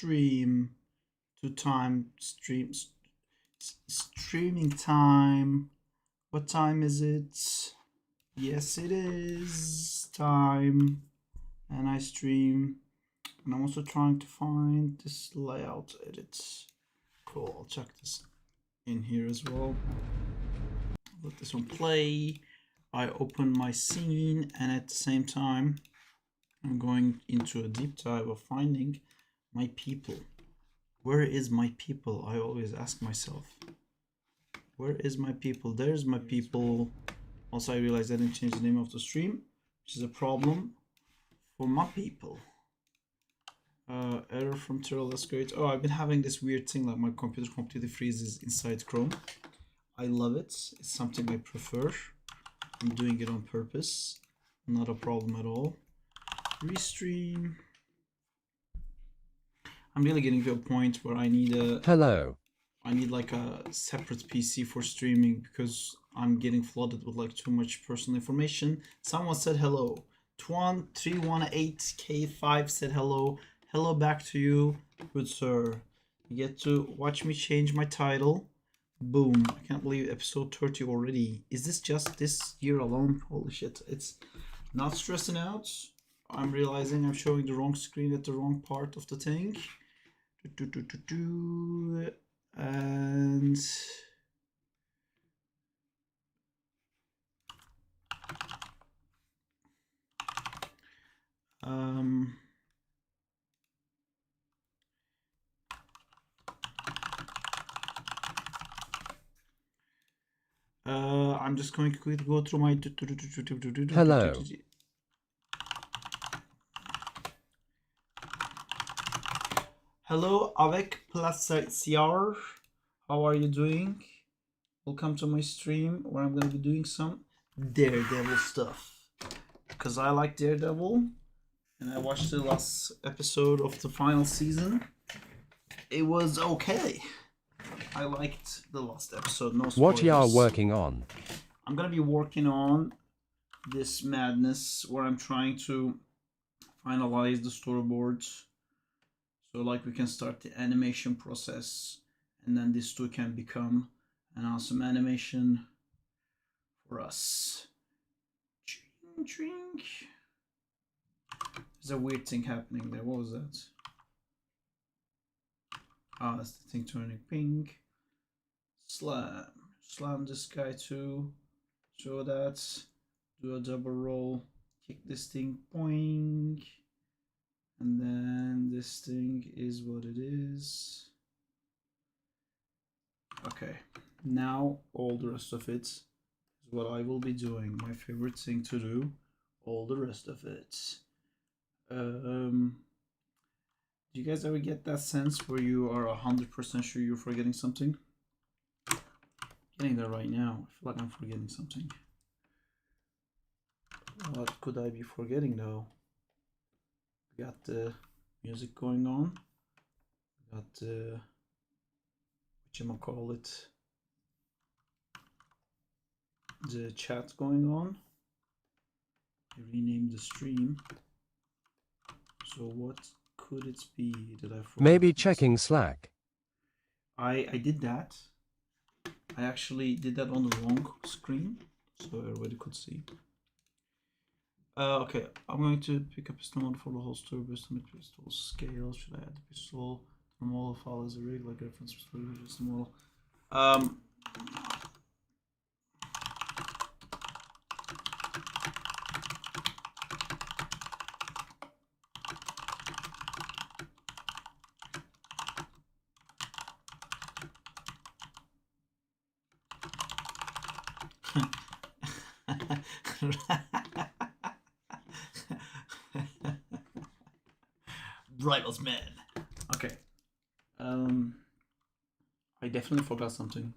stream to streaming time. What time is it? Yes, it is time, and I stream. And I'm also trying to find this layout edit. Cool, I'll check this in here as well. Let this one play. I open my scene, and at the same time I'm going into a deep dive of finding my people. Where is my people? I always ask myself, where is my people? There's my people. Also, I realized I didn't change the name of the stream, which is a problem for my people. Error from Terrell, that's great. Oh, I've been having this weird thing like my computer completely freezes inside Chrome. I love it. It's something I prefer. I'm doing it on purpose. Not a problem at all. Restream. I'm really getting to a point where I need a... Hello. I need like a separate PC for streaming because I'm getting flooded with like too much personal information. Someone said hello. Twan318K5 said hello. Hello back to you, good sir. You get to watch me change my title. Boom. I can't believe episode 30 already. Is this just this year alone? Holy shit. It's not stressing out. I'm realizing I'm showing the wrong screen at the wrong part of the thing. And I'm just going to quickly go through my... Hello. Hello, avec plaisir. How are you doing? Welcome to my stream where I'm going to be doing some Daredevil stuff. Because I like Daredevil. And I watched the last episode of the final season. It was okay. I liked the last episode. No spoilers. What you are working on? I'm gonna be working on this madness where I'm trying to finalize the storyboards. So like we can start the animation process, and then this too can become an awesome animation for us. Drink. There's a weird thing happening there. What was that? Ah, that's the thing turning pink. Slam this guy too. Show that. Do a double roll. Kick this thing. Boing. And then this thing is what it is. Okay. Now all the rest of it is what I will be doing. My favorite thing to do. All the rest of it. Do you guys ever get that sense where you are 100% sure you're forgetting something? Getting there right now. I feel like I'm forgetting something. What could I be forgetting though? We got the music going on. We got the whatchamacallit, the chat going on. I renamed the stream. So what could it be that I forgot? Maybe checking Slack. I did that. I actually did that on the wrong screen, so everybody could see. Okay, I'm going to pick up a pistol model for the whole story based on the pistol scale. Should I add the pistol to the model file as a rig, like a reference story, just the model? Rivals man. Okay. I definitely forgot something.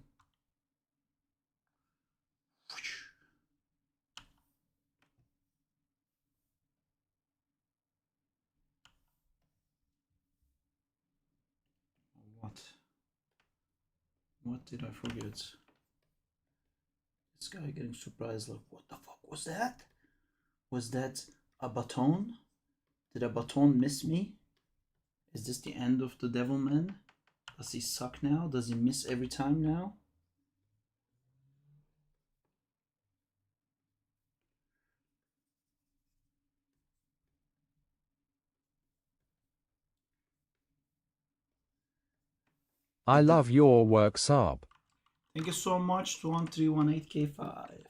What did I forget? This guy getting surprised, like, what the fuck was that? Was that a baton? Did a baton miss me? Is this the end of the Devilman? Does he suck now? Does he miss every time now? I love your work, Saab. Thank you so much to 1318K5.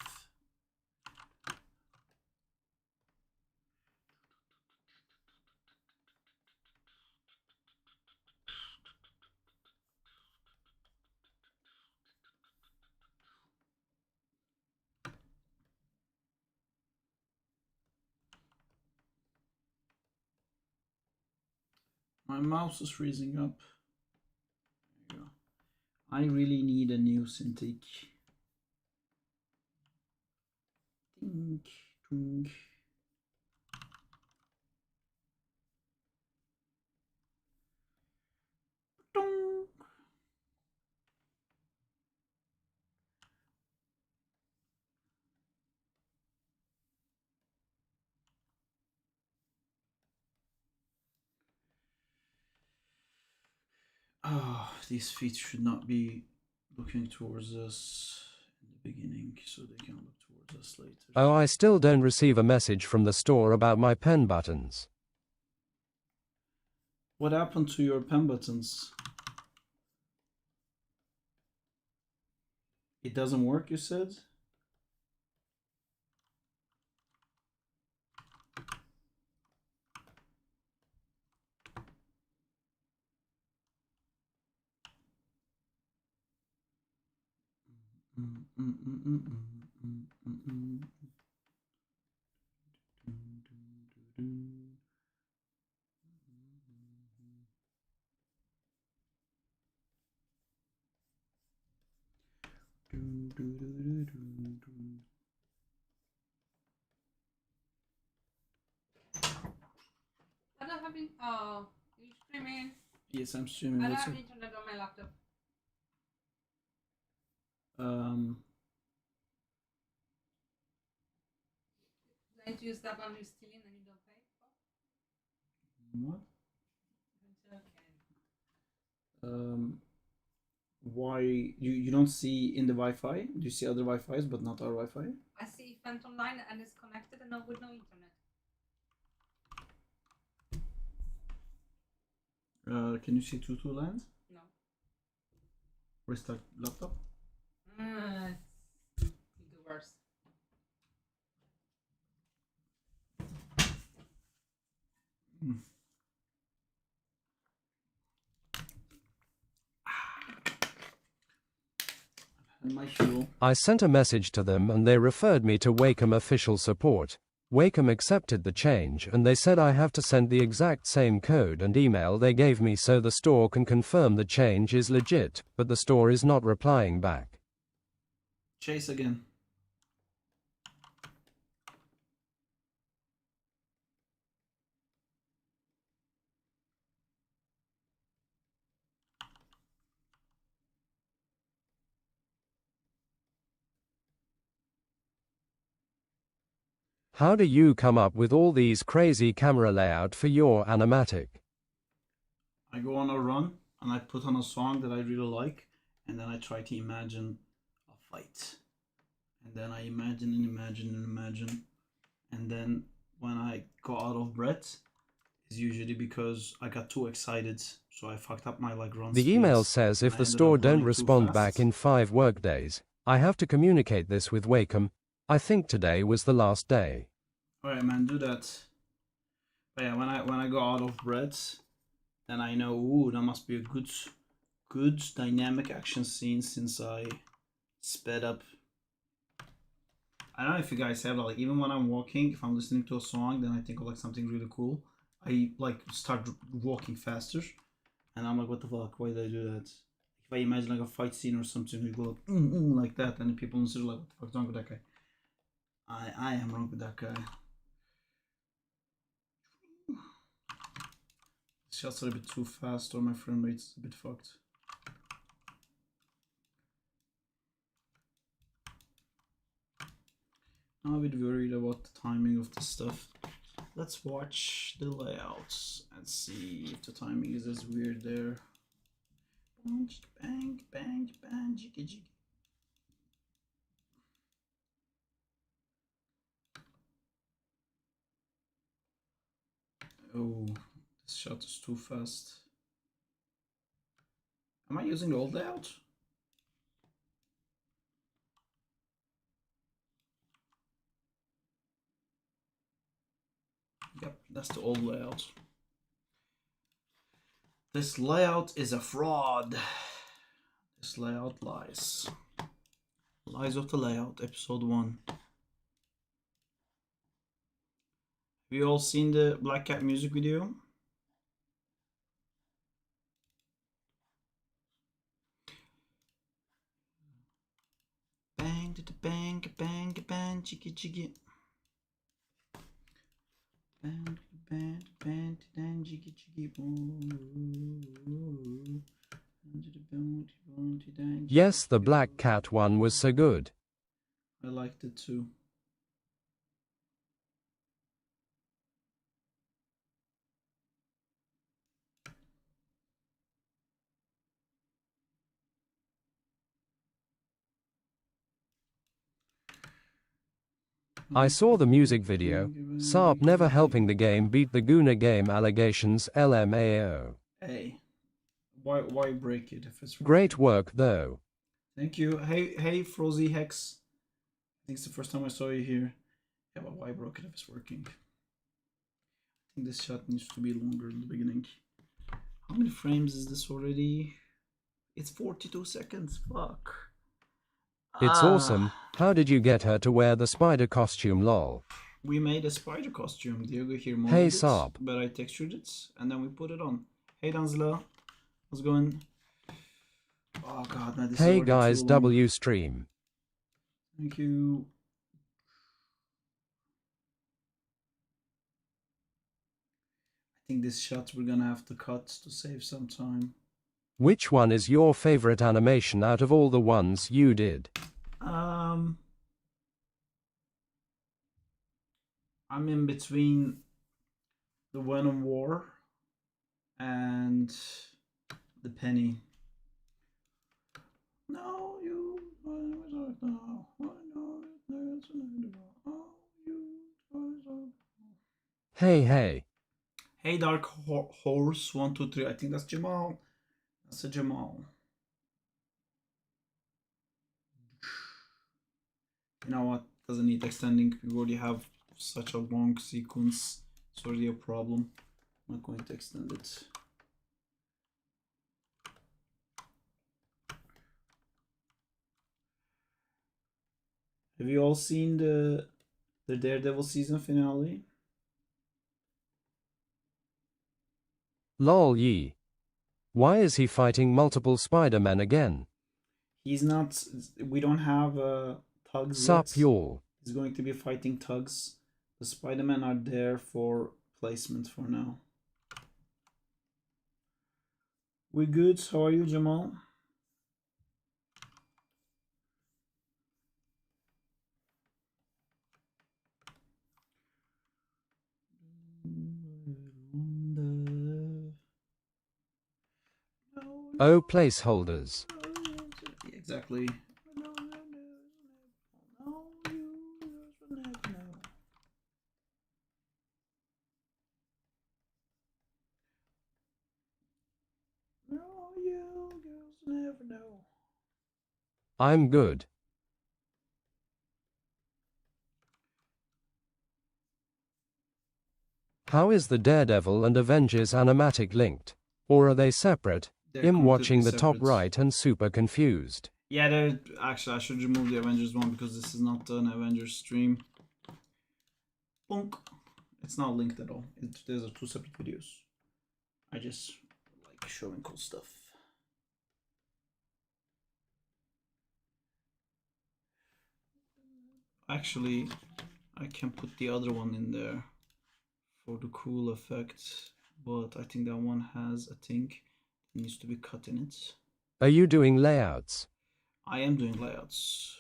My mouse is freezing up. There you go. I really need a new Cintiq. Tink, tink. Dong. Oh, these feet should not be looking towards us in the beginning, so they can look towards us later. Oh, I still don't receive a message from the store about my pen buttons. What happened to your pen buttons? It doesn't work, you said? I don't have in. Oh, you streaming? Yes, I'm streaming. I don't What's have up? internet on my laptop. Don't use that one you're stealing and you don't pay for? What? It's okay. Why you don't see in the Wi-Fi? Do you see other Wi-Fi's but not our Wi-Fi? I see event online and it's connected and with no internet. Can you see Tutu Land? No. Restart laptop. It's the worst. And my fuel. I sent a message to them and they referred me to Wacom official support. Wacom accepted the change and they said I have to send the exact same code and email they gave me so the store can confirm the change is legit, but the store is not replying back. Chase again. How do you come up with all these crazy camera layout for your animatic? I go on a run and I put on a song that I really like, and then I try to imagine a fight. And then I imagine and imagine and imagine. And then when I go out of breath, it's usually because I got too excited, so I fucked up my like run. The email speeds, says if and I the ended store up don't running too respond fast. back in 5 workdays, I have to communicate this with Wacom. I think today was the last day. Alright, man, do that. But yeah, when I go out of breath, then I know, ooh, that must be a good dynamic action scene since I sped up. I don't know if you guys have that, like even when I'm walking, if I'm listening to a song, then I think of like something really cool. I like start walking faster, and I'm like, what the fuck? Why did I do that? If I imagine like a fight scene or something, you go like that, and people are like, what the fuck's wrong with that guy? I am wrong with that guy. Shots are a bit too fast, or my frame rate's a bit fucked. I'm a bit worried about the timing of this stuff. Let's watch the layouts and see if the timing is as weird there. Bang, bang, bang, bang, jiggy, jiggy. Oh, this shot is too fast. Am I using the old layout? Yep, that's the old layout. This layout is a fraud. This layout lies. Lies of the Layout, episode 1. Have you all seen the Black Cat music video? Bang, bang, bang, bang, jiggy, jiggy. Bang, bang, bang, bang, jiggy, jiggy. Yes, the Black Cat one was so good. I liked it too. I saw the music video. Sarp never helping the game beat the Guna game allegations LMAO. Hey, why break it if it's Great work though. Thank you. Hey, Frozy Hex. I think it's the first time I saw you here. Yeah, but why broke it if it's working? I think this shot needs to be longer in the beginning. How many frames is this already? It's 42 seconds. Fuck. It's awesome. How did you get her to wear the spider costume, lol? We made a spider costume. Diego here modeled Hey, it, Sarp. but I textured it and then we put it on. Hey, Danzla. How's it going? Oh god, man, this is Hey already guys, too long. W stream. Thank you. I think this shot we're gonna have to cut to save some time. Which one is your favorite animation out of all the ones you did? I'm in between the Venom War and the Penny. No, you. Hey. Hey, Dark Horse 123. I think that's Jamal. That's a Jamal. You know what? Doesn't need extending. We already have such a long sequence. It's already a problem. I'm not going to extend it. Have you all seen the Daredevil season finale? Lol ye. Why is he fighting multiple Spider-Men again? He's not. We don't have Tugs Sup yet. y'all. He's going to be fighting Tugs. The Spider-Men are there for placement for now. We good? How are you, Jamal? Oh, placeholders. Exactly. I'm good. How is the Daredevil and Avengers animatic linked? Or are they separate? I'm watching the top right and super confused. Yeah, they're actually, I should remove the Avengers one because this is not an Avengers stream. Bonk. It's not linked at all. There's two separate videos. I just like showing cool stuff. Actually, I can put the other one in there for the cool effect, but I think that one has a thing that needs to be cut in it. Are you doing layouts? I am doing layouts.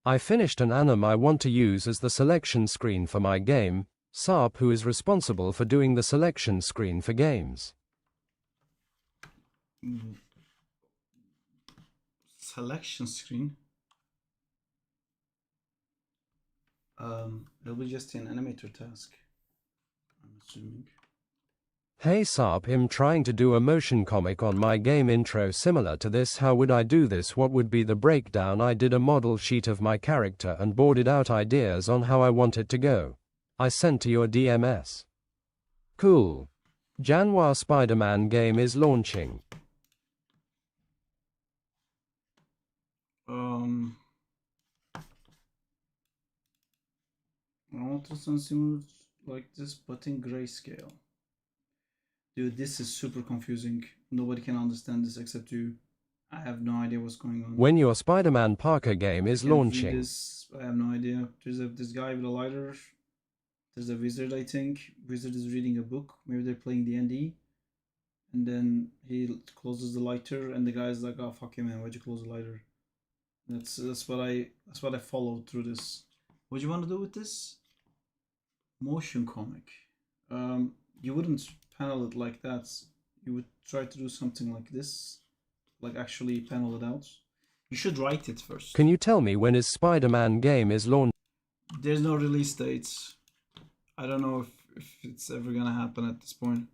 I finished an anim I want to use as the selection screen for my game. SARP, who is responsible for doing the selection screen for games. Selection screen. It'll be just an animator task, I'm assuming. Hey SARP, I'm trying to do a motion comic on my game intro similar to this. How would I do this? What would be the breakdown? I did a model sheet of my character and boarded out ideas on how I want it to go. I sent to your DMS. Cool. January Spider-Man game is launching. I want to similar like this, but in grayscale. Dude, this is super confusing. Nobody can understand this except you. I have no idea what's going on. When your Spider-Man Parker game is launching. I have no idea. There's this guy with a lighter. There's a wizard, I think. Wizard is reading a book. Maybe they're playing D&D. And then he closes the lighter, and the guy's like, "Oh fuck you, man! Why'd you close the lighter?" That's what I followed through this. What do you want to do with this? Motion comic. You wouldn't panel it like that. You would try to do something like this, like actually panel it out. You should write it first. Can you tell me when his Spider-Man game is launched? There's no release date. I don't know if it's ever gonna happen at this point.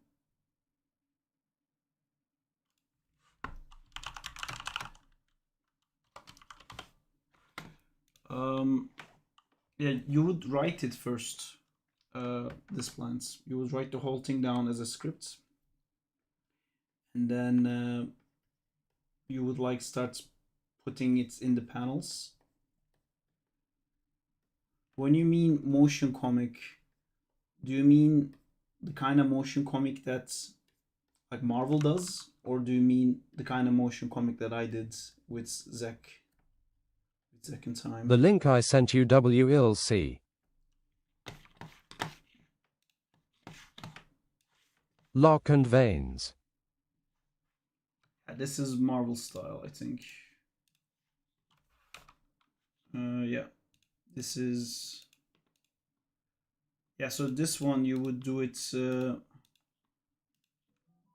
Yeah, you would write it first. This plans. You would write the whole thing down as a script, and then you would like start putting it in the panels. When you mean motion comic, do you mean the kind of motion comic that like Marvel does, or do you mean the kind of motion comic that I did with Zach? Second time. The link I sent you WLC. Lock and veins. Yeah, this is Marvel style, I think. Yeah, this is. Yeah, so this one you would do it.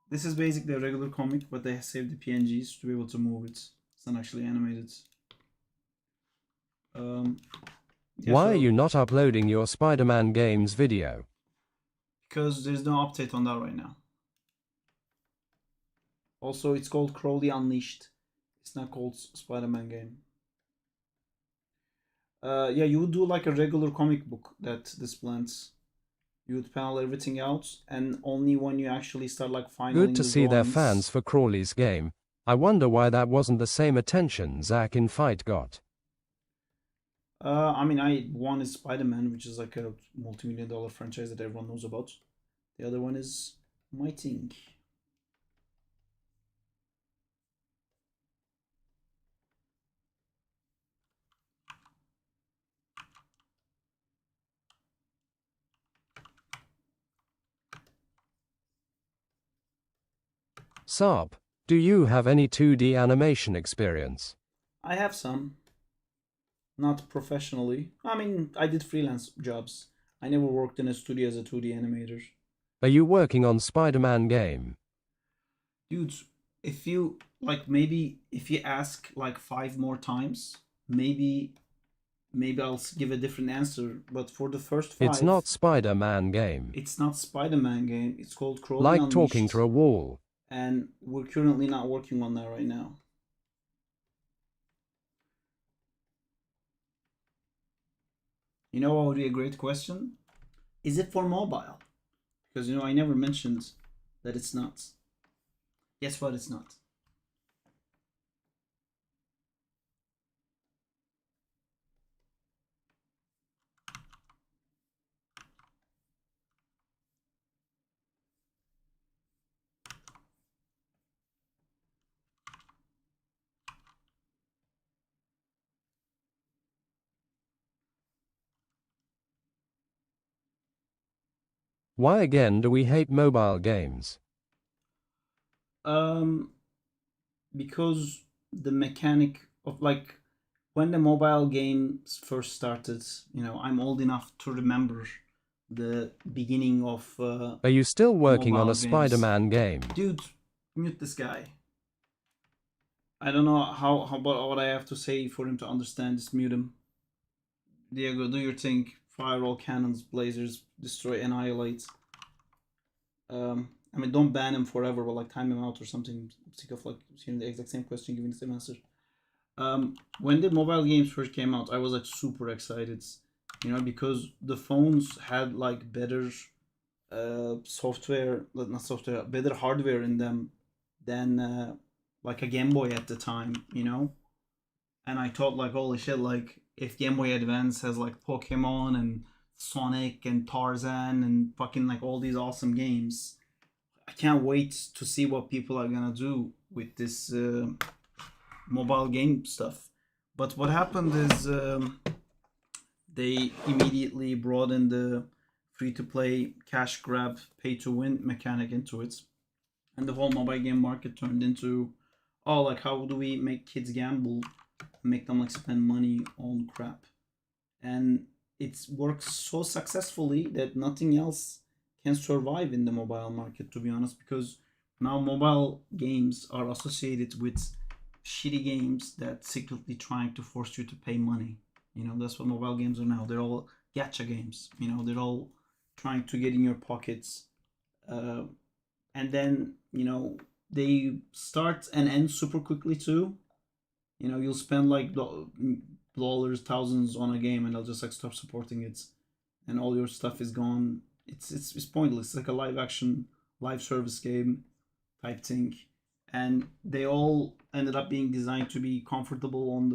This is basically a regular comic, but they saved the PNGs to be able to move it. It's not actually animated. Yeah, Why are you not uploading your Spider-Man games video? Because there's no update on that right now. Also, it's called Crowley Unleashed. It's not called Spider-Man game. Yeah, you would do like a regular comic book that displays. You would panel everything out, and only when you actually start like finaling. Good to see their fans for Crawley's game. I wonder why that wasn't the same attention Zack in Fight got. I mean, one is Spider-Man, which is like a multi-million-dollar franchise that everyone knows about. The other one is my thing. SARP, do you have any 2D animation experience? I have some. Not professionally. I mean, I did freelance jobs. I never worked in a studio as a 2D animator. Are you working on Spider-Man game? Dude, if you, like, maybe if you ask like 5 more times, maybe I'll give a different answer. But for the first 5... It's not Spider-Man game. It's not Spider-Man game. It's called Crowley Like Unleashed, talking to a wall. And we're currently not working on that right now. You know what would be a great question? Is it for mobile? Because, you know, I never mentioned that it's not. Guess what? It's not. Why again do we hate mobile games? Because the mechanic of like when the mobile games first started, I'm old enough to remember the beginning of Are you still working on mobile a games. Spider-Man game? Dude, mute this guy. I don't know how about what I have to say for him to understand. Just mute him. Diego, do your thing. Fire all cannons, blazers, destroy, annihilate. I mean, don't ban him forever, but like time him out or something. I'm sick of like hearing the exact same question, giving the same answer. When the mobile games first came out, I was like super excited, because the phones had like better software, not software, better hardware in them than like a Game Boy at the time, And I thought like, holy shit, like if Game Boy Advance has like Pokemon and Sonic and Tarzan and fucking like all these awesome games, I can't wait to see what people are gonna do with this mobile game stuff. But what happened is they immediately brought in the free to play, cash grab, pay to win mechanic into it. And the whole mobile game market turned into, oh, like how do we make kids gamble, make them like spend money on crap? And it works so successfully that nothing else can survive in the mobile market, to be honest, because now mobile games are associated with shitty games that secretly trying to force you to pay money. That's what mobile games are now. They're all gacha games. They're all trying to get in your pockets, and then they start and end super quickly too. You'll spend like dollars, thousands on a game, and they'll just like stop supporting it, and all your stuff is gone. It's pointless. It's like a live action, live service game type thing, and they all ended up being designed to be comfortable on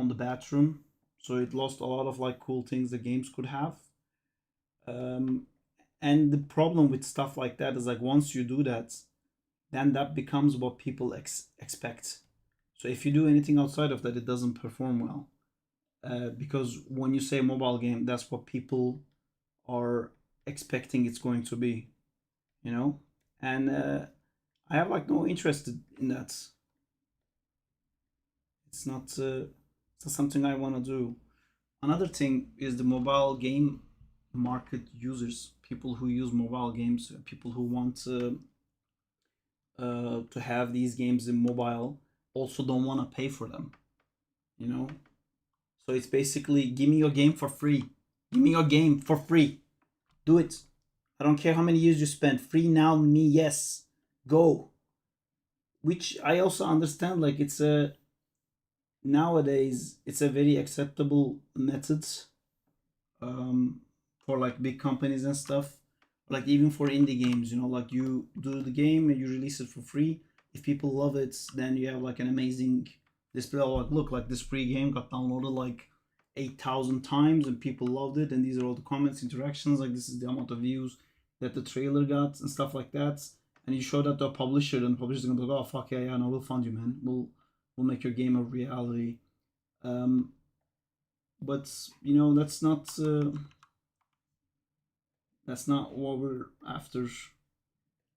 the bathroom, so it lost a lot of like cool things the games could have. Um, and the problem with stuff like that is like once you do that, then that becomes what people expect. So if you do anything outside of that, it doesn't perform well. Because when you say mobile game, that's what people are expecting it's going to be, And I have like no interest in that. It's not. It's not something I want to do. Another thing is the mobile game market users, people who use mobile games, people who want to have these games in mobile, also don't want to pay for them. You know, so it's basically give me your game for free. Give me your game for free. Do it. I don't care how many years you spend. Free now, me yes. Go. Which I also understand. Like it's a nowadays it's a very acceptable method um, for like big companies and stuff. Like even for indie games, like you do the game and you release it for free. If people love it, then you have like an amazing display. Like look, like this free game got downloaded like 8,000 times and people loved it. And these are all the comments, interactions. Like this is the amount of views that the trailer got and stuff like that. And you show that to a publisher, and the publisher's gonna be like, oh fuck yeah, no, we'll fund you, man. We'll make your game a reality. Um, but that's not what we're after.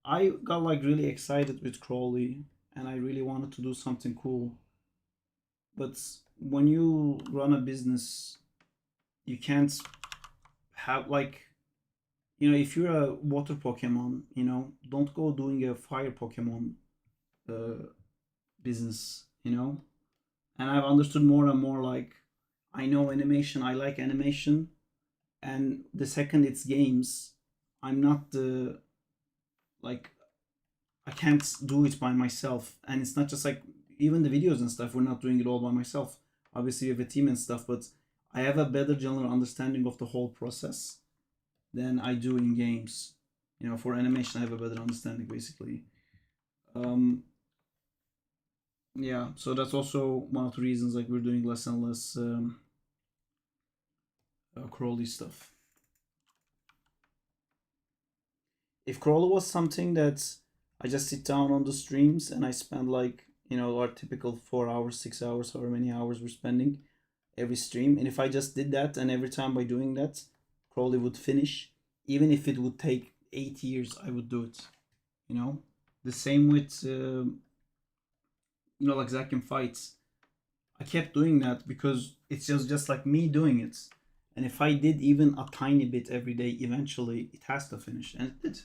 I got like really excited with Crawley, and I really wanted to do something cool. But when you run a business, you can't have like if you're a water Pokemon, don't go doing a fire Pokemon uh, business, And I've understood more and more like I know animation, I like animation, and the second it's games, I'm not the like I can't do it by myself. And it's not just like even the videos and stuff, we're not doing it all by myself. Obviously we have a team and stuff, but I have a better general understanding of the whole process than I do in games. For animation I have a better understanding basically. Um yeah, so that's also one of the reasons like we're doing less and less Crawley stuff. If Crawley was something that I just sit down on the streams and I spend like our typical 4 hours, 6 hours, however many hours we're spending every stream, and if I just did that and every time by doing that, Crawley would finish, even if it would take 8 years, I would do it. The same with like Zack in fights. I kept doing that because it's just like me doing it. And if I did even a tiny bit every day, eventually it has to finish, and it did.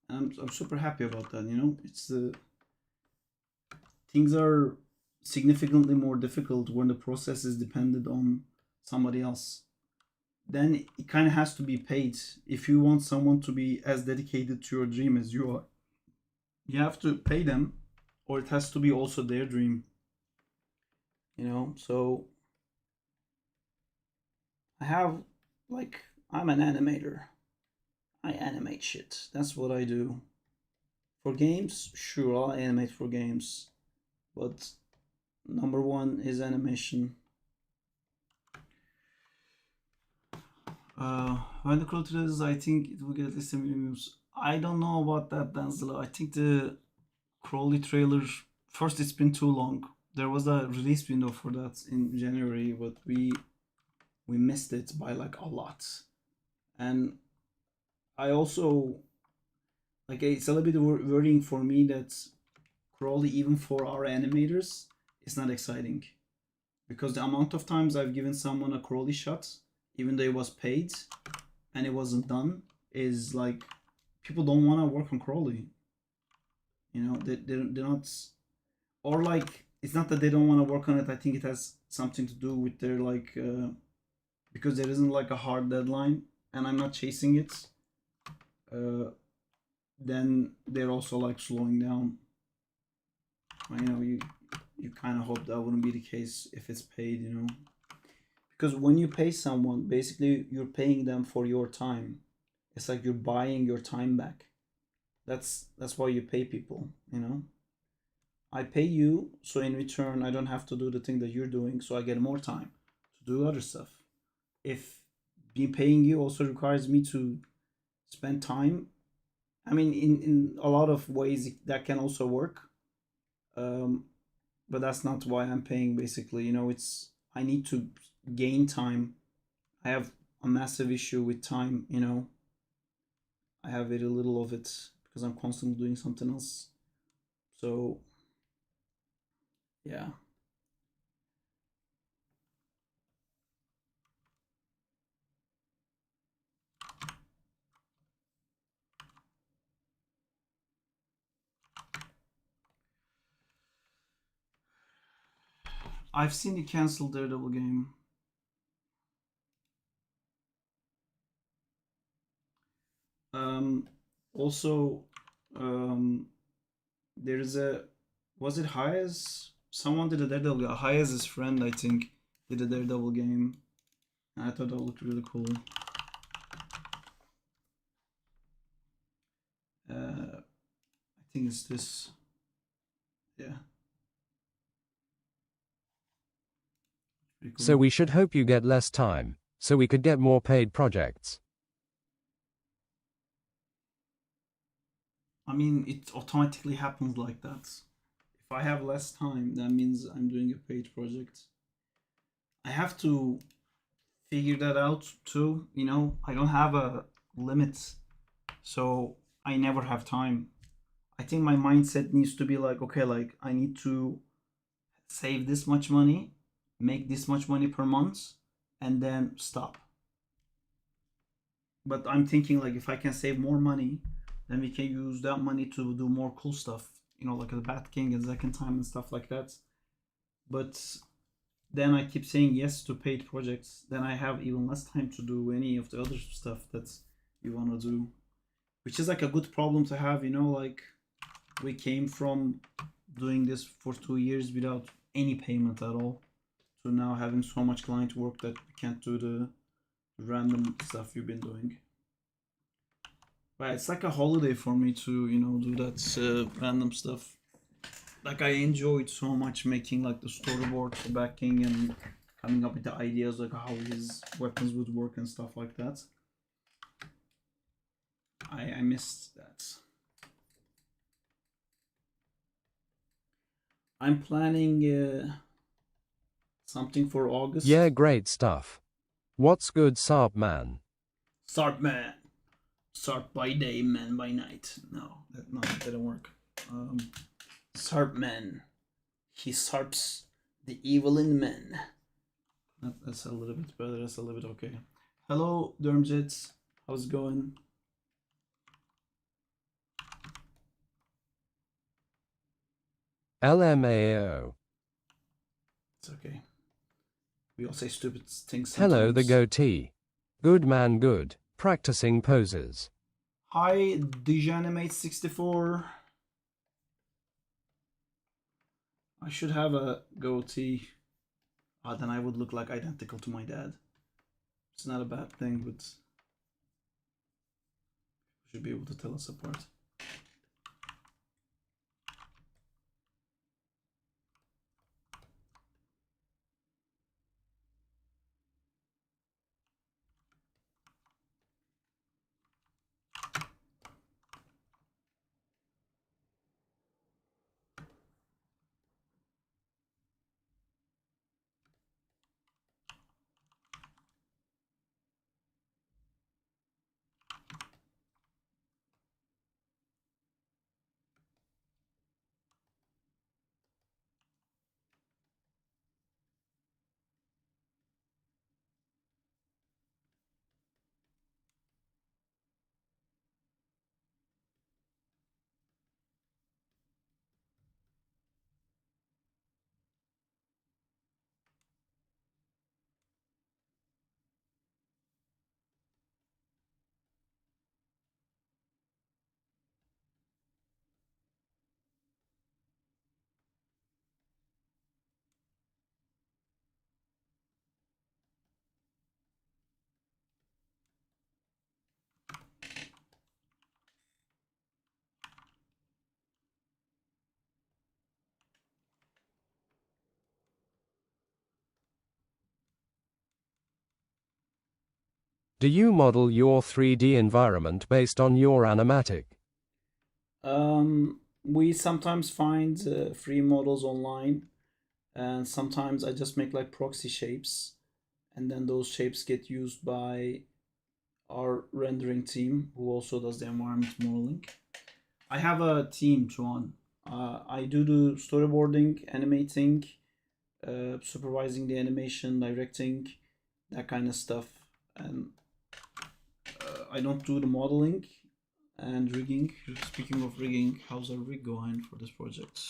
And I'm super happy about that. You know, it's things are significantly more difficult when the process is dependent on somebody else. Then it kind of has to be paid. If you want someone to be as dedicated to your dream as you are, you have to pay them, or it has to be also their dream. You know, so I have like I'm an animator. I animate shit. That's what I do. For games, sure, I'll animate for games, but number one is animation. When the crew is, I think it will get at least a million views. I don't know about that, Danzela. I think the Crowley trailer. First, it's been too long. There was a release window for that in January, but we missed it by like a lot. And I also like it's a little bit worrying for me that Crowley, even for our animators, is not exciting because the amount of times I've given someone a Crowley shot, even though it was paid and it wasn't done, is like people don't want to work on Crowley. You know, they're not, or like it's not that they don't want to work on it. I think it has something to do with their like because there isn't like a hard deadline, and I'm not chasing it. Then they're also like slowing down. You know, you kind of hope that wouldn't be the case if it's paid. You know, because when you pay someone, basically you're paying them for your time. It's like you're buying your time back. That's why you pay people. You know, I pay you, so in return I don't have to do the thing that you're doing, so I get more time to do other stuff. If me paying you also requires me to spend time, I mean, in a lot of ways that can also work. Um, but that's not why I'm paying. Basically, you know, it's I need to gain time. I have a massive issue with time. You know, I have very little of it because I'm constantly doing something else. So yeah, I've seen the canceled Daredevil game. Um, Also, um, there is a was it Hayes? Someone did a Daredevil. Hayes' friend, I think, did a Daredevil game. I thought that looked really cool. I think it's this. Yeah, pretty So cool. we should hope you get less time, so we could get more paid projects. I mean, it automatically happens like that. If I have less time, that means I'm doing a paid project. I have to figure that out too. You know, I don't have a limit, so I never have time. I think my mindset needs to be like, okay, like I need to save this much money, make this much money per month, and then stop. But I'm thinking like if I can save more money, then we can use that money to do more cool stuff, you know, like the Bat King and Second Time and stuff like that. But then I keep saying yes to paid projects, then I have even less time to do any of the other stuff that you want to do, which is like a good problem to have, you know, like we came from doing this for 2 years without any payment at all to now having so much client work that we can't do the random stuff you've been doing. But it's like a holiday for me to, you know, do that random stuff. Like I enjoyed so much making like the storyboard for backing and coming up with the ideas like how his weapons would work and stuff like that. I missed that. I'm planning something for Yeah, August. great stuff. What's good, Sarp man? Start man, start by day, man by night. No, that didn't work. Sarp man, he sarps The evil in men. That's a little bit better. That's a little bit okay. Hello, Dermjits. How's it going? LMAO. It's okay. We all say stupid things sometimes. Hello, the goatee. Good man, good. Practicing poses. Hi, Dejanimate64. I should have a goatee. Then I would look like identical to my dad. It's not a bad thing, but we should be able to tell us apart. Do you model your 3D environment based on your animatic? We sometimes find free models online, and sometimes I just make like proxy shapes, and then those shapes get used by our rendering team who also does the environment modeling. I have a team, Chuan. I do the storyboarding, animating, supervising the animation, directing, that kind of stuff, and I don't do the modeling and rigging. Speaking of rigging, how's our rig going for this project?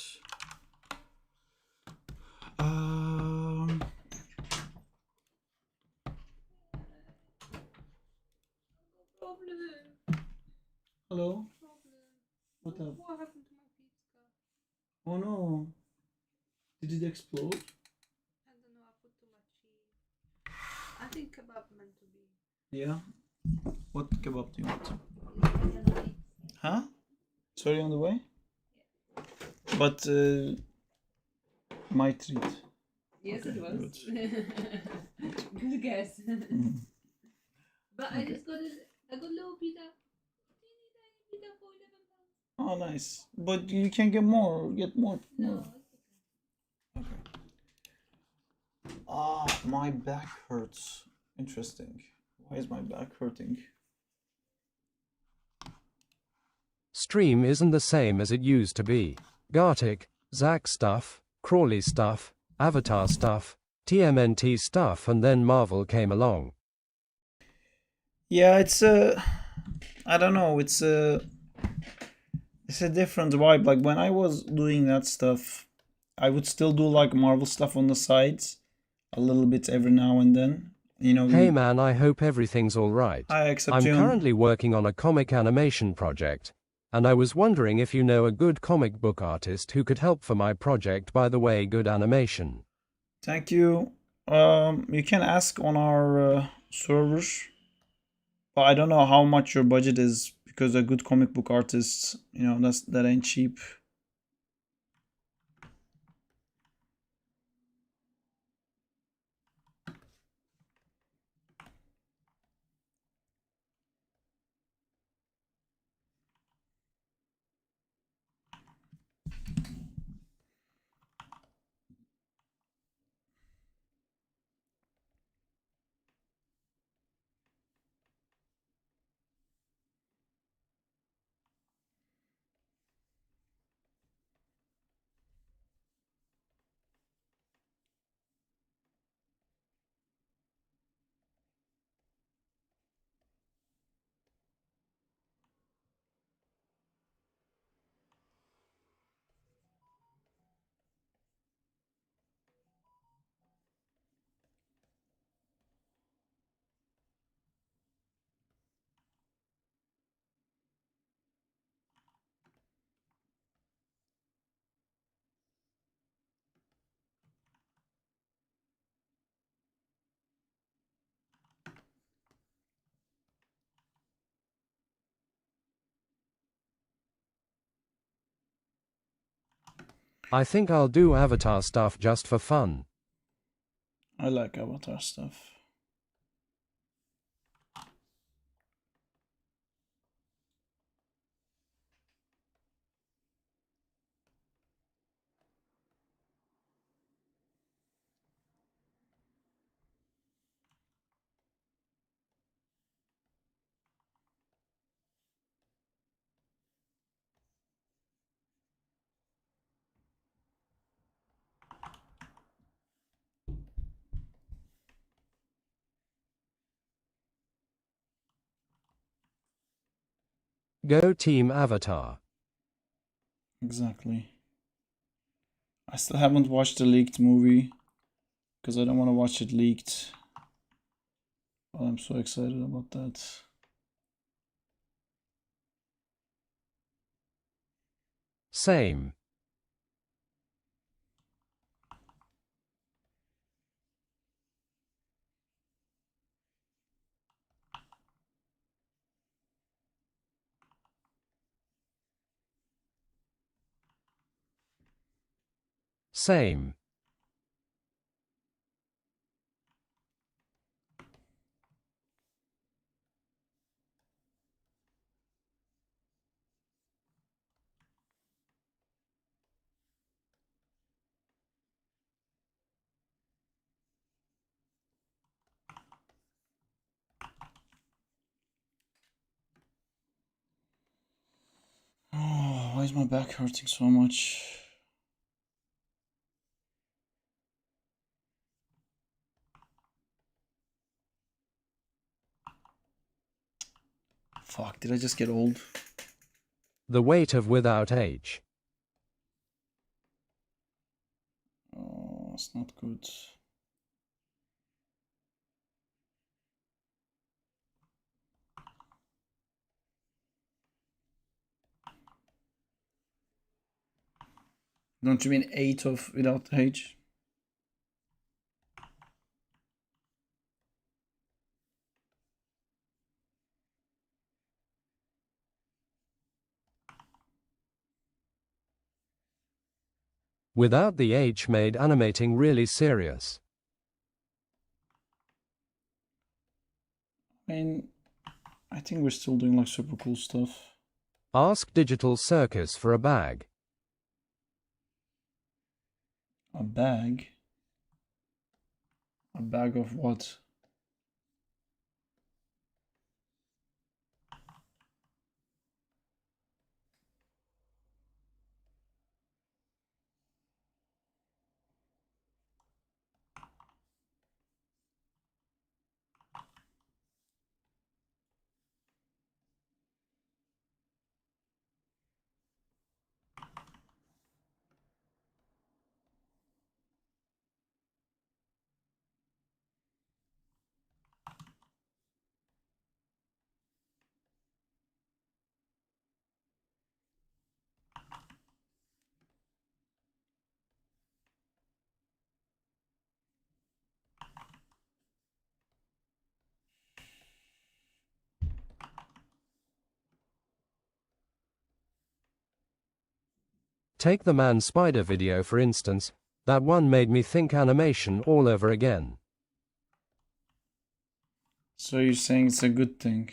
Hello? What up? What happened to my pizza? Oh no. Did it explode? I don't know, I put too much cheese. I think kebab meant to be. Yeah. What kebab do you want? Huh? Sorry, on the way? Yeah. But my treat. Yes, Okay, it was. good. Good guess. But I Okay. just got a good little pizza. Teeny tiny pizza for 11 pounds. Oh, nice. But you can get more. Get more. No, it's okay. Okay. Ah, my back hurts. Interesting. Why is my back hurting? Stream isn't the same as it used to be. Gartic, Zack stuff, Crawley stuff, Avatar stuff, TMNT stuff, and then Marvel came along. Yeah, it's I don't know. It's a different vibe. Like when I was doing that stuff, I would still do like Marvel stuff on the sides, a little bit every now and then. You know. Hey man, I hope everything's alright. I accept I'm you. currently working on a comic animation project, and I was wondering if you know a good comic book artist who could help for my project. By the way, good animation. Thank you. You can ask on our servers, but I don't know how much your budget is because a good comic book artist, that ain't cheap. I think I'll do avatar stuff just for fun. I like avatar stuff. Go Team Avatar. Exactly. I still haven't watched the leaked movie because I don't want to watch it leaked. But I'm so excited about that. Same. Same. Oh, why is my back hurting so much? Fuck, did I just get old? The weight of without H. Oh, it's not good. Don't you mean 8 of without H? Without the H made animating really serious. I mean, I think we're still doing like super cool stuff. Ask Digital Circus for a bag. A bag? A bag of what? Take the Man Spider video for instance, that one made me think animation all over again. So you're saying it's a good thing?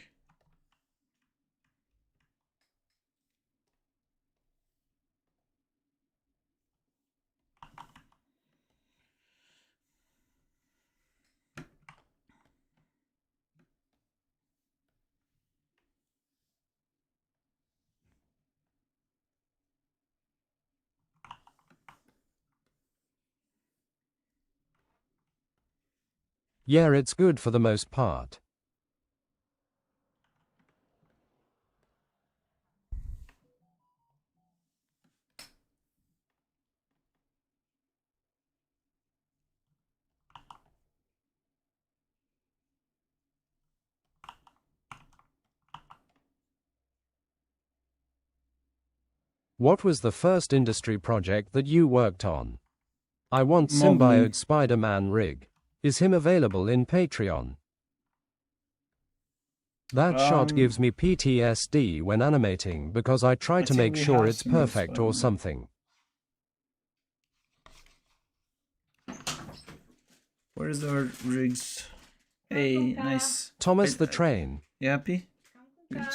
Yeah, it's good for the most part. What was the first industry project that you worked on? I want Mowgli. symbiote Spider-Man rig. Is him available in Patreon? That shot gives me PTSD when animating because I try to think make we sure have it's seen this perfect or Spider-Man. something. Where is our rigs? Hey, nice. Thomas the Train. You happy? Come Good.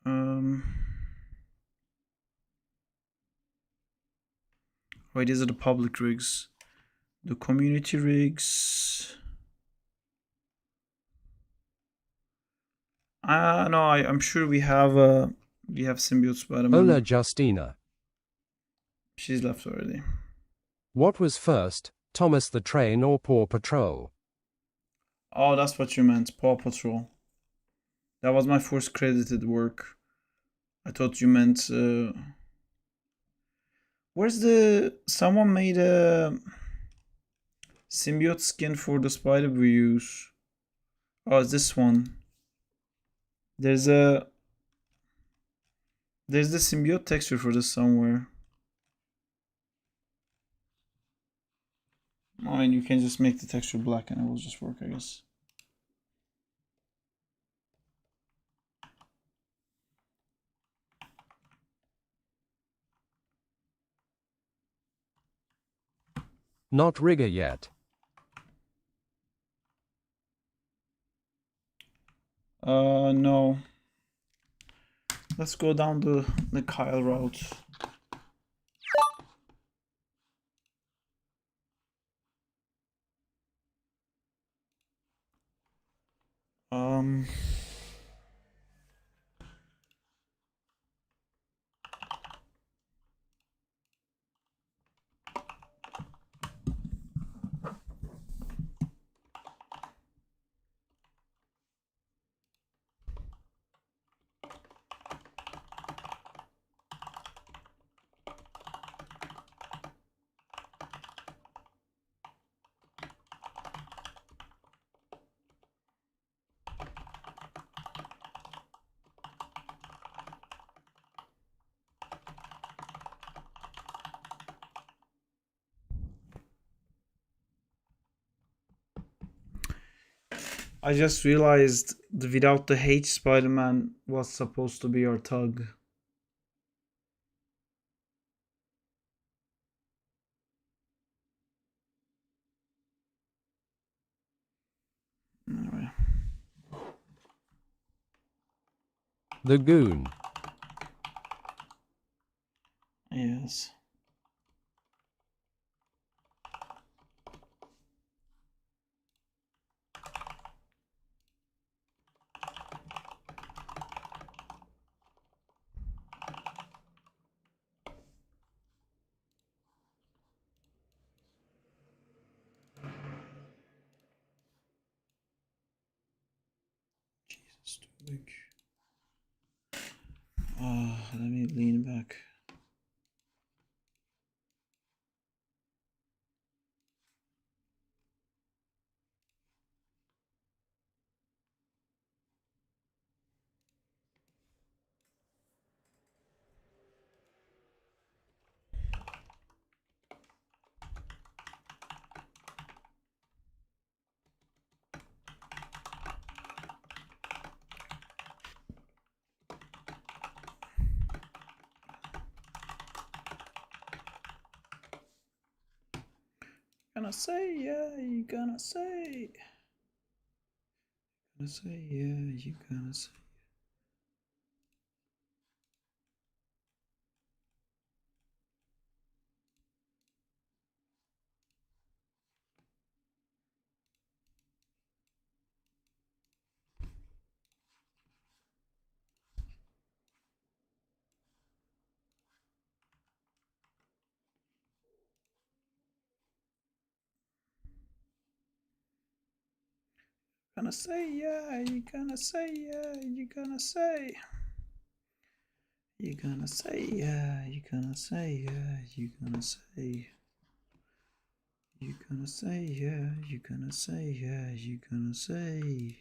qua. Wait, these are the public rigs. The community rigs. No, I'm sure we have Symbiote Spider-Man. Ola Justina. She's left already. What was first, Thomas the Train or Paw Patrol? Oh, that's what you meant, Paw Patrol. That was my first credited work. I thought you meant. Where's the? Someone made a symbiote skin for the spider we use. Oh, it's this one. There's the symbiote texture for this somewhere. I mean, you can just make the texture black and it will just work, I guess. Not rigger yet. No. Let's go down the Kyle route. I just realized without the H, Spider-Man was supposed to be our tug. Anyway. The Goon. Yes. Jesus, too big. Let me lean back. Gonna say, yeah, you gonna say. Gonna say, yeah, you gonna say. Gonna say, yeah, you gonna say, yeah, you gonna say. You gonna say, yeah, you gonna say, yeah, you gonna say. You gonna say, yeah, you gonna say, yeah, you gonna say.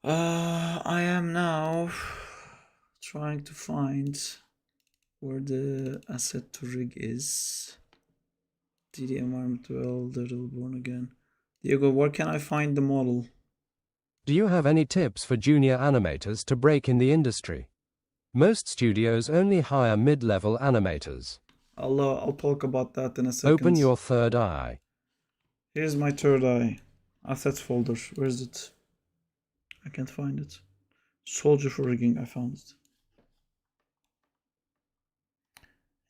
I am now trying to find where the asset to rig is. DD environment well, Daredevil born again. Diego, where can I find the model? Do you have any tips for junior animators to break in the industry? Most studios only hire mid-level animators. I'll talk about that in a second. Open your third eye. Here's my third eye. Assets folder. Where is it? I can't find it. Soldier for rigging. I found it.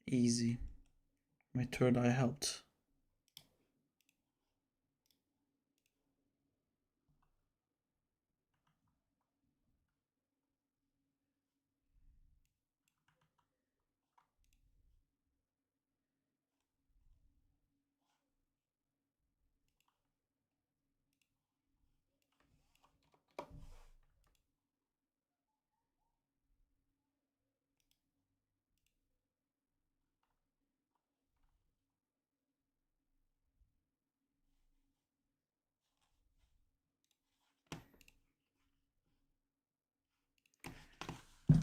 Easy. My third eye helped.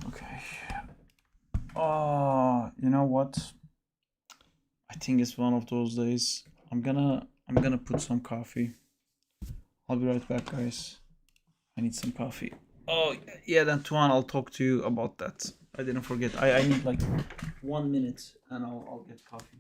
Okay. Oh, you know what? I think it's one of those days. I'm gonna put some coffee. I'll be right back, guys. I need some coffee. Oh yeah, then Tuan, I'll talk to you about that. I didn't forget. I need like 1 minute and I'll get coffee.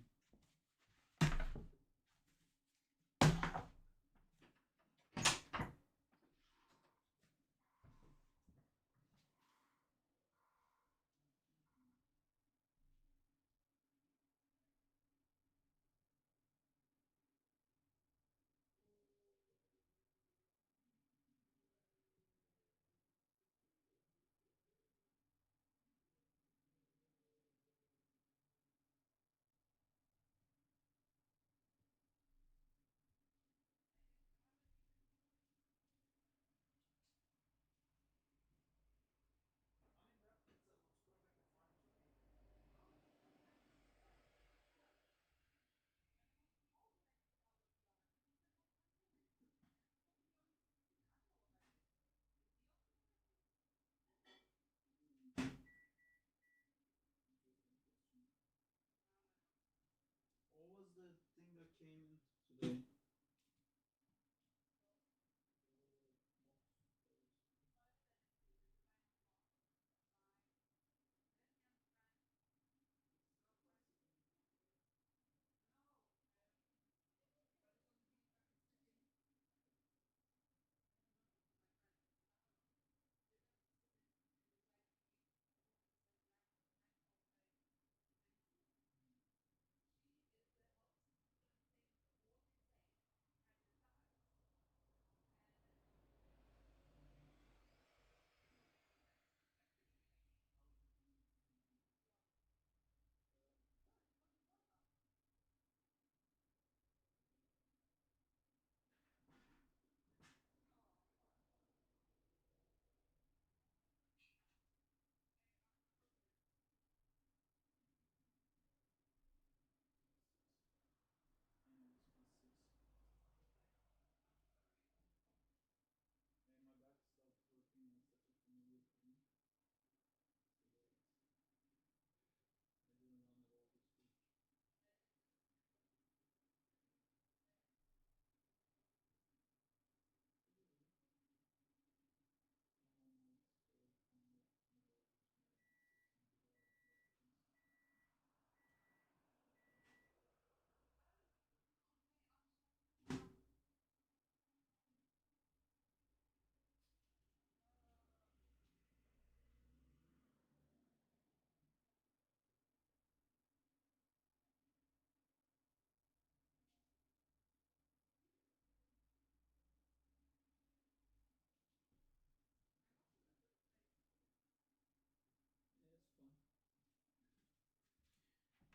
What was the thing that came in today?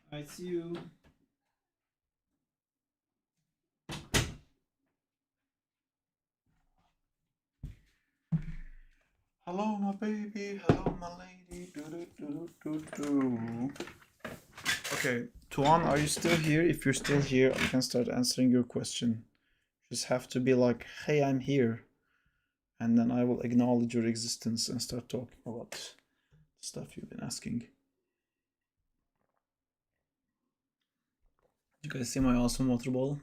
I see you. Hello, my baby. Hello, my lady. Do. Okay, Tuan, are you still here? If you're still here, I can start answering your question. Just have to be like, hey, I'm here. and then I will acknowledge your existence and start talking about stuff you've been asking. You guys see my awesome water bottle?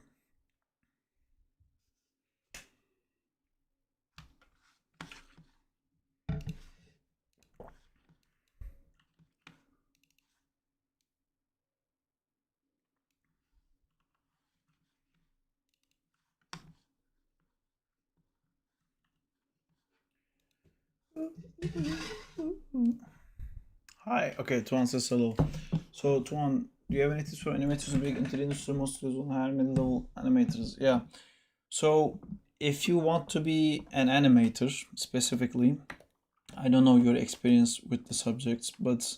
Hi. Okay, Tuan says hello. So Tuan, do you have any tips for animators to break into the industry? Most of will hire middle-level animators. Yeah. So if you want to be an animator specifically, I don't know your experience with the subjects, but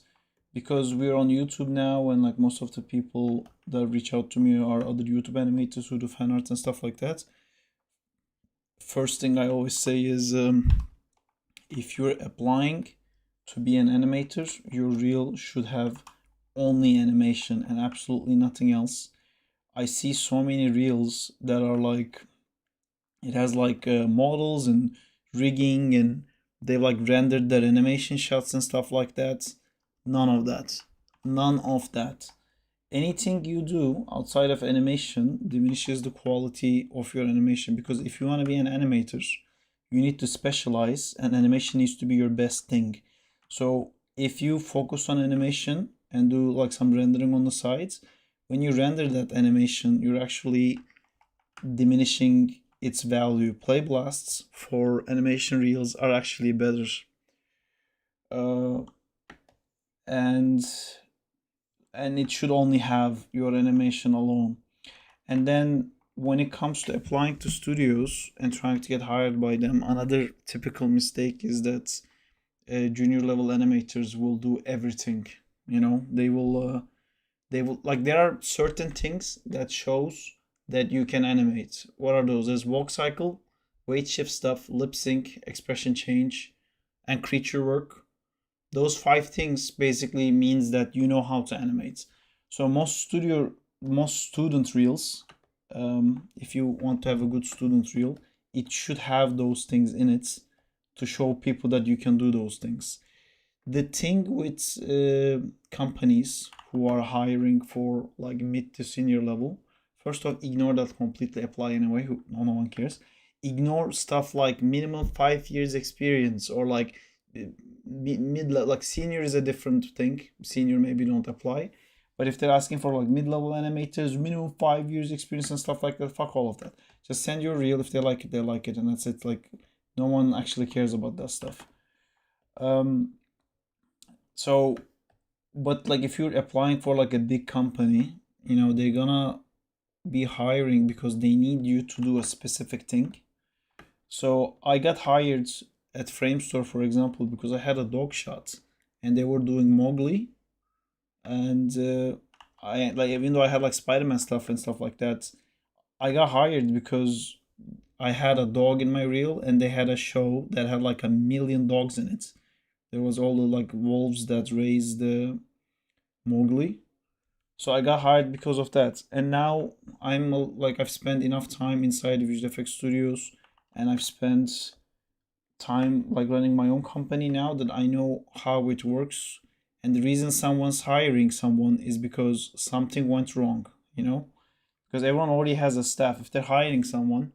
because we're on YouTube now and like most of the people that reach out to me are other YouTube animators who do fan art and stuff like that. First thing I always say is if you're applying to be an animator, your reel should have only animation and absolutely nothing else. I see so many reels that are like, it has like models and rigging and they've like rendered their animation shots and stuff like that. None of that. None of that. Anything you do outside of animation diminishes the quality of your animation, because if you want to be an animator, you need to specialize and animation needs to be your best thing. So if you focus on animation and do like some rendering on the sides, when you render that animation, you're actually diminishing its value. Play blasts for animation reels are actually better. Uh, and it should only have your animation alone. And then when it comes to applying to studios and trying to get hired by them, another typical mistake is that junior level animators will do everything. You know, they will like, there are certain things that shows that you can animate. What are those? There's walk cycle, weight shift stuff, lip sync, expression change, and creature work. Those 5 things basically means that you know how to animate. So most student reels, if you want to have a good student reel, it should have those things in it to show people that you can do those things. The thing with companies who are hiring for like mid to senior level, first off, ignore that completely, apply anyway, no one cares. Ignore stuff like minimum 5 years experience, or like mid, like senior is a different thing. Senior maybe don't apply, but if they're asking for like mid-level animators, minimum 5 years experience and stuff like that, fuck all of that. Just send your reel. If they like it, they like it, and that's it. Like, no one actually cares about that stuff. So, but like if you're applying for like a big company, you know, they're gonna be hiring because they need you to do a specific thing. So I got hired at Framestore, for example, because I had a dog shot and they were doing Mowgli, and I like, even though I had like Spider-Man stuff and stuff like that, I got hired because I had a dog in my reel and they had a show that had like 1 million dogs in it. There was all the like wolves that raised Mowgli. So I got hired because of that. And now I'm like, I've spent enough time inside Visual Effects Studios, and I've spent time like running my own company now that I know how it works. And the reason someone's hiring someone is because something went wrong, you know? Because everyone already has a staff. If they're hiring someone,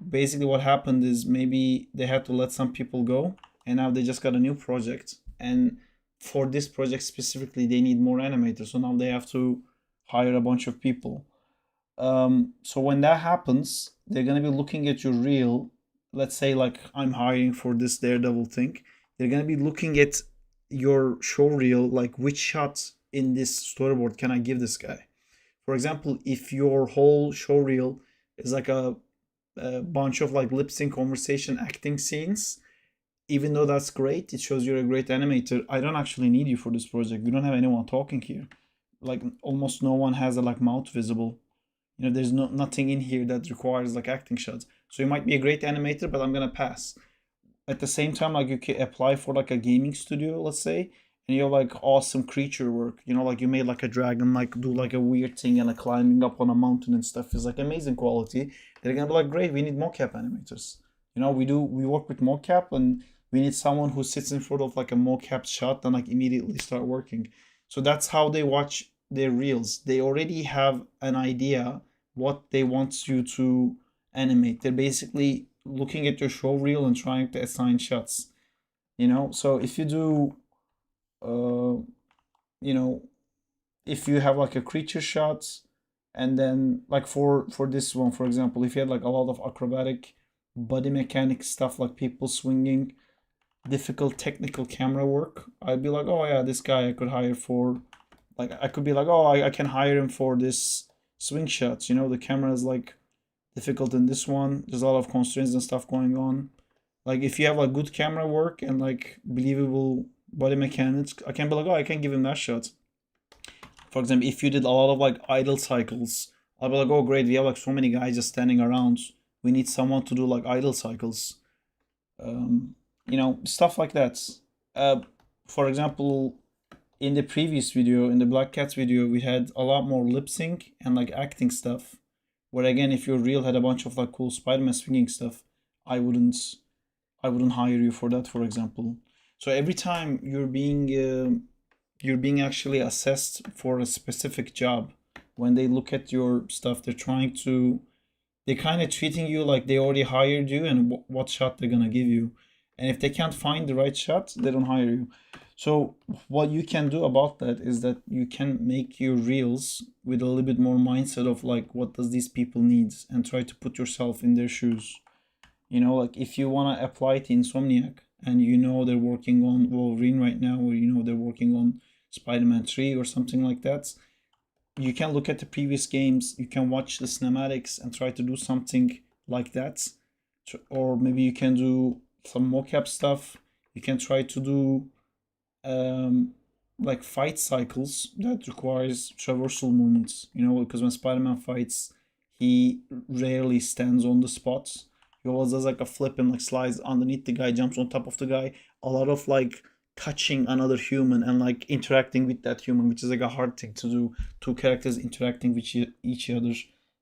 basically what happened is maybe they had to let some people go, and now they just got a new project, and for this project specifically they need more animators, so now they have to hire a bunch of people. So when that happens, they're gonna be looking at your reel. Let's say like I'm hiring for this Daredevil thing, they're gonna be looking at your show reel, like which shots in this storyboard can I give this guy. For example, if your whole show reel is like a bunch of like lip sync conversation acting scenes, even though that's great, it shows you're a great animator, I don't actually need you for this project. We don't have anyone talking here. Like almost no one has a like mouth visible. You know, there's nothing in here that requires like acting shots. So you might be a great animator, but I'm gonna pass. At the same time, like you can apply for like a gaming studio, let's say, and you have like awesome creature work. You know, like you made like a dragon, like do like a weird thing and like climbing up on a mountain and stuff is like amazing quality. They're gonna be like, great, we need mocap animators. You know, we work with mocap, and we need someone who sits in front of like a mocap shot and like immediately start working. So that's how they watch their reels. They already have an idea what they want you to animate. They're basically looking at your show reel and trying to assign shots. You know, so if you do, you know, if you have like a creature shot, and then like for this one, for example, if you had like a lot of acrobatic body mechanic stuff, like people swinging, difficult technical camera work, I'd be like, oh yeah, this guy I could hire for, like I could be like, oh, I can hire him for this swing shots. You know, the camera is like difficult in this one. There's a lot of constraints and stuff going on. Like if you have like good camera work and like believable body mechanics, I can be like, oh, I can give him that shot. For example, if you did a lot of like idle cycles, I'll be like, oh great, we have like so many guys just standing around. We need someone to do like idle cycles. You know, stuff like that. Uh, for example, in the previous video, in the Black Cats video, we had a lot more lip sync and like acting stuff. Where again, if your reel had a bunch of like cool Spider-Man swinging stuff, I wouldn't, I wouldn't hire you for that, for example. So every time you're being actually assessed for a specific job. When they look at your stuff, they're kind of treating you like they already hired you and what shot they're gonna give you. And if they can't find the right shot, they don't hire you. So what you can do about that is that you can make your reels with a little bit more mindset of like, what does these people need, and try to put yourself in their shoes. You know, like if you want to apply to Insomniac and you know they're working on Wolverine right now, or you know they're working on Spider-Man 3 or something like that, you can look at the previous games, you can watch the cinematics and try to do something like that. Or maybe you can do some mocap stuff. You can try to do like fight cycles that requires traversal movements, you know, because when Spider-Man fights, he rarely stands on the spot. He always does like a flip and like slides underneath the guy, jumps on top of the guy. A lot of like touching another human and like interacting with that human, which is like a hard thing to do. Two characters interacting with each other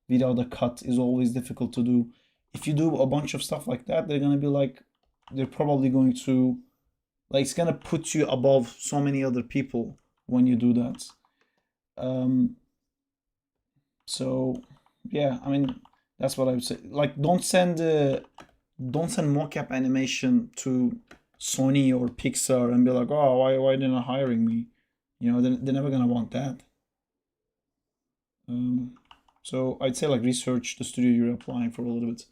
without a cut is always difficult to do. If you do a bunch of stuff like that, they're gonna be like, they're probably going to, like, it's gonna put you above so many other people when you do that. So yeah, I mean, that's what I would say. Like, don't send mocap animation to Sony or Pixar and be like, oh, why they're not hiring me? You know, they're never gonna want that. So I'd say like research the studio you're applying for a little bit.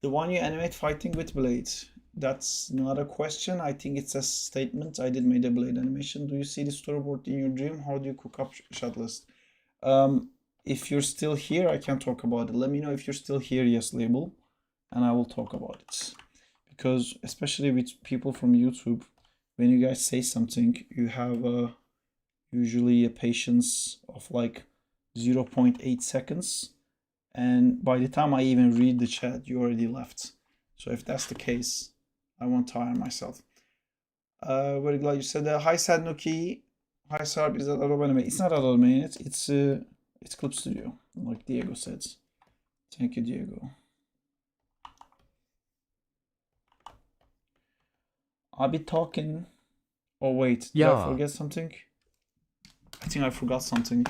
The one you animate fighting with blades. That's not a question. I think it's a statement. I did make a blade animation. Do you see the storyboard in your dream? How do you cook up shot list? If you're still here, I can talk about it. Let me know if you're still here, yes label, and I will talk about it. Because especially with people from YouTube, when you guys say something, you have usually a patience of like 0.8 seconds. And by the time I even read the chat, you already left. So if that's the case, I won't tire myself. Very glad you said that. Hi Sadnuki. Hi Sarb, is that Adobe Animate? It's not Adobe Animate, it's Clip Studio, like Diego says. Thank you, Diego. I'll be talking. Oh wait, did I forget something? I think I forgot something.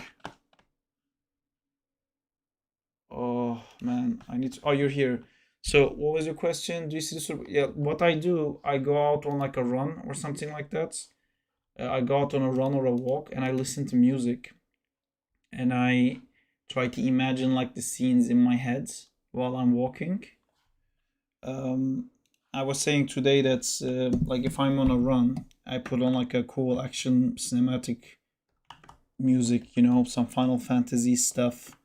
Oh man, I need to. Oh, you're here. So, what was your question? Do you see the? Yeah, what I do, I go out on like a run or something like that. I go out on a run or a walk, and I listen to music, and I try to imagine like the scenes in my head while I'm walking. I was saying today that like if I'm on a run, I put on like a cool action cinematic music, you know, some Final Fantasy stuff,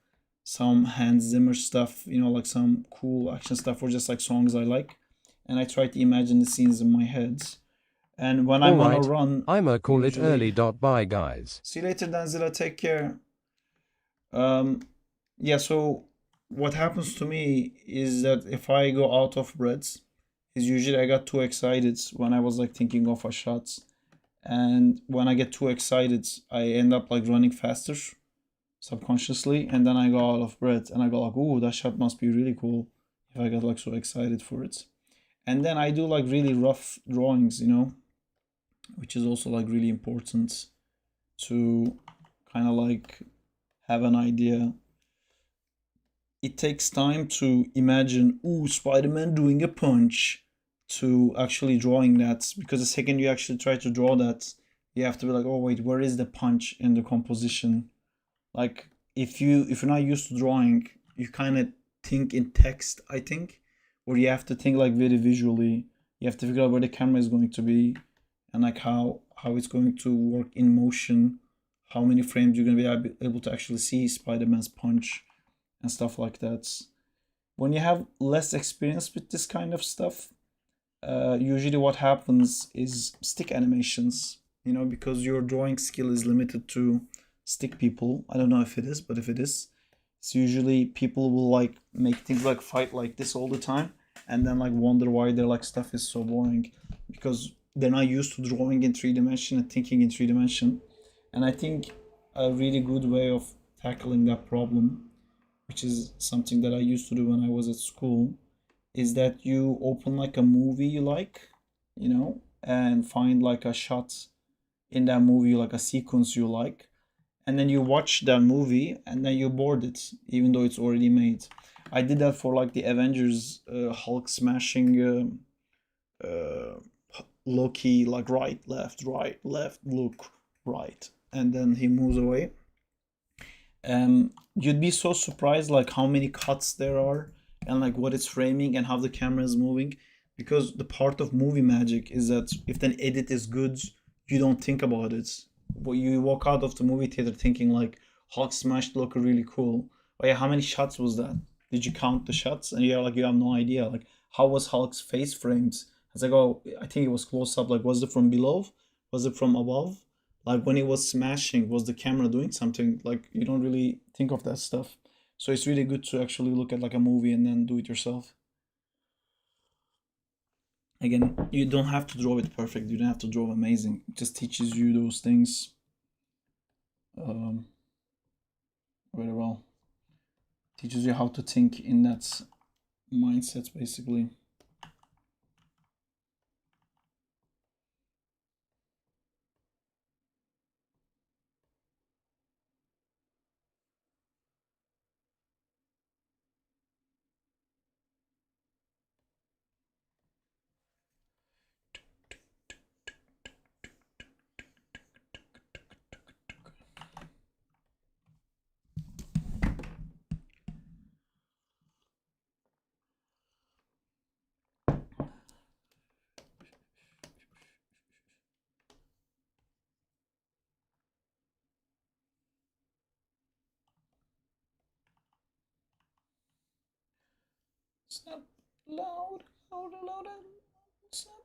some Hans Zimmer stuff, you know, like some cool action stuff, or just like songs I like, and I try to imagine the scenes in my head. And when I'm on a run, I'ma call it early. Bye guys. See you later, Danzilla. Take care. Yeah. So what happens to me is that if I go out of breath, is usually I got too excited when I was like thinking of a shot, and when I get too excited, I end up like running faster subconsciously, and then I go out of breath and I go like, "Ooh, that shot must be really cool." if I got like so excited for it. And then I do like really rough drawings, which is also like really important to kind of like have an idea. It takes time to imagine, ooh, Spider-Man doing a punch, to actually drawing that, because the second you actually try to draw that, you have to be like, oh wait, where is the punch in the composition? Like if you're not used to drawing, you kind of think in text, I think, or you have to think like very visually. You have to figure out where the camera is going to be, and like how it's going to work in motion, how many frames you're going to be able to actually see Spider-Man's punch and stuff like that. When you have less experience with this kind of stuff, usually what happens is stick animations, because your drawing skill is limited to stick people. I don't know if it is, but if it is, it's usually people will like make things like fight like this all the time, and then like wonder why their like stuff is so boring, because they're not used to drawing in 3 dimension and thinking in 3 dimension. And I think a really good way of tackling that problem, which is something that I used to do when I was at school, is that you open like a movie you like, and find like a shot in that movie, like a sequence you like, and then you watch that movie and then you board it, even though it's already made. I did that for like the Avengers, Hulk smashing Loki, like right, left, look, right, and then he moves away. You'd be so surprised like how many cuts there are, and like what it's framing and how the camera is moving, because the part of movie magic is that if an edit is good, you don't think about it, but you walk out of the movie theater thinking like Hulk smashed look really cool. Oh yeah, how many shots was that? Did you count the shots? And you're like, you have no idea like how was Hulk's face framed. It's like, oh, I think it was close up. Like, was it from below, was it from above? Like when it was smashing, was the camera doing something? Like you don't really think of that stuff. So it's really good to actually look at like a movie and then do it yourself. Again, you don't have to draw it perfect, you don't have to draw amazing, it just teaches you those things um, very well. Teaches you how to think in that mindset, basically. Snap, loud, louder, louder, snap.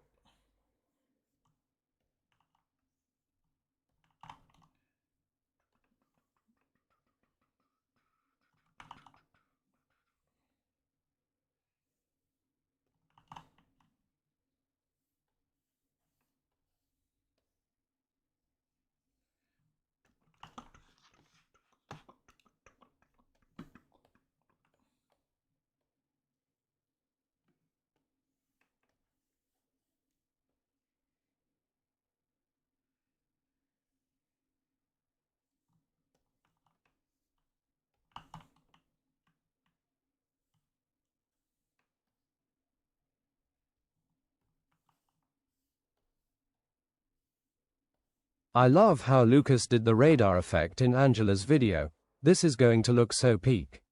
I love how Lucas did the radar effect in Angela's video. This is going to look so peak.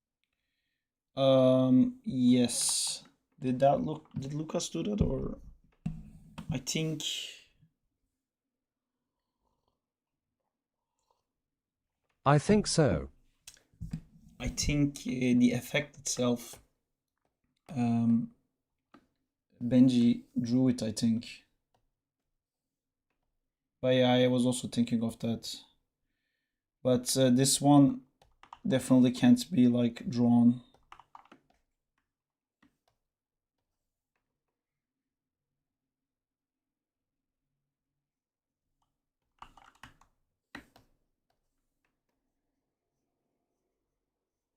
Yes. Did Lucas do that, or I think I think so. The effect itself, Benji drew it, I think. But yeah, I was also thinking of that. But this one definitely can't be like drawn.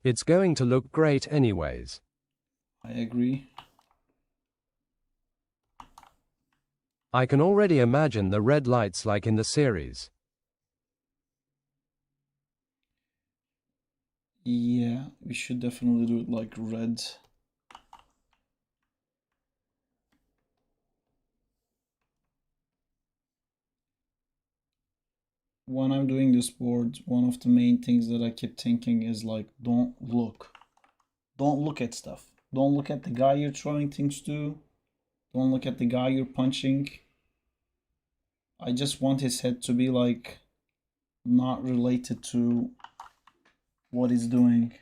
It's going to look great anyways. I agree. I can already imagine the red lights like in the series. Yeah, we should definitely do it like red. When I'm doing this board, one of the main things that I keep thinking is like, don't look. Don't look at stuff. Don't look at the guy you're throwing things to. Don't look at the guy you're punching. I just want his head to be like not related to what he's doing.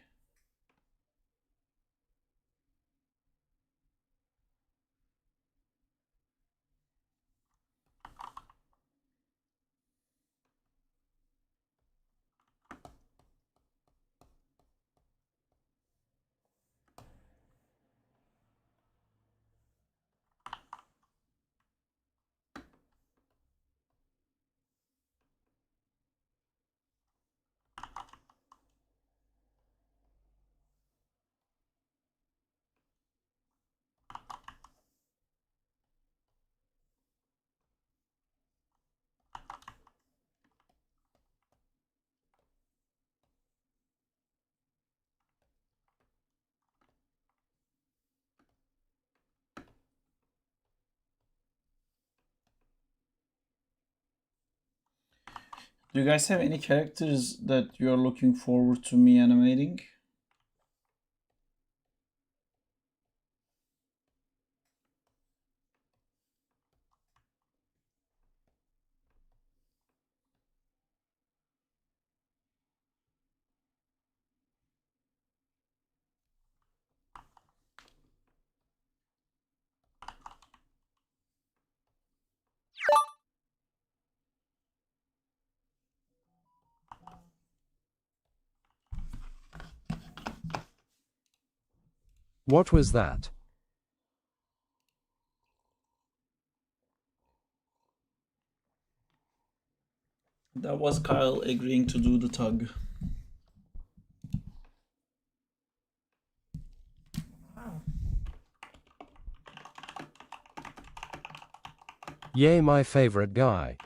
Do you guys have any characters that you're looking forward to me animating? What was that? That was Kyle agreeing to do the tug. Yay, my favorite guy.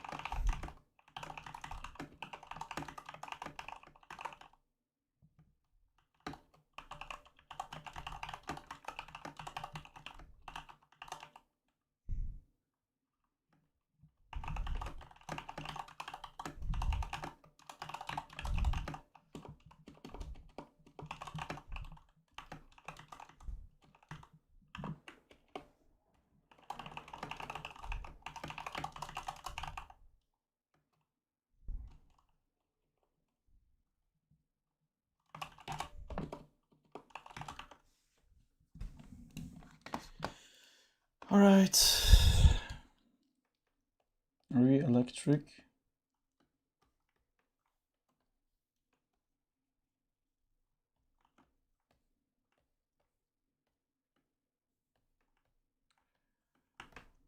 All right. Are we electric?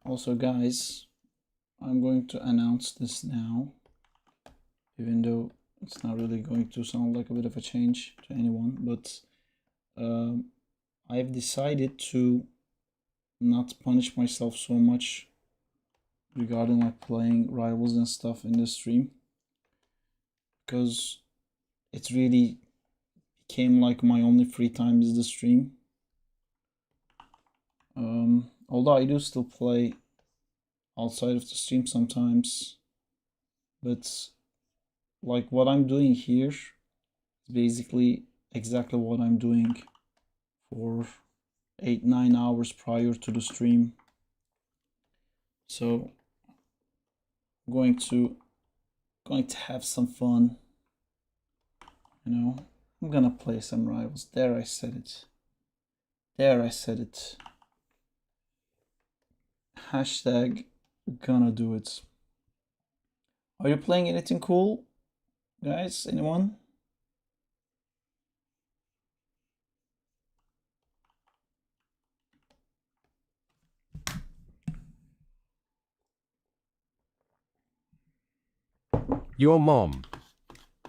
Also, guys, I'm going to announce this now, even though it's not really going to sound like a bit of a change to anyone, but I've decided to not punish myself so much regarding like playing rivals and stuff in the stream, because it really became like my only free time is the stream. Although I do still play outside of the stream sometimes, but like what I'm doing here is basically exactly what I'm doing for 8-9 hours prior to the stream. So I'm going to have some fun, you know. I'm gonna play some rivals. There, I said it. There, I said it. Hashtag gonna do it. Are you playing anything cool, guys? Anyone? Your mom.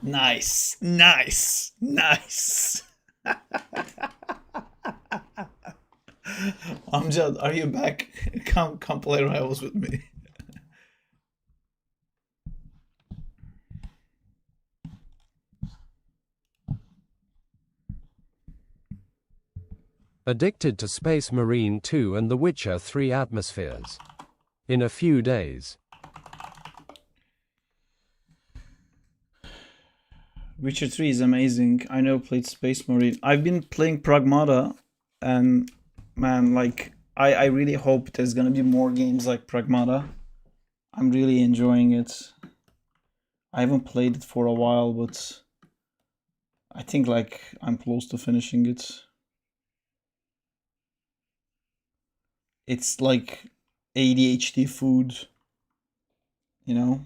Nice, nice, nice. Amjad, are you back? Come play Rivals with me. Addicted to Space Marine 2 and The Witcher 3 atmospheres. In a few days. Witcher 3 is amazing. I never played Space Marine. I've been playing Pragmata, and man, like, I really hope there's gonna be more games like Pragmata. I'm really enjoying it. I haven't played it for a while, but I think like I'm close to finishing it. It's like ADHD food, you know?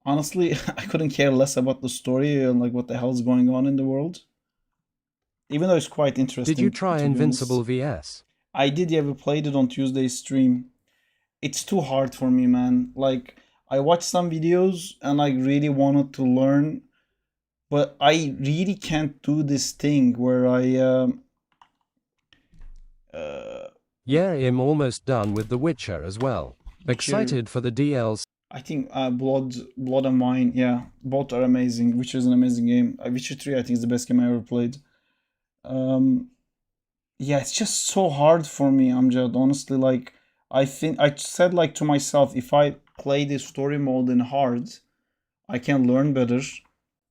Honestly, I couldn't care less about the story and like what the hell's going on in the world. Even though it's quite interesting. Did you try Invincible VS? I did, yeah, we played it on Tuesday's stream. It's too hard for me, man. Like, I watched some videos and I really wanted to learn, but I really can't do this thing where Yeah, I'm almost done with The Witcher as well. Excited for the DLC. I think Blood and Wine, yeah, both are amazing. Witcher is an amazing game. Witcher 3, I think, is the best game I ever played. Yeah, it's just so hard for me, Amjad. Honestly, like, I think I said like to myself, if I play this story mode in hard, I can learn better.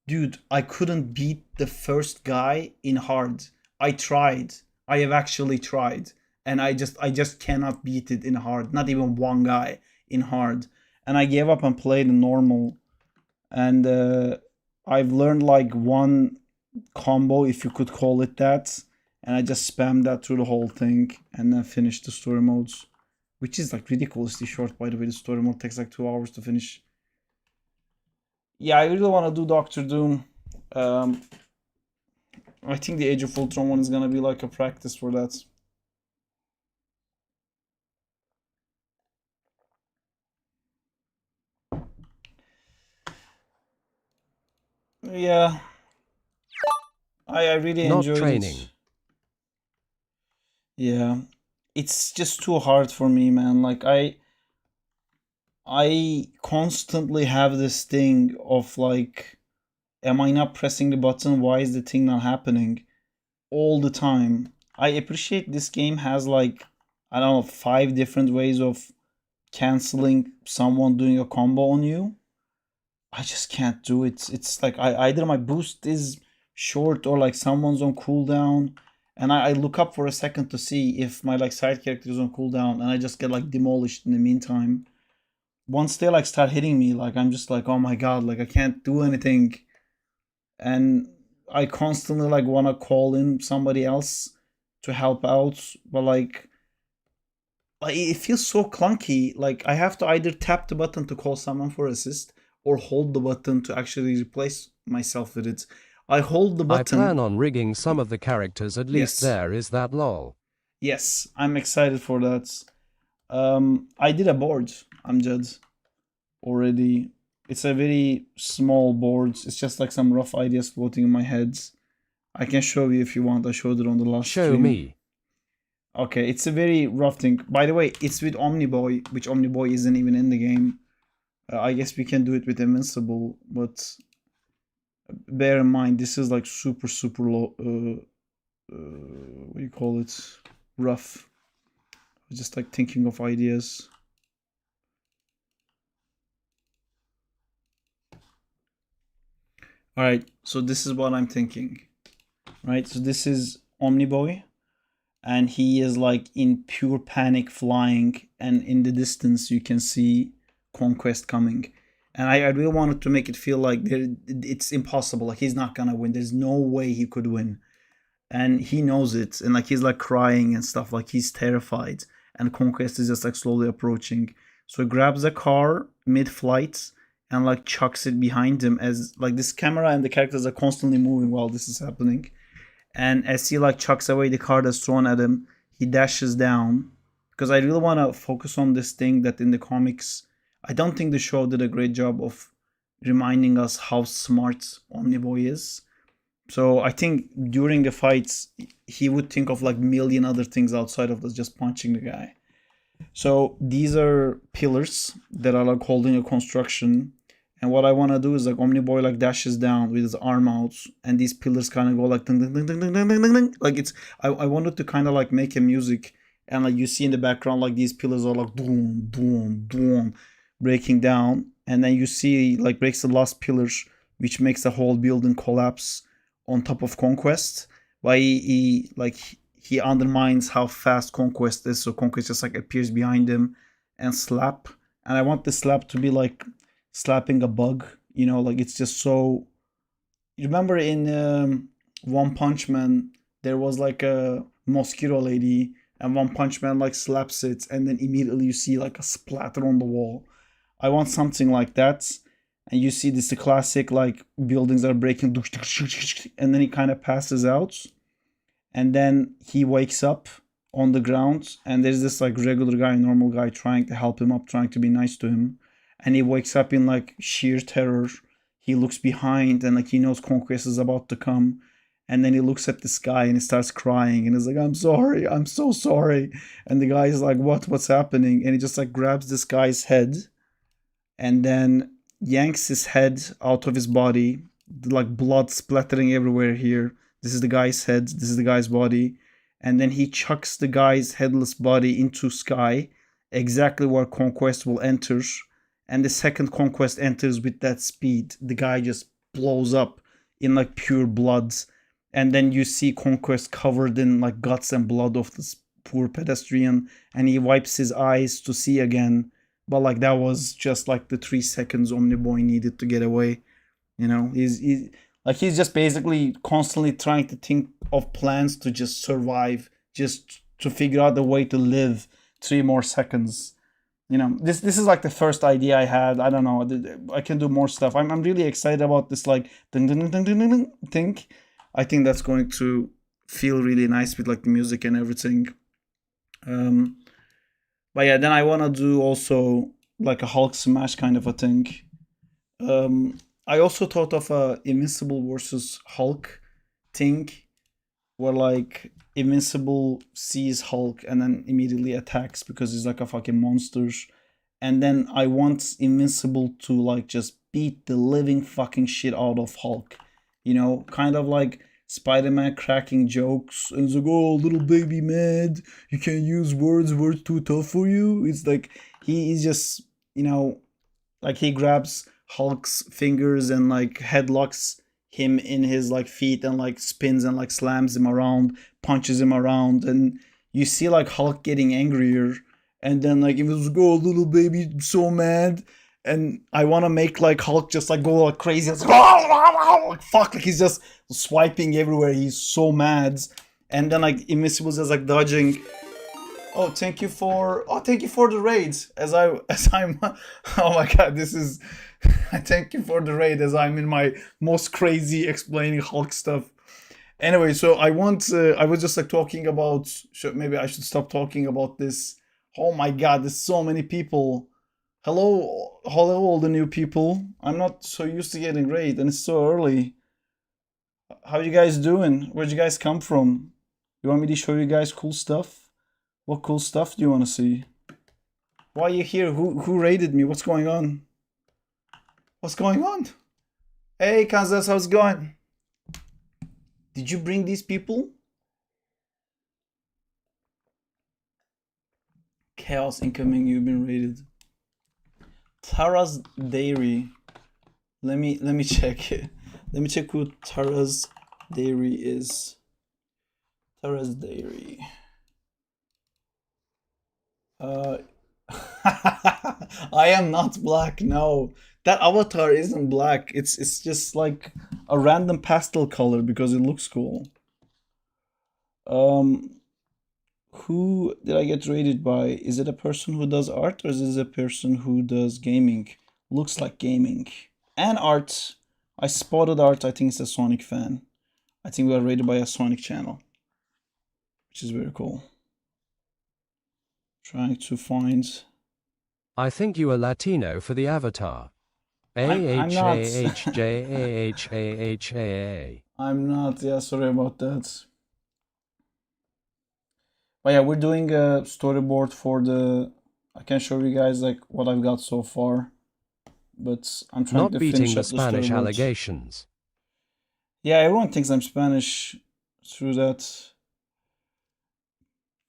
Dude, I couldn't beat the first guy in hard. I tried. I have actually tried, and I just cannot beat it in hard. Not even one guy in hard. And I gave up and played in normal. And I've learned like one combo, if you could call it that, and I just spammed that through the whole thing and then finished the story modes, which is like ridiculously short, by the way. The story mode takes like 2 hours to finish. Yeah, I really want to do Doctor Doom. I think the Age of Ultron one is gonna be like a practice for that. Yeah, I really Not enjoyed training. it. Yeah, it's just too hard for me, man. Like I constantly have this thing of like, am I not pressing the button? Why is the thing not happening? All the time. I appreciate this game has like, I don't know, 5 different ways of canceling someone doing a combo on you. I just can't do it. It's like either my boost is short or like someone's on cooldown, and I look up for a second to see if my like side character is on cooldown, and I just get like demolished in the meantime. Once they like start hitting me, like I'm just like, oh my god, like I can't do anything, and I constantly like want to call in somebody else to help out, but like it feels so clunky. Like I have to either tap the button to call someone for assist or hold the button to actually replace myself with it. I hold the I button. plan on rigging some of the characters, at least Yes. there is that lol. Yes, I'm excited for that. I did a board, Amjad, already. It's a very small board. It's just like some rough ideas floating in my head. I can show you if you want. I showed it on the last Show stream. me. Okay, it's a very rough thing. By the way, it's with Omniboy, which Omniboy isn't even in the game. I guess we can do it with Invincible, but bear in mind this is like super super low. What do you call it? Rough. Just like thinking of ideas. All right, so this is what I'm thinking. Right, so this is Omniboy, and he is like in pure panic flying, and in the distance you can see Conquest coming. And I really wanted to make it feel like it's impossible. Like he's not gonna win. There's no way he could win, and he knows it. And like he's like crying and stuff. Like he's terrified. And Conquest is just like slowly approaching. So he grabs a car mid-flight and like chucks it behind him, as like this camera and the characters are constantly moving while this is happening. And as he like chucks away the car that's thrown at him, he dashes down. Because I really want to focus on this thing that in the comics, I don't think the show did a great job of reminding us how smart Omniboy is. So I think during the fights, he would think of like million other things outside of just punching the guy. So these are pillars that are like holding a construction. And what I want to do is like Omniboy like dashes down with his arm out, and these pillars kind of go like ding, ding, ding, ding, ding, ding, ding, ding. Like it's I wanted to kind of like make a music, and like you see in the background like these pillars are like boom boom boom breaking down, and then you see like breaks the last pillar, which makes the whole building collapse on top of Conquest. Why he undermines how fast Conquest is, so Conquest just like appears behind him and slap. And I want the slap to be like slapping a bug, like it's just so. You remember in One Punch Man, there was like a mosquito lady, and One Punch Man like slaps it, and then immediately you see like a splatter on the wall. I want something like that. And you see this the classic like buildings are breaking, and then he kind of passes out, and then he wakes up on the ground, and there's this like regular guy, normal guy, trying to help him up, trying to be nice to him, and he wakes up in like sheer terror. He looks behind, and like he knows Conquest is about to come, and then he looks at the sky and he starts crying and he's like, I'm sorry, I'm so sorry. And the guy is like, what's happening? And he just like grabs this guy's head and then yanks his head out of his body, like blood splattering everywhere here. This is the guy's head, this is the guy's body. And then he chucks the guy's headless body into sky, exactly where Conquest will enter. And the second Conquest enters with that speed, the guy just blows up in like pure blood. And then you see Conquest covered in like guts and blood of this poor pedestrian, and he wipes his eyes to see again. But like that was just like the 3 seconds Omniboy needed to get away. He's just basically constantly trying to think of plans to just survive, just to figure out the way to live 3 more seconds. This is like the first idea I had. I don't know. I can do more stuff. I'm really excited about this like ding ding ding ding ding thing. I think that's going to feel really nice with like the music and everything. Um, but yeah, then I wanna do also like a Hulk smash kind of a thing. I also thought of a Invincible versus Hulk thing, where like Invincible sees Hulk and then immediately attacks because he's like a fucking monster. And then I want Invincible to like just beat the living fucking shit out of Hulk. Kind of like Spider-Man cracking jokes and it's like, oh, little baby mad, you can't use words too tough for you. It's like he's just, like he grabs Hulk's fingers and like headlocks him in his like feet and like spins and like slams him around, punches him around, and you see like Hulk getting angrier, and then like it was go little baby so mad, and I want to make like Hulk just like go like crazy, like fuck, like he's just swiping everywhere, he's so mad, and then like Invincible's just like dodging. Thank you for the raid. As I'm oh my god, this is thank you for the raid as I'm in my most crazy explaining Hulk stuff. Anyway, so I was just like talking about maybe I should stop talking about this. Oh my god, there's so many people. Hello all the new people. I'm not so used to getting raid and it's so early. How you guys doing? Where'd you guys come from? You want me to show you guys cool stuff? What cool stuff do you want to see? Why are you here? Who raided me? What's going on? What's going on? Hey, Kansas, how's it going? Did you bring these people? Chaos incoming, you've been raided. Tara's Dairy. Let me check it. Let me check who Tara's Dairy is. Tara's Dairy. I am not black. No, that avatar isn't black. It's just like a random pastel color because it looks cool. Who did I get rated by? Is it a person who does art or is it a person who does gaming? Looks like gaming and art. I spotted art. I think it's a Sonic fan. I think we are rated by a Sonic channel, which is very cool. Trying to find. I think you are Latino for the avatar. I'm not. AHAHJAHAA. I'm not. Yeah, sorry about that. But yeah, we're doing a storyboard for the. I can show you guys like what I've got so far, but I'm trying Not to beating finish the up the Spanish storyboard. allegations. Yeah, everyone thinks I'm Spanish through that.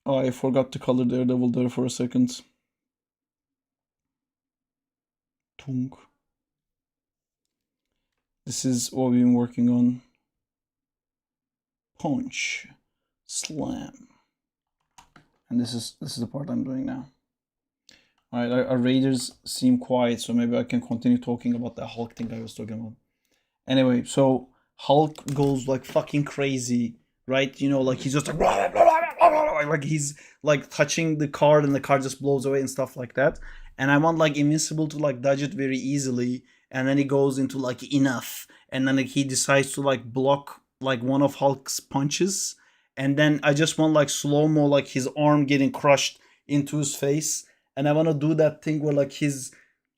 Oh, I forgot to color Daredevil there for a second. Tunk. This is what we've been working on. Punch, slam, and this is the part I'm doing now. All right, our raiders seem quiet, so maybe I can continue talking about the Hulk thing I was talking about. Anyway, so Hulk goes like fucking crazy, right? You know, like he's just like blah, blah, blah, blah, blah, blah, like he's like touching the card and the card just blows away and stuff like that. And I want like Invincible to like dodge it very easily, and then he goes into like enough, and then like, he decides to like block like one of Hulk's punches, and then I just want like slow mo like his arm getting crushed into his face, and I want to do that thing where like his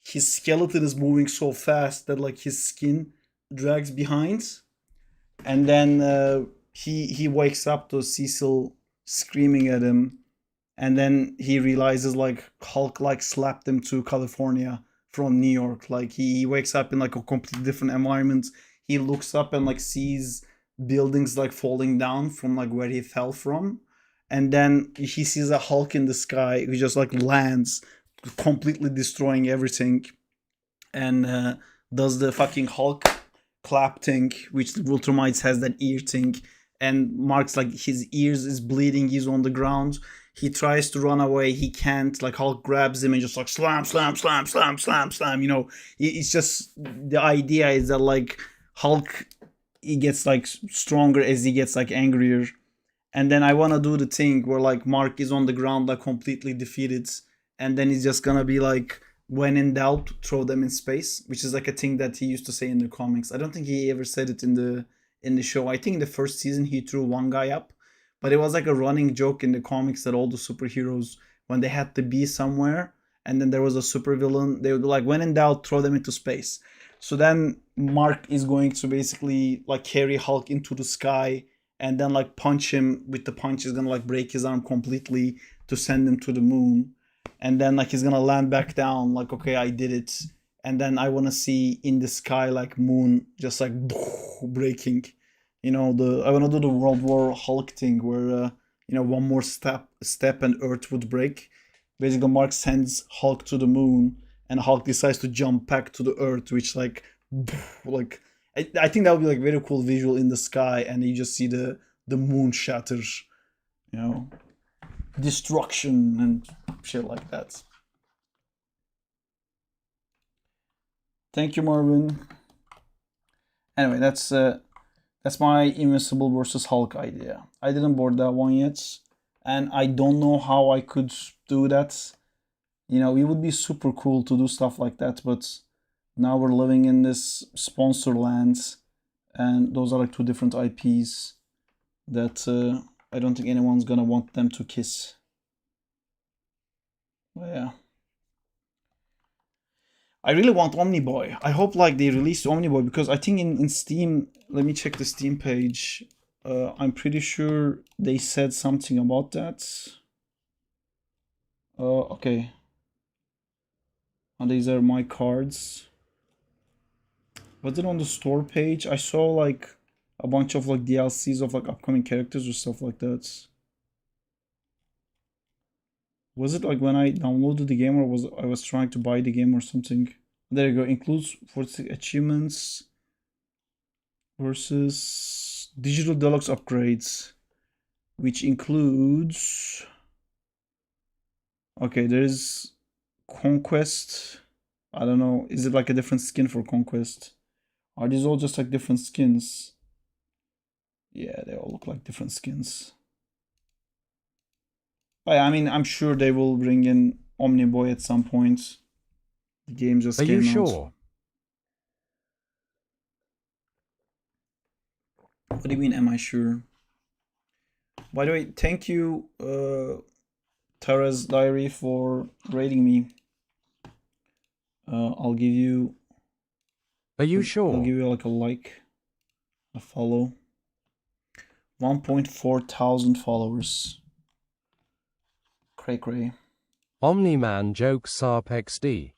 skeleton is moving so fast that like his skin drags behind, and then he wakes up to Cecil screaming at him, and then he realizes like Hulk like slapped him to California from New York. Like he wakes up in like a completely different environment. He looks up and like sees buildings like falling down from like where he fell from, and then he sees a Hulk in the sky who just like lands, completely destroying everything, and does the fucking Hulk clap thing, which the Ultramites has that ear thing, and Mark's like his ears is bleeding, he's on the ground. He tries to run away, he can't. Like Hulk grabs him and just like slam, slam, slam, slam, slam, slam. You know, it's just the idea is that like Hulk he gets like stronger as he gets like angrier. And then I wanna do the thing where like Mark is on the ground like completely defeated, and then he's just gonna be like, when in doubt, throw them in space, which is like a thing that he used to say in the comics. I don't think he ever said it in the show. I think in the first season he threw one guy up, but it was like a running joke in the comics that all the superheroes, when they had to be somewhere and then there was a supervillain, they would be like, when in doubt, throw them into space. So then Mark is going to basically like carry Hulk into the sky and then like punch him with the punch is gonna like break his arm completely to send him to the moon, and then like he's gonna land back down like, okay, I did it, and then I want to see in the sky like moon just like breaking, you know, the I want to do the World War Hulk thing where you know, one more step and Earth would break. Basically Mark sends Hulk to the moon and Hulk decides to jump back to the Earth, which like I think that would be like very cool visual in the sky, and you just see the moon shatters, you know, destruction and shit like that. Thank you, Marvin. Anyway, that's my Invincible versus Hulk idea. I didn't board that one yet, and I don't know how I could do that. You know, it would be super cool to do stuff like that, but now we're living in this sponsor land, and those are like two different IPs that I don't think anyone's gonna want them to kiss. But yeah. I really want Omniboy. I hope like they release Omniboy, because I think in Steam, let me check the Steam page. I'm pretty sure they said something about that. Okay. And these are my cards. Was it on the store page? I saw like a bunch of like DLCs of like upcoming characters or stuff like that. Was it like when I downloaded the game, or was I was trying to buy the game or something? There you go. Includes 46 achievements versus digital deluxe upgrades, which includes. Okay, there's Conquest. I don't know. Is it like a different skin for Conquest? Are these all just like different skins? Yeah, they all look like different skins. I mean, I'm sure they will bring in Omniboy at some point. The game just Are came you out. sure? What do you mean, am I sure? By the way, thank you, Tara's Diary, for rating me. I'll give you Are you I'll sure? give you like a like, a follow. 1.4 thousand followers. Cray cray. Omni-Man jokes Sarp XD.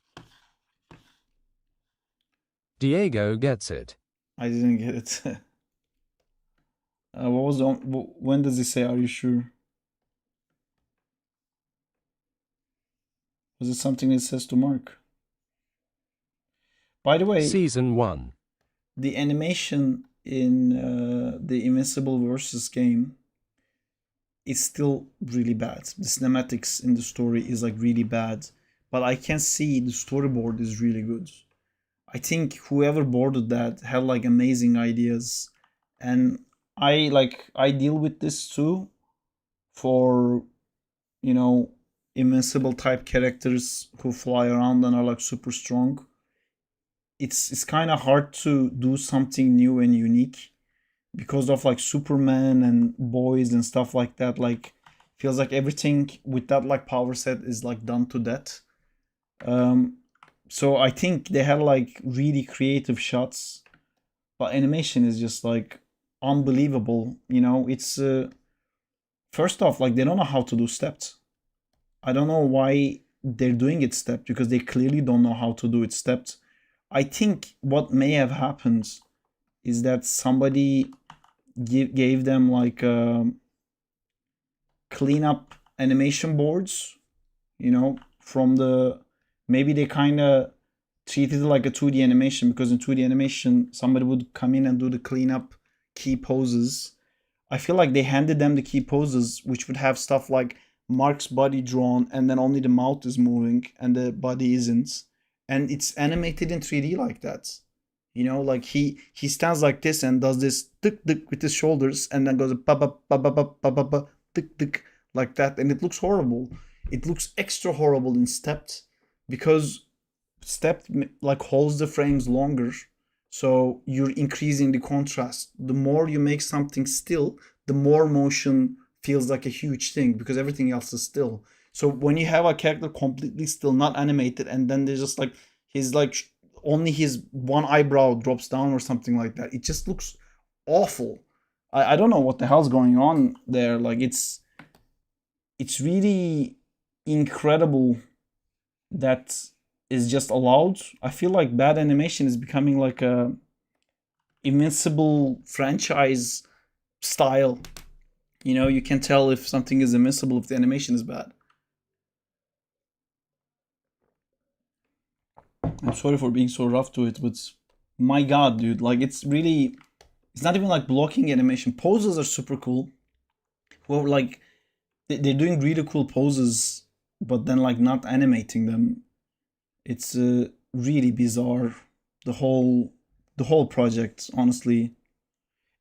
Diego gets it. I didn't get it. What was the, when does it say, are you sure? Was it something that says to Mark? By the way, Season 1. the animation in the Invincible versus game is still really bad. The cinematics in the story is like really bad, but I can see the storyboard is really good. I think whoever boarded that had like amazing ideas, and I deal with this too for, you know, invincible type characters who fly around and are like super strong. It's kind of hard to do something new and unique because of like Superman and boys and stuff like that. Like, feels like everything with that like power set is like done to death. So I think they had like really creative shots, but animation is just like unbelievable. You know, it's first off, like, they don't know how to do stepped. I don't know why they're doing it stepped, because they clearly don't know how to do it stepped. I think what may have happened is that somebody gave them like cleanup animation boards, you know, from the, maybe they kind of treated it like a 2D animation, because in 2D animation somebody would come in and do the cleanup key poses. I feel like they handed them the key poses, which would have stuff like Mark's body drawn and then only the mouth is moving and the body isn't, and it's animated in 3D like that. You know, like he stands like this and does this tuk tuk with his shoulders, and then goes ba ba ba ba ba ba ba ba tuk tuk like that, and it looks horrible. It looks extra horrible in stepped, because stepped like holds the frames longer, so you're increasing the contrast. The more you make something still, the more motion feels like a huge thing, because everything else is still. So when you have a character completely still, not animated, and then there's just like his like only his one eyebrow drops down or something like that, it just looks awful. I don't know what the hell's going on there. Like, it's really incredible that is just allowed. I feel like bad animation is becoming like a Invincible franchise style. You know, you can tell if something is Invincible if the animation is bad. I'm sorry for being so rough to it, but my god, dude, like, it's really, it's not even like blocking animation. Poses are super cool. Well, like, they're doing really cool poses, but then like not animating them. It's really bizarre. The whole project, honestly,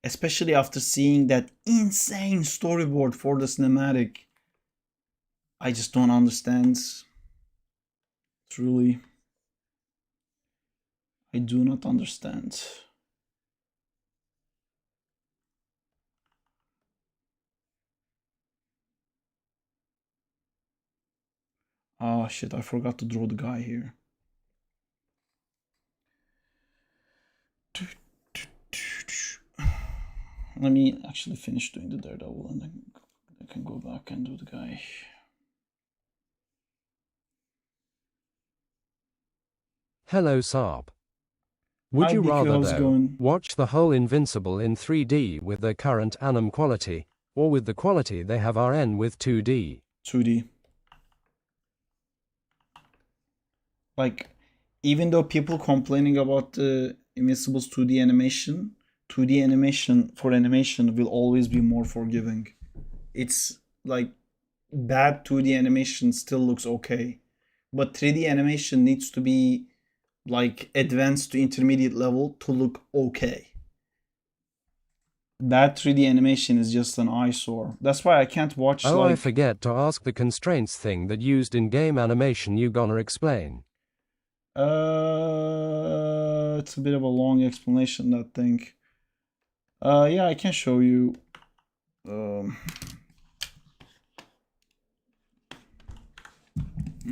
especially after seeing that insane storyboard for the cinematic. I just don't understand. Truly, I do not understand. Ah, shit, I forgot to draw the guy here. Let me actually finish doing the Daredevil, and then I can go back and do the guy. Hello Sarp. Would Hi, you DQ, rather, how's it though, going? watch the whole Invincible in 3D with the current anim quality, or with the quality they have RN with 2D? 2D. Like, even though people complaining about the Invincible's 2D animation, 2D animation for animation will always be more forgiving. It's like, bad 2D animation still looks okay, but 3D animation needs to be like advanced to intermediate level to look okay. Bad 3D animation is just an eyesore. That's why I can't watch Oh, I like forget to ask the constraints thing that used in game animation you gonna explain. it's a bit of a long explanation, that thing. Yeah, I can show you.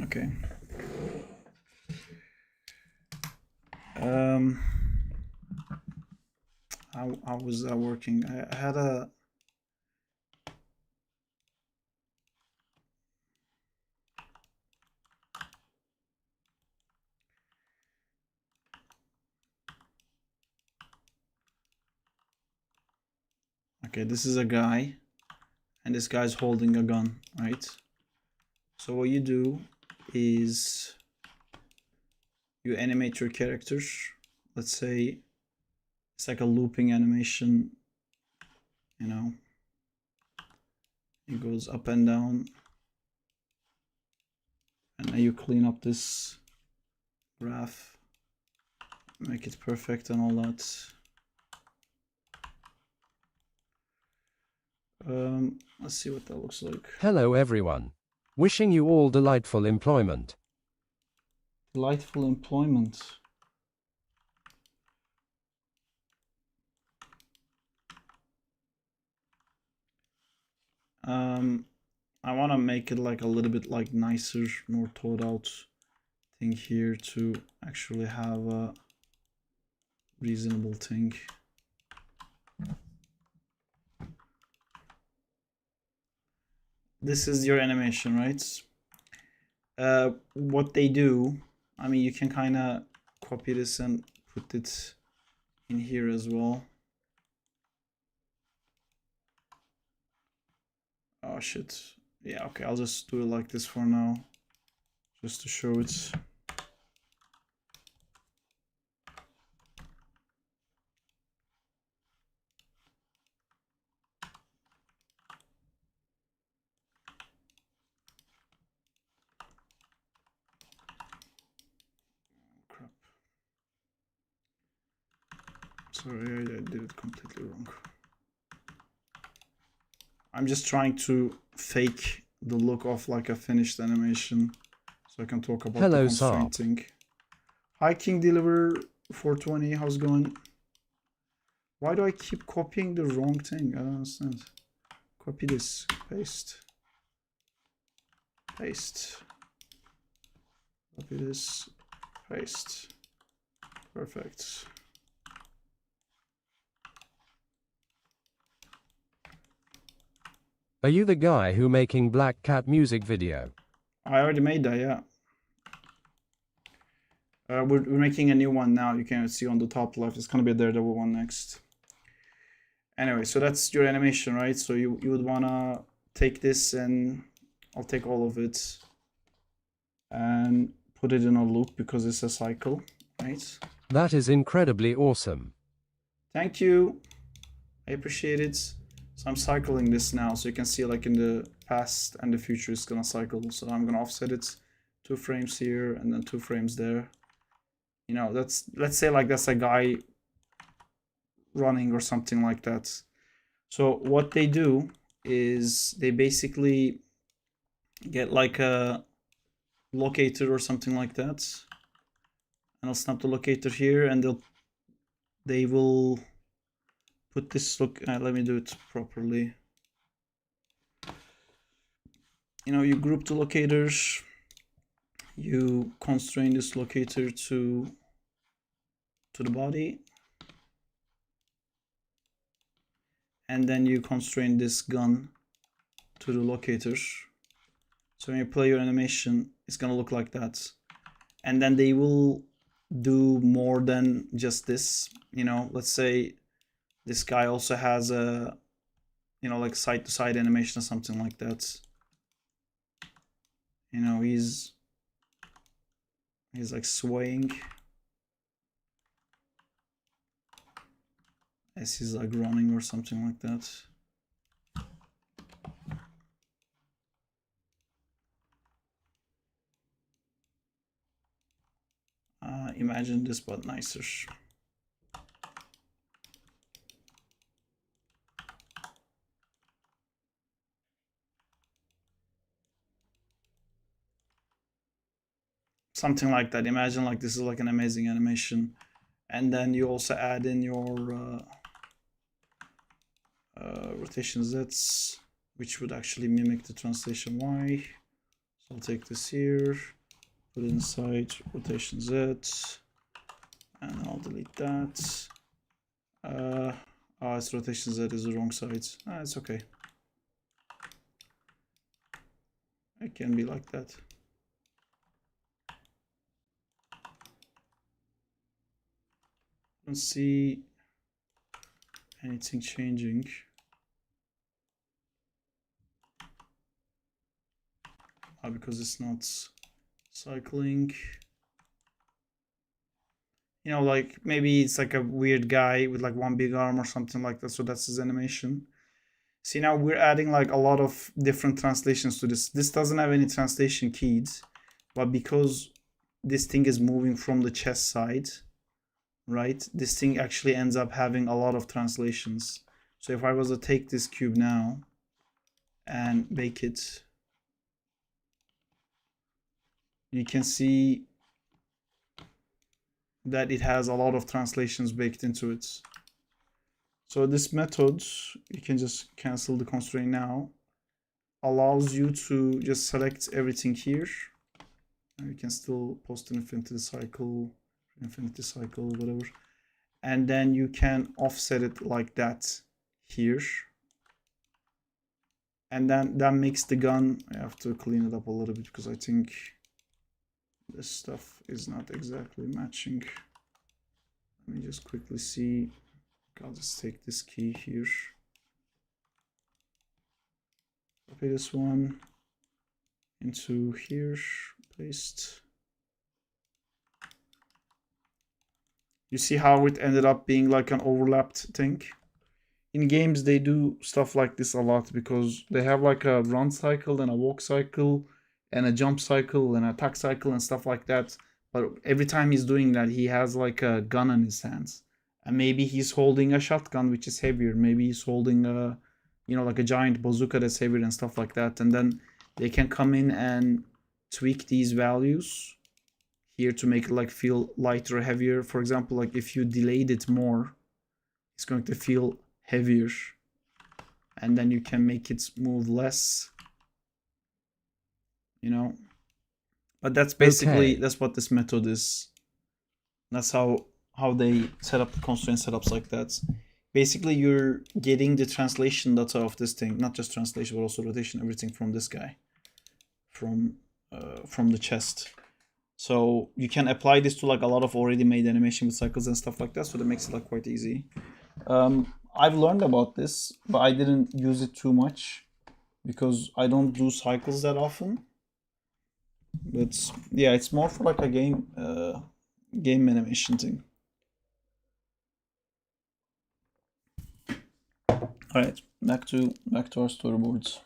Okay. How was that working? I had a... Okay, this is a guy, and this guy's holding a gun, right? So what you do is you animate your character. Let's say it's like a looping animation, you know. It goes up and down. And now you clean up this graph, make it perfect and all that. Let's see what that looks like. Hello everyone. Wishing you all delightful employment. Delightful employment. I want to make it like a little bit like nicer, more thought out thing here to actually have a reasonable thing. This is your animation, right? What they do, I mean, you can kind of copy this and put it in here as well. Oh shit. Yeah, okay, I'll just do it like this for now, just to show it. Crap. Sorry, I did it completely wrong. I'm just trying to fake the look of like a finished animation so I can talk about Hello, the constraint thing. Hi King Deliver 420, how's it going? Why do I keep copying the wrong thing? I don't understand. Copy this, paste. Paste. Copy this, paste. Perfect. Are you the guy who making Black Cat music video? I already made that, yeah. We're making a new one now. You can see on the top left. It's gonna be a Daredevil one next. Anyway, so that's your animation, right? So you would wanna take this, and I'll take all of it and put it in a loop because it's a cycle, right? That is incredibly awesome. Thank you. I appreciate it. So I'm cycling this now, so you can see like in the past and the future it's gonna cycle. So I'm gonna offset it 2 frames here and then 2 frames there. You know, that's, let's say like that's a guy running or something like that. So what they do is they basically get like a locator or something like that, and I'll snap the locator here, and they will put this look. Let me do it properly. You know, you group the locators, you constrain this locator to the body, and then you constrain this gun to the locators. So when you play your animation, it's gonna look like that. And then they will do more than just this. You know, let's say this guy also has a, you know, like side to side animation or something like that. You know, he's like swaying as he's like running or something like that. Imagine this but nicer. Something like that. Imagine like this is like an amazing animation, and then you also add in your rotation Z, which would actually mimic the translation Y. So I'll take this here, put it inside rotation Z, and I'll delete that. Its rotation Z is the wrong side. It's okay. It can be like that. Don't see anything changing. Because it's not cycling. You know, like maybe it's like a weird guy with like one big arm or something like that. So that's his animation. See, now we're adding like a lot of different translations to this. This doesn't have any translation keys, but because this thing is moving from the chest side, right? This thing actually ends up having a lot of translations. So if I was to take this cube now and make it, you can see that it has a lot of translations baked into it. So this method, you can just cancel the constraint now, allows you to just select everything here. And you can still post an infinity cycle, whatever. And then you can offset it like that here. And then that makes the gun, I have to clean it up a little bit because I think this stuff is not exactly matching. Let me just quickly see. I'll just take this key here. Copy this one into here, paste. You see how it ended up being like an overlapped thing? In games, they do stuff like this a lot because they have like a run cycle and a walk cycle and a jump cycle and attack cycle and stuff like that. But every time he's doing that, he has like a gun in his hands. And maybe he's holding a shotgun, which is heavier. Maybe he's holding a, you know, like a giant bazooka that's heavier and stuff like that. And then they can come in and tweak these values here to make it like feel lighter or heavier. For example, like if you delayed it more, it's going to feel heavier. And then you can make it move less, you know. But that's basically, that's what this method is. That's how they set up the constraint setups like that. Basically, you're getting the translation data of this thing, not just translation, but also rotation, everything from this guy, from the chest. So you can apply this to like a lot of already made animation with cycles and stuff like that. So that makes it like quite easy. I've learned about this, but I didn't use it too much because I don't do cycles that often. But yeah, it's more for like a game animation thing. All right, back to our storyboards.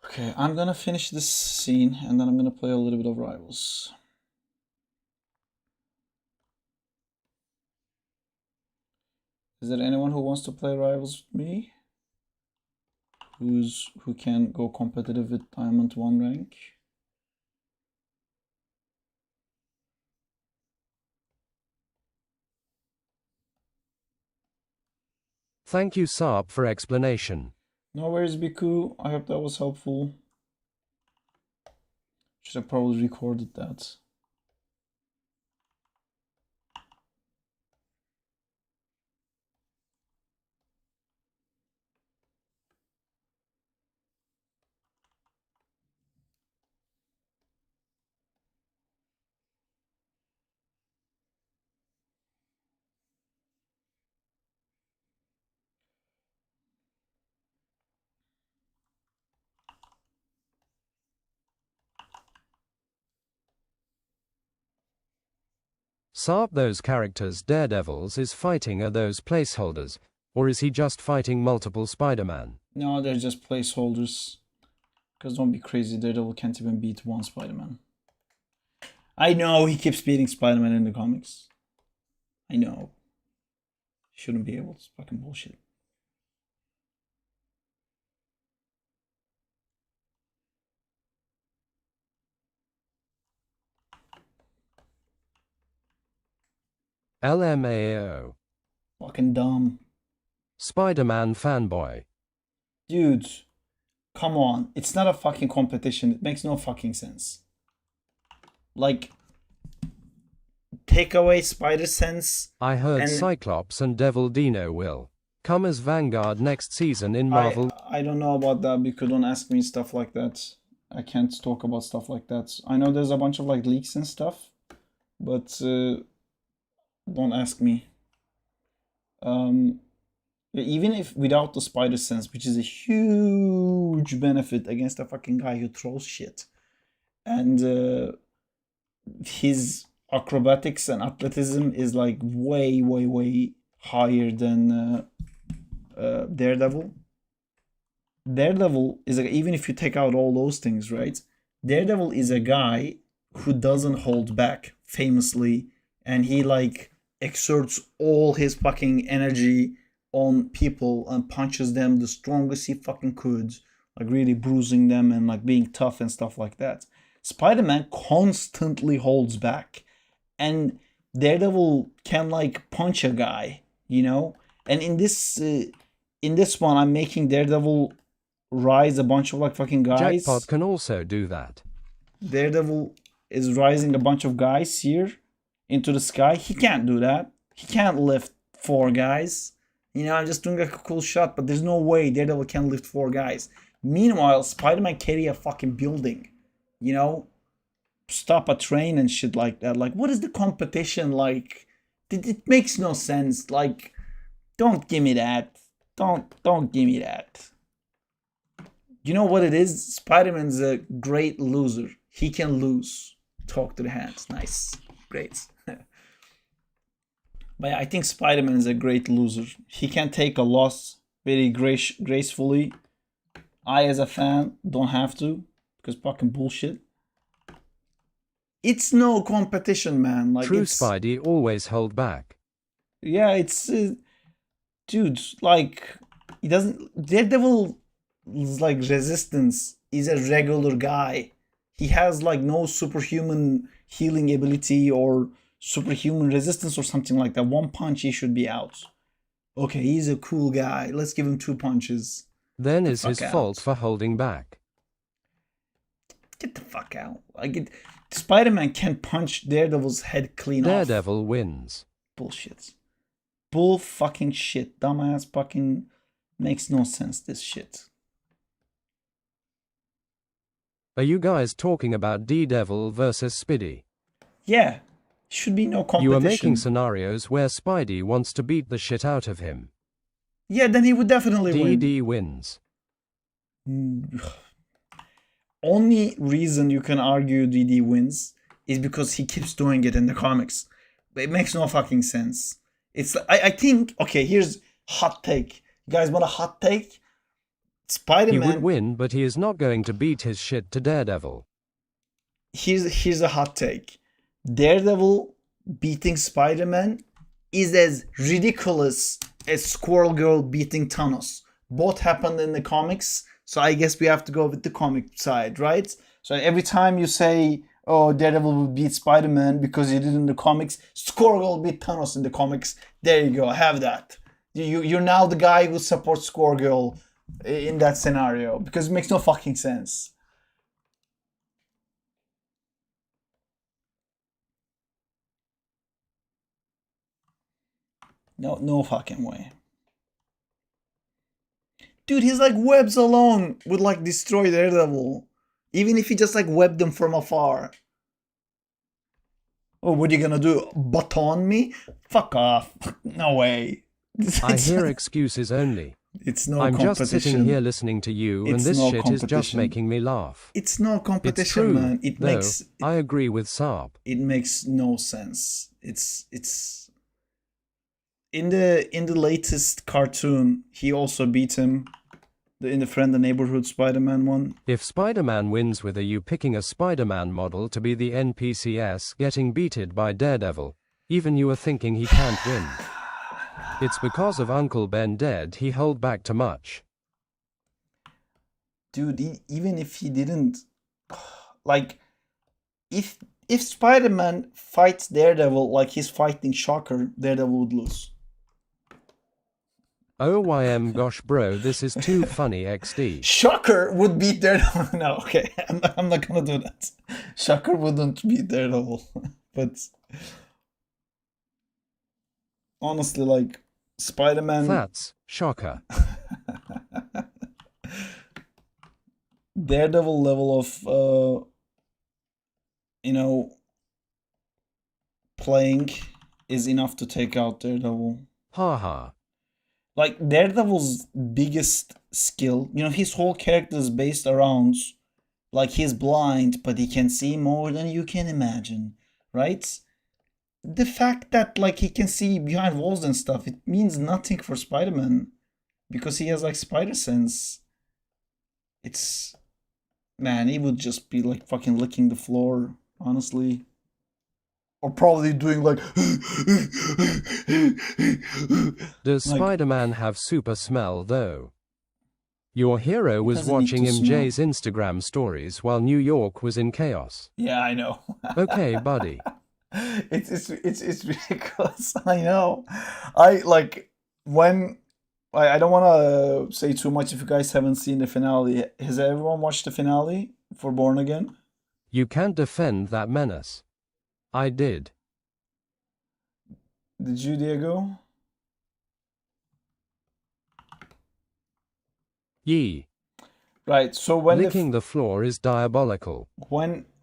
Okay, I'm gonna finish this scene and then I'm gonna play a little bit of Rivals. Is there anyone who wants to play Rivals with me? Who can go competitive with Diamond 1 rank? Thank you, Sarp, for explanation. No worries, Biku. I hope that was helpful. Should have probably recorded that. Sarp, those characters Daredevils is fighting are those placeholders, or is he just fighting multiple Spider-Man? No, they're just placeholders. Because don't be crazy, Daredevil can't even beat one Spider-Man. I know he keeps beating Spider-Man in the comics. I know. Shouldn't be able to. It's fucking bullshit. LMAO. Fucking dumb. Spider-Man fanboy. Dude, come on. It's not a fucking competition. It makes no fucking sense. Like, take away spider sense. I heard And Cyclops and Devil Dino will come as Vanguard next season in Marvel. I don't know about that, because don't ask me stuff like that. I can't talk about stuff like that. I know there's a bunch of like leaks and stuff, but don't ask me. Even if without the spider sense, which is a huge benefit against a fucking guy who throws shit, and his acrobatics and athleticism is like way higher than Daredevil. Daredevil is even if you take out all those things, right? Daredevil is a guy who doesn't hold back, famously, and he like exerts all his fucking energy on people and punches them the strongest he fucking could, like really bruising them and like being tough and stuff like that. Spider-Man constantly holds back, and Daredevil can like punch a guy, And in this one, I'm making Daredevil rise a bunch of like fucking guys. Jackpot can also do that. Daredevil is rising a bunch of guys here into the sky. He can't do that. He can't lift 4 guys. I'm just doing like a cool shot, but there's no way Daredevil can lift 4 guys. Meanwhile, Spider-Man carry a fucking building. Stop a train and shit like that. Like, what is the competition like? It makes no sense. Like, don't give me that. Don't give me that. You know what it is? Spider-Man's a great loser. He can lose. Talk to the hands. Nice. Great. But yeah, I think Spider-Man is a great loser. He can take a loss very gracefully. I, as a fan, don't have to, because fucking bullshit. It's no competition, man. Like, True Spidey always hold back. Yeah, it's... dude, like, he doesn't... Daredevil's, like, resistance is a regular guy. He has, like, no superhuman healing ability or superhuman resistance or something like that. 1 punch, he should be out. Okay, he's a cool guy. Let's give him 2 punches. Then is his fault for holding back. Get the fuck out. Like, Spider-Man can punch Daredevil's head clean off. Daredevil wins. Bullshit. Bull fucking shit. Dumbass fucking makes no sense, this shit. Are you guys talking about Daredevil versus Spidey? Yeah. Should be no competition. You are making scenarios where Spidey wants to beat the shit out of him. Yeah, then he would definitely win. DD wins. Only reason you can argue DD wins is because he keeps doing it in the comics. It makes no fucking sense. It's I think, okay, here's hot take. You guys want a hot take? Spider-Man... He would win, but he is not going to beat his shit to Daredevil. Here's a hot take. Daredevil beating Spider-Man is as ridiculous as Squirrel Girl beating Thanos. Both happened in the comics, so I guess we have to go with the comic side, right? So every time you say, oh, Daredevil will beat Spider-Man because he did in the comics, Squirrel Girl beat Thanos in the comics. There you go, have that. You're now the guy who supports Squirrel Girl in that scenario, because it makes no fucking sense. No fucking way. Dude, his like webs alone would like destroy Daredevil. Even if he just like webbed them from afar. Oh, what are you gonna do? Baton me? Fuck off. No way. I hear excuses only. It's no I'm competition. just sitting here listening to you, and this shit is just making me laugh. It's no competition, it's true, man. It though, makes... I agree with Saab. It makes no sense. It's... In the latest cartoon, he also beat him in the Friend the Neighborhood Spider-Man one. If Spider-Man wins with you picking a Spider-Man model to be the NPCs getting beated by Daredevil, even you are thinking he can't win. It's because of Uncle Ben dead he hold back too much. Dude, even if he didn't... Like, if Spider-Man fights Daredevil like he's fighting Shocker, Daredevil would lose. OYM gosh bro, this is too funny XD. Shocker would beat Daredevil. No, okay, I'm not gonna do that. Shocker wouldn't beat Daredevil. But honestly, like Spider-Man. That's shocker. Daredevil level of playing is enough to take out Daredevil. Haha. Like Daredevil's biggest skill, his whole character is based around like he's blind, but he can see more than you can imagine, right? The fact that like he can see behind walls and stuff, it means nothing for Spider-Man because he has like spider sense. It's man, he would just be like fucking licking the floor, honestly. Or probably doing like Does like Spider-Man have super smell though? Your hero he was doesn't need watching to smell. MJ's Instagram stories while New York was in chaos. Yeah, I know. Okay, buddy. It's ridiculous. I know. I like when I don't want to say too much if you guys haven't seen the finale. Has everyone watched the finale for Born Again? You can't defend that menace. I did. Did you, Diego? Yee. Right. So when Licking the floor is diabolical.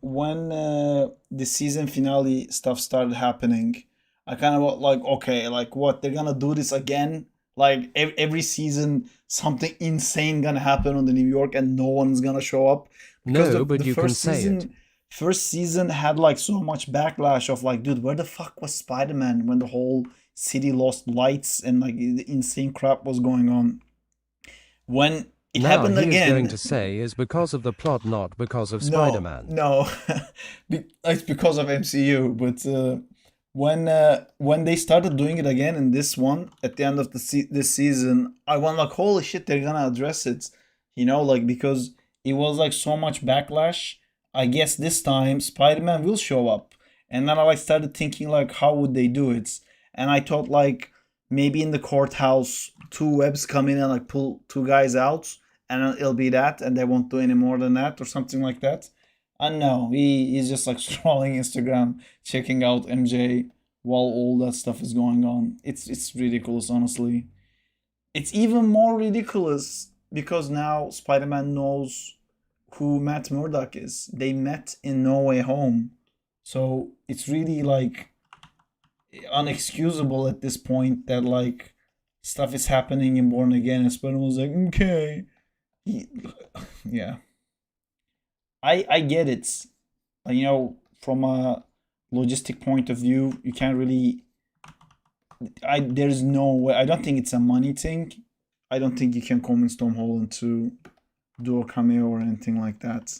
when the season finale stuff started happening, I kind of like, okay, like what they're gonna do this again? Like every season, something insane gonna happen on the New York, and no one's gonna show up because No, but the you can say it. first season had like so much backlash of like, dude, where the fuck was Spider-Man when the whole city lost lights and like the insane crap was going on? When it Now happened he is going again. to say is because of the plot, not because of No, Spider-Man. no, it's because of MCU. But when they started doing it again in this one at the end of this season, I went like, holy shit, they're gonna address it, like because it was like so much backlash. I guess this time Spider-Man will show up, and then I like started thinking like, how would they do it? And I thought like maybe in the courthouse, two webs come in and like pull two guys out, and it'll be that, and they won't do any more than that or something like that. And no, he's just like scrolling Instagram, checking out MJ while all that stuff is going on. It's ridiculous, honestly. It's even more ridiculous because now Spider-Man knows who Matt Murdock is. They met in No Way Home, so it's really like unexcusable at this point that like stuff is happening in Born Again, and Spider-Man was like, okay, yeah. I get it. From a logistic point of view, you can't really. There's no way. I don't think it's a money thing. I don't think you can convince Tom Holland to do a cameo or anything like that.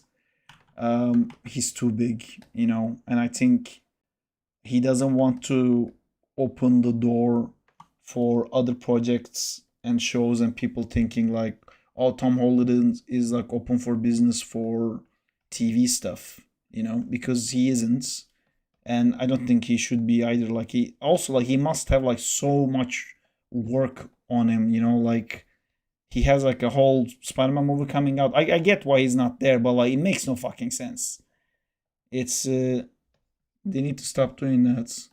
He's too big, and I think he doesn't want to open the door for other projects and shows and people thinking like, oh, Tom Holland is like open for business for TV stuff, because he isn't. And I don't think he should be either. Like he also like he must have like so much work on him, like he has like a whole Spider-Man movie coming out. I get why he's not there, but like it makes no fucking sense. It's they need to stop doing that.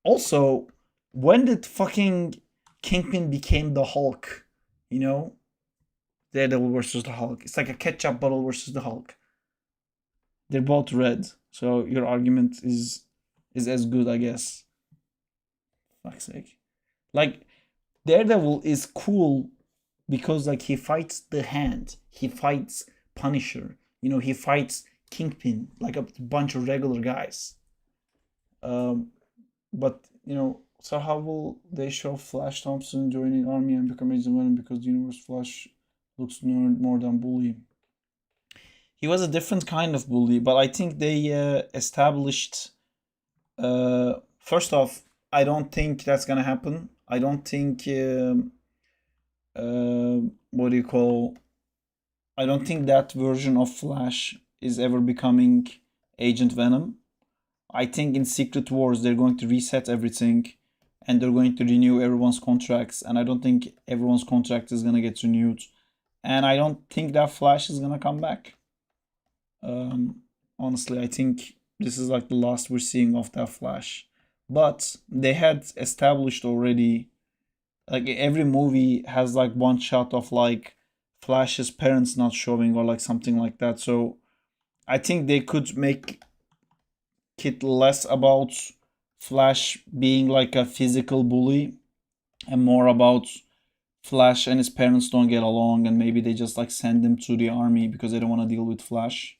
Also, when did fucking Kingpin became the Hulk? Daredevil versus the Hulk. It's like a ketchup bottle versus the Hulk. They're both red, so your argument is as good, I guess. Fuck's sake. Like Daredevil is cool because like he fights the Hand, he fights Punisher, he fights Kingpin, like a bunch of regular guys. But so how will they show Flash Thompson joining army and become Agent Venom because the Universe Flash looks more than bully? He was a different kind of bully, but I think they established. First off, I don't think that's gonna happen. I don't think. What do you call? I don't think that version of Flash is ever becoming Agent Venom. I think in Secret Wars they're going to reset everything, and they're going to renew everyone's contracts. And I don't think everyone's contract is gonna get renewed. And I don't think that Flash is gonna come back. Honestly, I think this is like the last we're seeing of that Flash. but they had established already, like every movie has like one shot of like Flash's parents not showing or like something like that. So I think they could make it less about Flash being like a physical bully and more about Flash and his parents don't get along and maybe they just like send him to the army because they don't want to deal with Flash.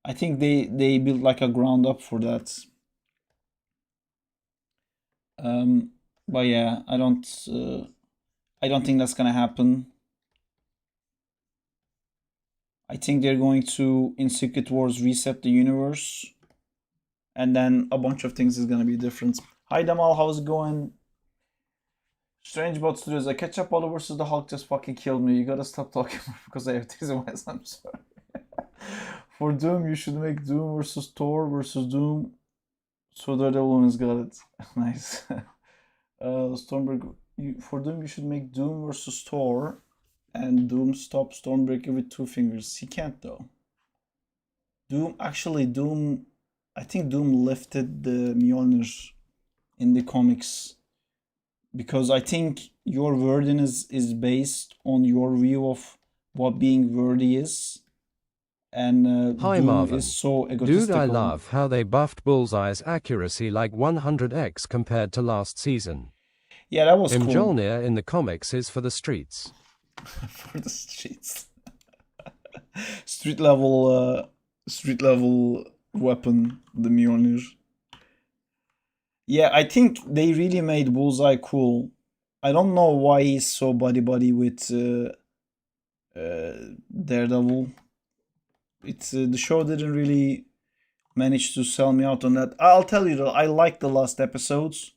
I think they built like a ground up for that. Um, but yeah, I don't think that's gonna happen. I think they're going to in Secret Wars reset the universe, and then a bunch of things is gonna be different. Hi Damal, how's it going? Strange Bot Studios, a Ketchup Bottle versus the Hulk just fucking killed me. You gotta stop talking because I have these in my I'm sorry. For Doom, you should make Doom versus Thor versus Doom. So Daredevil has got it. Nice. Stormbreaker, for Doom, you should make Doom versus Thor and Doom stop Stormbreaker with two fingers. He can't though. Doom, I think Doom lifted the Mjolnir in the comics because I think your worthiness is based on your view of what being worthy is, and Hi Doom Marvin. is so Dude, egotistical. I love how they buffed Bullseye's accuracy like 100x compared to last season. Yeah, that was cool. Mjolnir in the comics is for the streets. For the streets. street level weapon, the Mjolnir. Yeah, I think they really made Bullseye cool. I don't know why he's so buddy with Daredevil. It's the show didn't really manage to sell me out on that. I'll tell you though, I like the last episodes.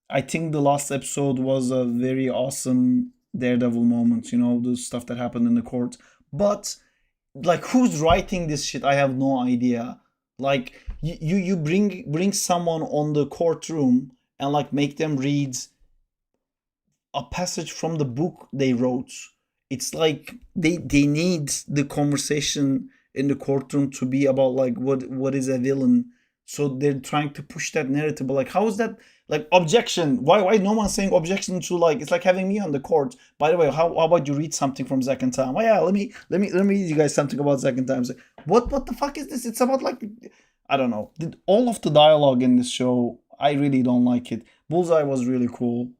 I think the last episode was a very awesome Daredevil moment, you know, the stuff that happened in the court. But like who's writing this shit? I have no idea. Like you bring someone on the courtroom and like make them read a passage from the book they wrote. It's like they need the conversation in the courtroom to be about like what is a villain. So they're trying to push that narrative. But like how is that like objection? Why no one's saying objection to like it's like having me on the court. By the way, how about you read something from Zack and Time? Oh yeah, let me read you guys something about Zack and Time. Like, what the fuck is this? It's about like I don't know. All of the dialogue in this show, I really don't like it. Bullseye was really cool,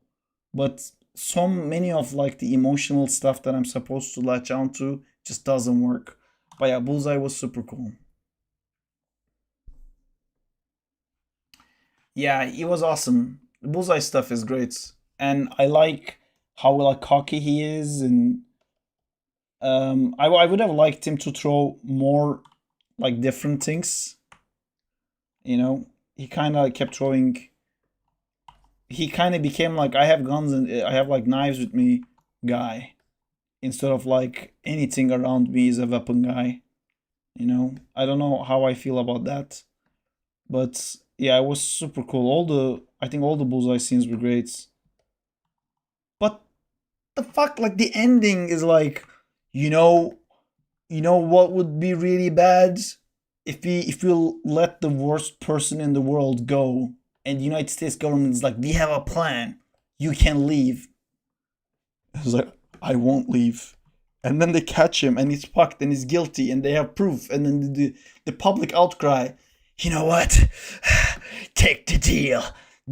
but so many of like the emotional stuff that I'm supposed to latch onto just doesn't work. But yeah, Bullseye was super cool. Yeah, it was awesome. The Bullseye stuff is great, and I like how like cocky he is, and I would have liked him to throw more like different things. You know, he kind of kept throwing. He kind of became like I have guns and I have like knives with me guy instead of like anything around me is a weapon guy. You know, I don't know how I feel about that, but yeah, it was super cool. I think all the Bullseye scenes were great. But the fuck, like the ending is like, you know, what would be really bad if we let the worst person in the world go, and the United States government is like, we have a plan, you can leave. It's like I won't leave. And then they catch him and he's fucked and he's guilty and they have proof and then the public outcry, you know what? Take the deal.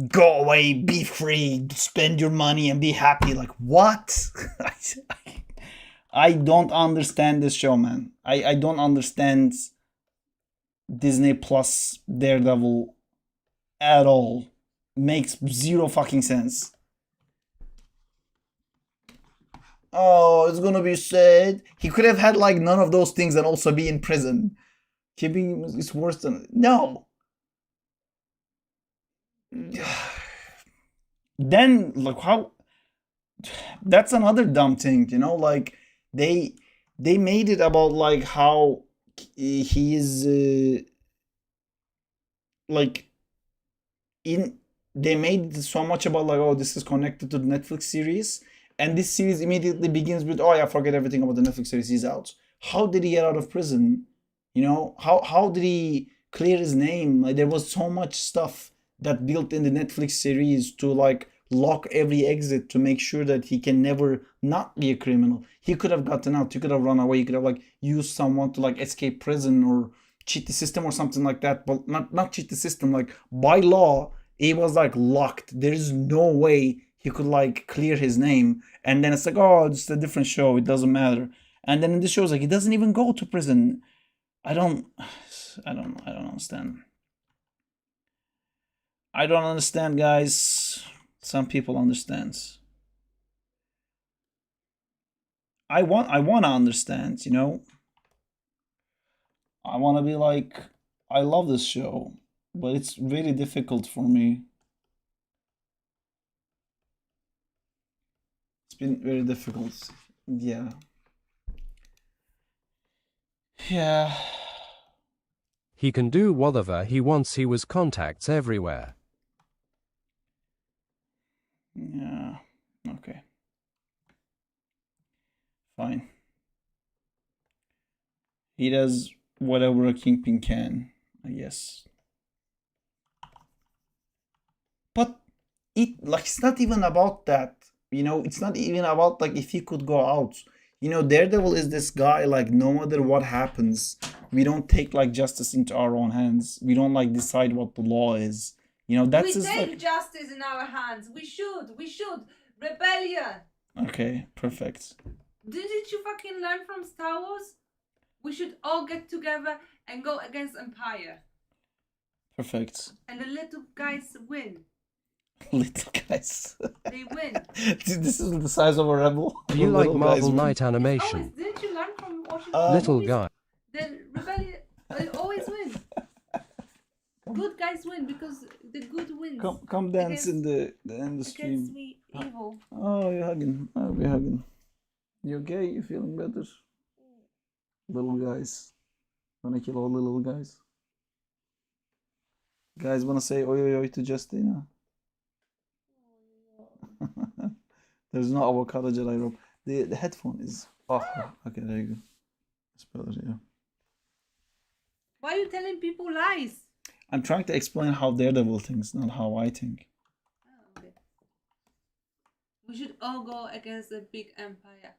Go away, be free, spend your money and be happy. Like what? I don't understand this show, man. I don't understand Disney Plus Daredevil at all. Makes zero fucking sense. Oh, it's gonna be sad. He could have had like none of those things and also be in prison. Keeping is worse than no. Then like how? That's another dumb thing, you know. Like they they made it about like how he is like in. They made it so much about like oh this is connected to the Netflix series, and this series immediately begins with oh yeah forget everything about the Netflix series, he's out. How did he get out of prison? You know how did he clear his name? Like there was so much stuff that built in the Netflix series to like lock every exit to make sure that he can never not be a criminal. He could have gotten out. He could have run away. He could have like used someone to like escape prison or cheat the system or something like that. But not cheat the system. Like by law, he was like locked. There's no way he could like clear his name. And then it's like, oh, it's a different show. It doesn't matter. And then in the show, it's like he doesn't even go to prison. I don't, I don't understand. I don't understand, guys. Some people understand. I want to understand, you know. I want to be like, I love this show, but it's very difficult for me. It's been very difficult. Yeah. Yeah. He can do whatever he wants. He was contacts everywhere. Yeah. Okay. Fine. He does whatever a kingpin can, I guess. But it's not even about that. You know, it's not even about like if he could go out. You know, Daredevil is this guy like no matter what happens, we don't take like justice into our own hands. We don't like decide what the law is. You know, that's we his take like justice in our hands. We should. Rebellion. okay, perfect. Didn't you fucking learn from Star Wars? We should all get together and go against Empire. Perfect. And the little guys win. Little guys. They win. This is the size of a rebel. Do you The like little guys Marvel win. Night Always. Animation? Didn't you learn from watching Little movies? guy. The rebellion always win. Good guys win because the good wins. Come dance in the stream. Against me, evil. Oh, you're hugging. Oh, we're hugging. You okay? You feeling better? Little guys. Wanna kill all the little guys? Guys wanna say oi oi oi to Justina? There's no avocado gel I rope. The headphone is oh okay, there you go. It's better, yeah. Why are you telling people lies? I'm trying to explain how Daredevil thinks, not how I think. Oh, okay. We should all go against the big empire.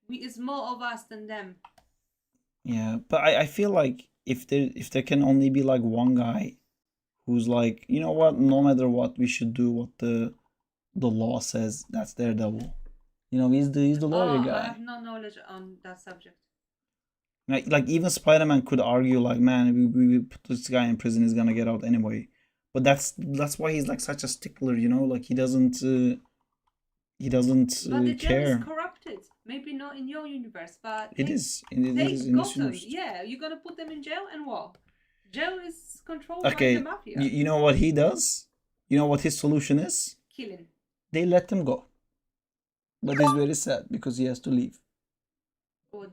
It's more of us than them. Yeah, but I feel like if there can only be like one guy who's like, you know what, no matter what, we should do what the law says. That's Daredevil. You know, he's the lawyer I guy. have no knowledge on that subject. Like even Spider-Man could argue like, man, we put this guy in prison, he's gonna get out anyway. But that's why he's like such a stickler, you know, like he doesn't But the jail care. is corrupted. Maybe not in your universe, but It is in this Gotham. universe. Yeah, you're gonna put them in jail and what? Jail is controlled Okay, by the mafia. you know what he does? You know what his solution is? Killing. They let him go. But he's very sad because he has to leave. Or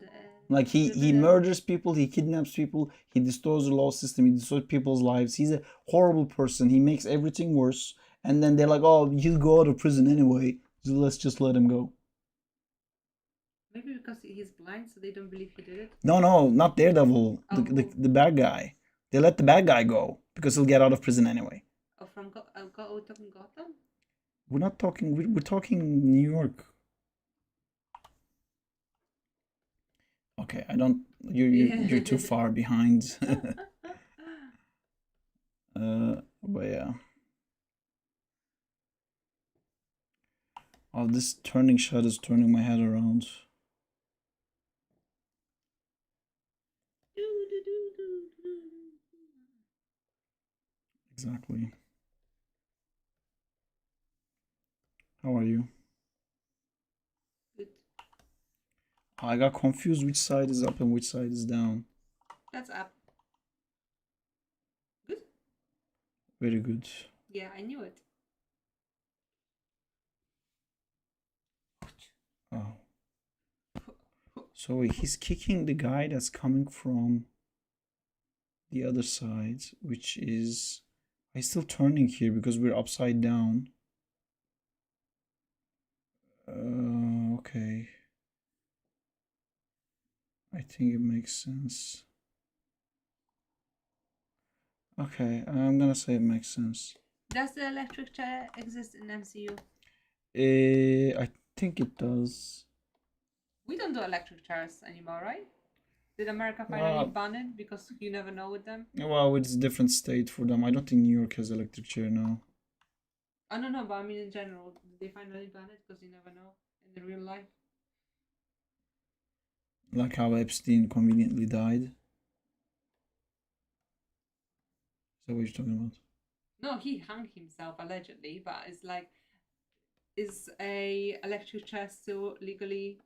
Like he murders people, he kidnaps people, he destroys the law system, he destroys people's lives. He's a horrible person. He makes everything worse. And then they're like, oh, he'll go out of prison anyway. So let's just let him go. Maybe because he's blind, so they don't believe he did it. No, not Daredevil. Oh, The bad guy. They let the bad guy go because he'll get out of prison anyway. Oh, we're talking Gotham? We're not talking. We're talking New York. Okay, I don't. You're too far behind. But yeah. Oh, this turning shot is turning my head around. Exactly. How are you? Good. I got confused which side is up and which side is down. That's up. Good? Very good. Yeah, I knew it. Oh. So wait, he's kicking the guy that's coming from the other side, which is... I'm still turning here because we're upside down. Okay. I think it makes sense. Okay, I'm gonna say it makes sense. Does the electric chair exist in MCU? I think it does. We don't do electric chairs anymore, right? Did America finally ban it because you never know with them? Well, it's a different state for them. I don't think New York has electric chair now. I don't know, but I mean in general, did they finally ban it because you never know in the real life? Like how Epstein conveniently died. Is that what you're talking about? No, he hung himself allegedly, but it's like, is a electric chair still legally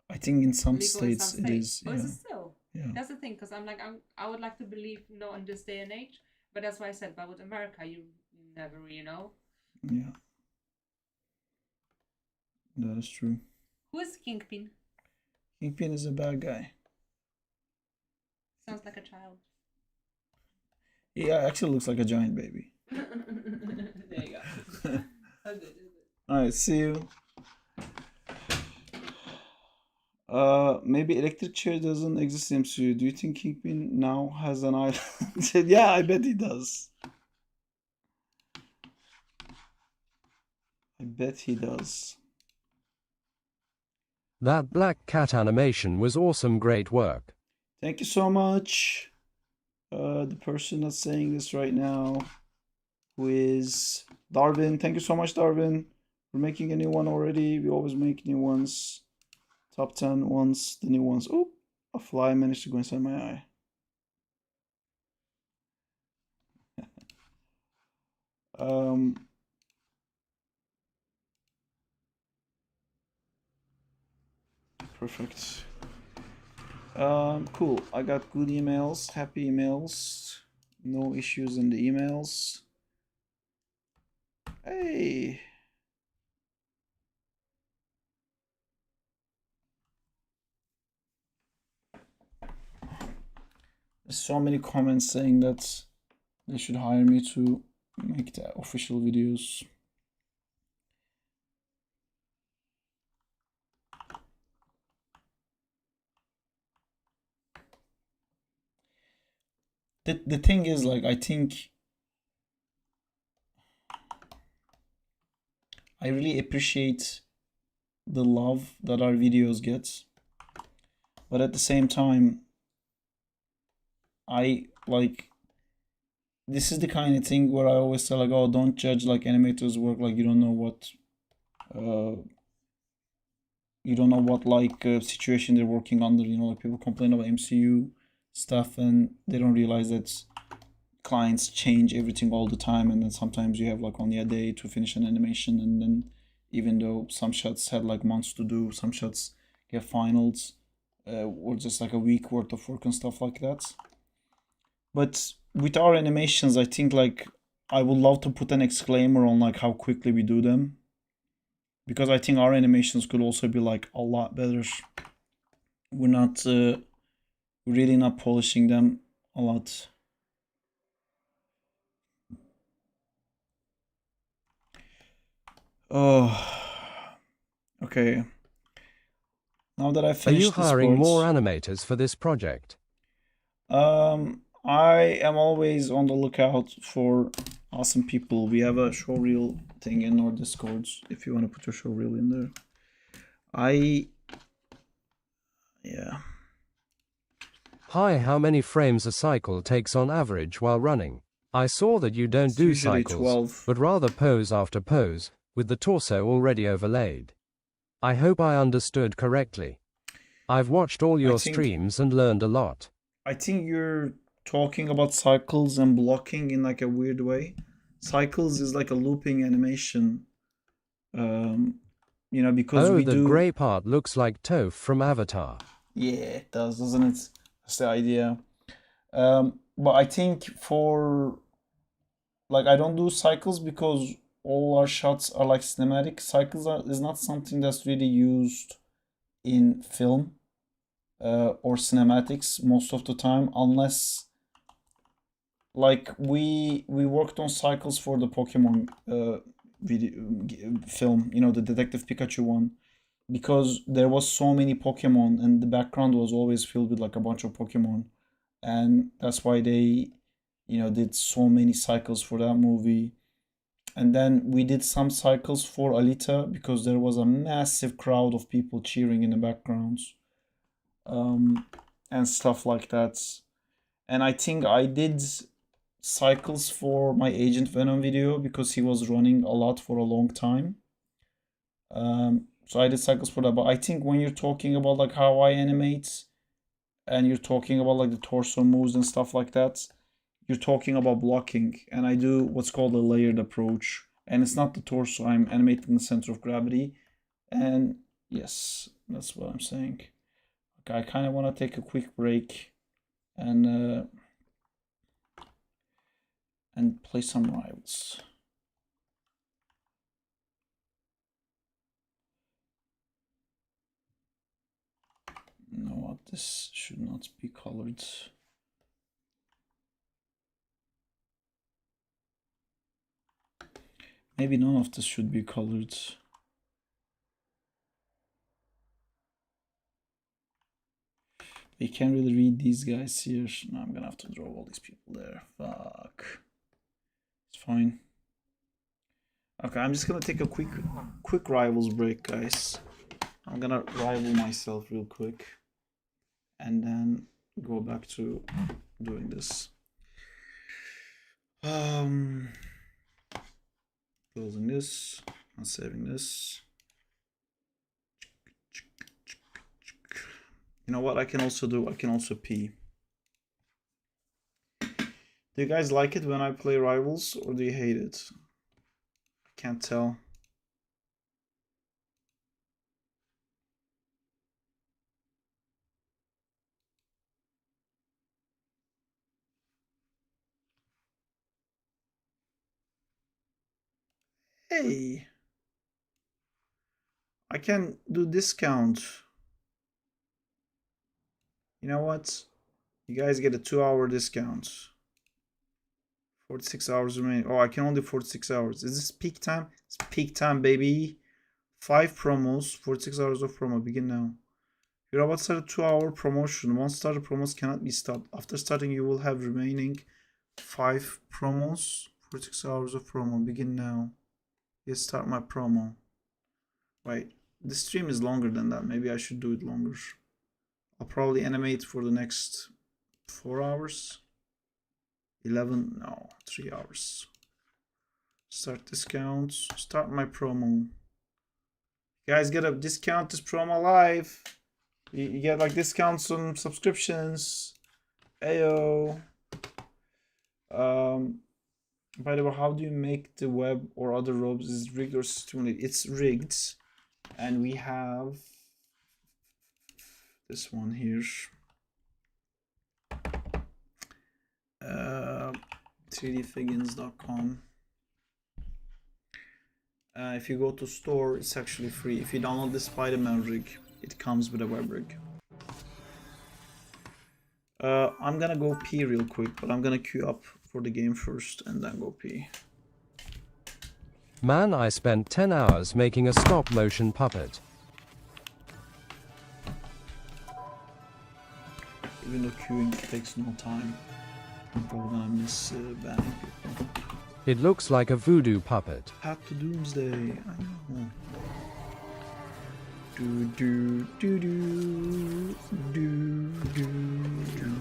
I think in some legal in some states it states? is. Oh, Yeah. is it still? Yeah. That's the thing, because I would like to believe no in this day and age, but that's why I said, but with America, you never really know. Yeah. That is true. Who is Kingpin? Kingpin is a bad guy. Sounds like a child. He actually looks like a giant baby. There you go. Alright, see you. Maybe electric chair doesn't exist in MCU. Do you think Kingpin now has an island? Yeah, I bet he does. I bet he does. That black cat animation was awesome, great work. Thank you so much. The person that's saying this right now, who is Darwin. Thank you so much, Darwin. We're making a new one already. We always make new ones. Top 10 ones, the new ones. Oh, a fly managed to go inside my eye. Perfect. Cool. I got good emails, happy emails, no issues in the emails. Hey. There's so many comments saying that they should hire me to make the official videos. The thing is, like, I think I really appreciate the love that our videos get, but at the same time, I like, this is the kind of thing where I always say, like, oh, don't judge like animators work, like you don't know what situation they're working under. You know, like people complain about MCU stuff and they don't realize that clients change everything all the time, and then sometimes you have like only a day to finish an animation, and then even though some shots had like months to do, some shots get finals or just like a week worth of work and stuff like that. But with our animations, I think like I would love to put an exclaimer on like how quickly we do them, because I think our animations could also be like a lot better. We're not really not polishing them a lot. Oh, okay. Now that I Are finished you the hiring more sports, animators for this project? I am always on the lookout for awesome people. We have a showreel thing in our Discords if you want to put your showreel in there. Yeah. Hi, how many frames a cycle takes on average while running? I saw that you don't It's do usually cycles, 12. but rather pose after pose, with the torso already overlaid. I hope I understood correctly. I've watched all your streams and learned a lot. I think you're talking about cycles and blocking in like a weird way. Cycles is like a looping animation. You know, because Oh, we the do. grey part looks like Toph from Avatar. Yeah, it does, doesn't it? That's the idea. But I think for like I don't do cycles because all our shots are like cinematic. Is not something that's really used in film or cinematics most of the time, unless like we worked on cycles for the Pokemon film, you know, the Detective Pikachu one, because there was so many Pokemon and the background was always filled with like a bunch of Pokemon, and that's why they did so many cycles for that movie. And then we did some cycles for Alita because there was a massive crowd of people cheering in the backgrounds, and stuff like that. And I think I did cycles for my Agent Venom video because he was running a lot for a long time. So I did cycles for that. But I think when you're talking about like how I animate and you're talking about like the torso moves and stuff like that, you're talking about blocking. And I do what's called a layered approach. And it's not the torso, I'm animating the center of gravity. And yes, that's what I'm saying. Okay, I kind of want to take a quick break and play some rivals. You know what? This should not be colored. Maybe none of this should be colored. You can't really read these guys here. Now I'm gonna have to draw all these people there. Fuck. It's fine. Okay, I'm just gonna take a quick rivals break, guys. I'm gonna rival myself real quick and then go back to doing this. Closing this, not saving this. You know what I can also do? I can also pee. Do you guys like it when I play rivals or do you hate it? I can't tell. Hey, I can do discount. You know what? You guys get a 2-hour discount. 46 hours remaining. Oh, I can only do 46 hours. Is this peak time? It's peak time, baby. 5 promos, 46 hours of promo. Begin now. You're about to start a 2-hour promotion. Once started, promos cannot be stopped. After starting, you will have remaining 5 promos. 46 hours of promo. Begin now. Yes, start my promo. Wait, the stream is longer than that. Maybe I should do it longer. I'll probably animate for the next 4 hours. 11, no, 3 hours. Start discounts. Start my promo. You guys get a discount this promo live. You get like discounts on subscriptions. Ayo. By the way, how do you make the web or other robes? Is it rigged or stimulated? It's rigged. And we have this one here. 3dfigins.com. If you go to store, it's actually free. If you download the Spider-Man rig, it comes with a web rig. I'm gonna go pee real quick, but I'm gonna queue up for the game first and then go pee. Man, I spent 10 hours making a stop-motion puppet. Even though queuing takes no time, I'm probably gonna miss banning people. It looks like a voodoo puppet. Path to Doomsday, I know. Do do do do do do do.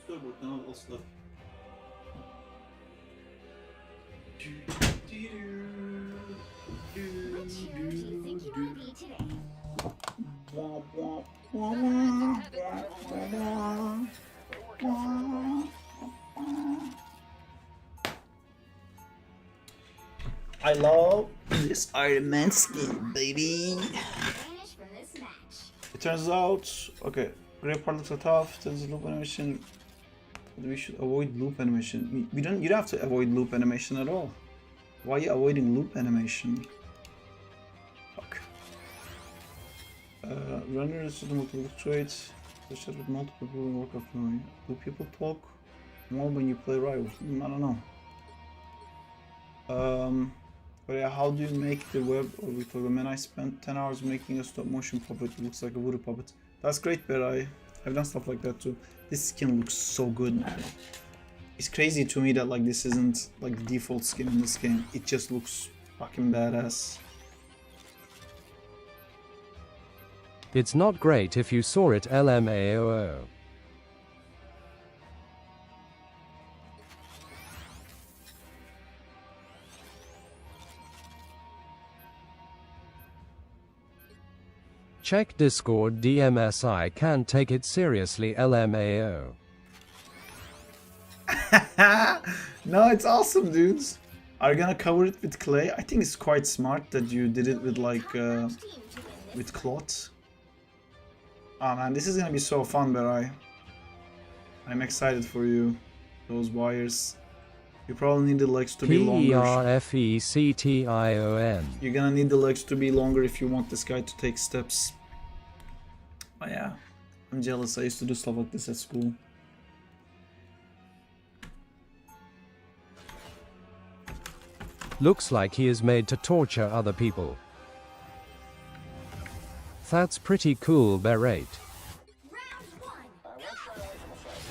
storyboard and all stuff. Which hero do you think you want to be today? I love this Iron Man skin, baby. Vanish from this match. It turns out, okay, great part looks so tough. There's loop animation. We should avoid loop animation. You don't have to avoid loop animation at all. Why are you avoiding loop animation? Fuck. Runners with multiple traits. Such with multiple people work of memory. Do people talk more when you play rivals? I don't know. But yeah, how do you make the web or Victoria? Man, I spent 10 hours making a stop motion puppet. It looks like a voodoo puppet. That's great, but I've done stuff like that too. This skin looks so good, man. It's crazy to me that like this isn't like the default skin in this game. It just looks fucking badass. It's not great if you saw it LMAO. Check Discord DMSI can't take it seriously LMAO. No, it's awesome, dudes. Are you gonna cover it with clay? I think it's quite smart that you did it with like with cloth. Oh man, this is gonna be so fun, Berai. I'm excited for you. Those wires. You probably need the legs to be longer. PERFECTION. You're gonna need the legs to be longer if you want this guy to take steps. Oh yeah, I'm jealous. I used to do stuff like this at school. Looks like he is made to torture other people. That's pretty cool, Berate.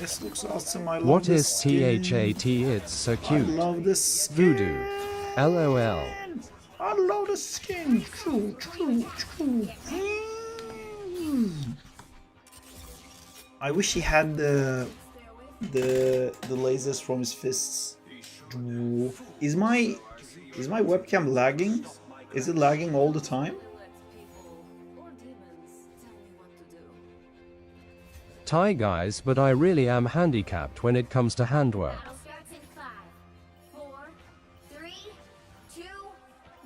This looks awesome. I love What this is skin. THAT? It's so I cute. love this skin. Voodoo. LOL. I love the skin. True. I wish he had the lasers from his fists. Is my webcam lagging? Is it lagging all the time? Tie guys, but I really am handicapped when it comes to handwork. Battle starts in 5, 4, 3, 2,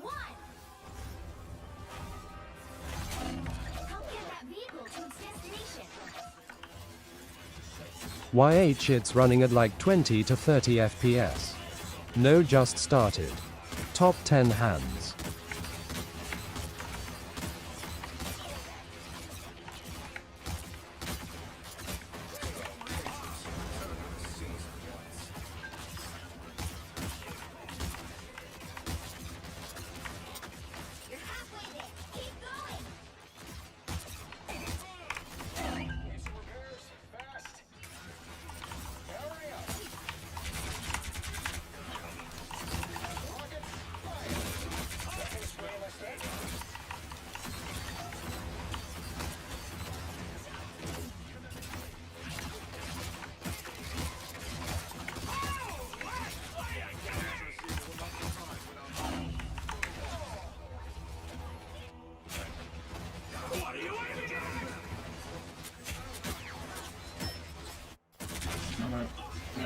1. Help get that vehicle to its destination. YH it's running at like 20 to 30 FPS. No, just started. Top 10 hands. You're halfway there. Keep going.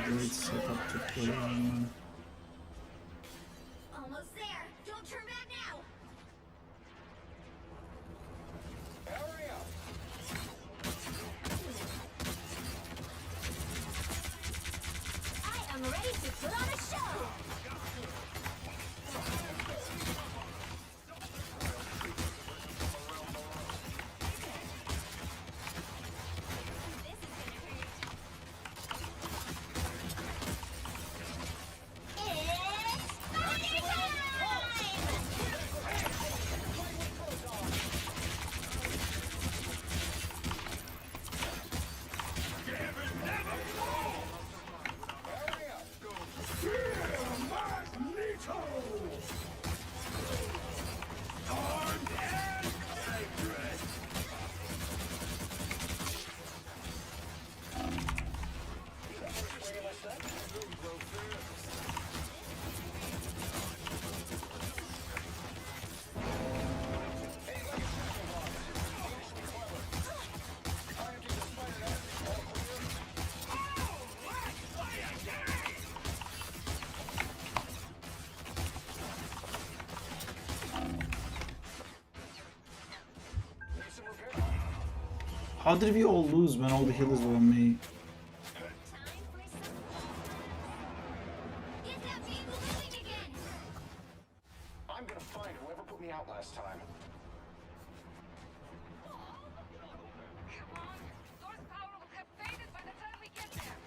Great setup to play on. Almost there. Don't turn back now. I am ready to put on a show. It's party time! How did we all lose when all the healers were on me? Get that vehicle moving again! I'm gonna find whoever put me out last time. Come on! Source power will have faded by the time we get there!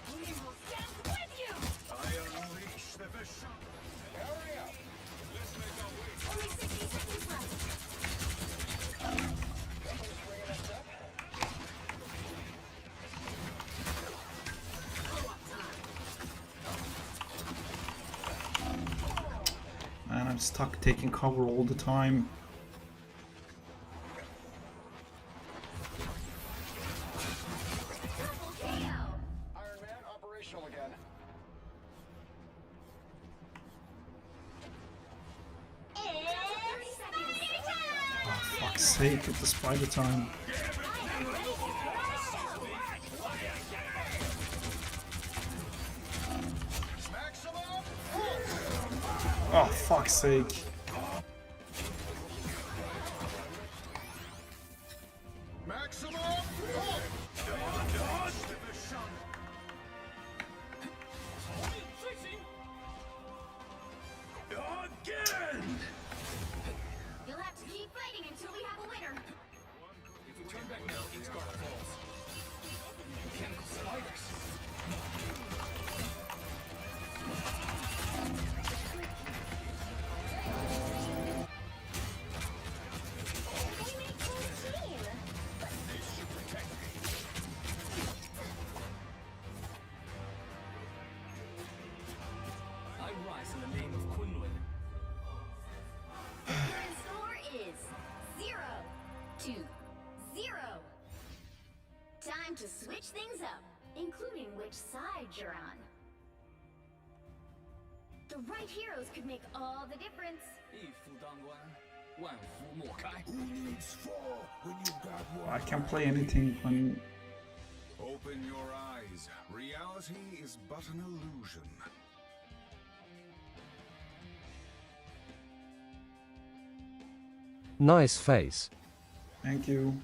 We will stand with you! I unleash the vision. Hurry up! Let's make our way. Only 60 seconds left. Man, I'm stuck taking cover all the time. Double KO! Iron Man operational again. It's spider time! Oh, fuck's sake, it's the spider time. I am ready to go! Maximum! Oh, fuck's sake. Maximum! Dodge division! Again! You'll have to keep fighting until we have a winner. If we turn back now, Kingsguard falls. Mechanical spiders. They make full team. They should protect me. I rise in the name of Kunlun. The current score is 0-0. Time to switch things up, including which side you're on. The right heroes could make all the difference. 一夫当关，万夫莫开。 Who needs four when you got one? I can't play anything when... Open your eyes. Reality is but an illusion. Nice face. Thank you.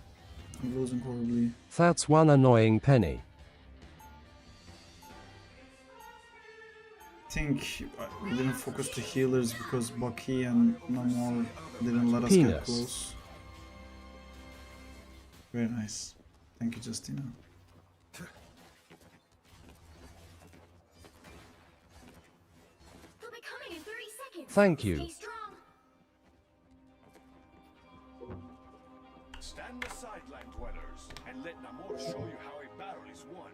I'm losing horribly. That's one annoying penny. I think we didn't focus the healers because Bucky and Namor didn't let us Penis. get close. Very nice. Thank you, Justina. They'll be coming in 30 seconds. Thank you. Stay strong. Stand aside, land dwellers, and let Namor show you how a battle is won.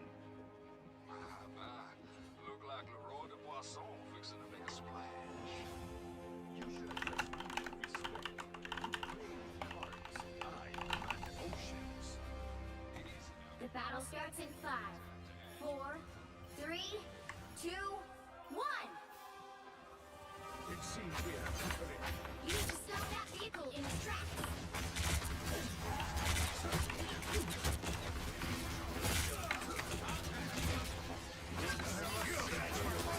Look like Leroy de Boisson fixing to make a splash. You should address me with respect. Hearts, I command oceans. Easy now. The battle starts in 5, 4, 3, 2, 1. It seems we have company. You need to stop that vehicle in its tracks.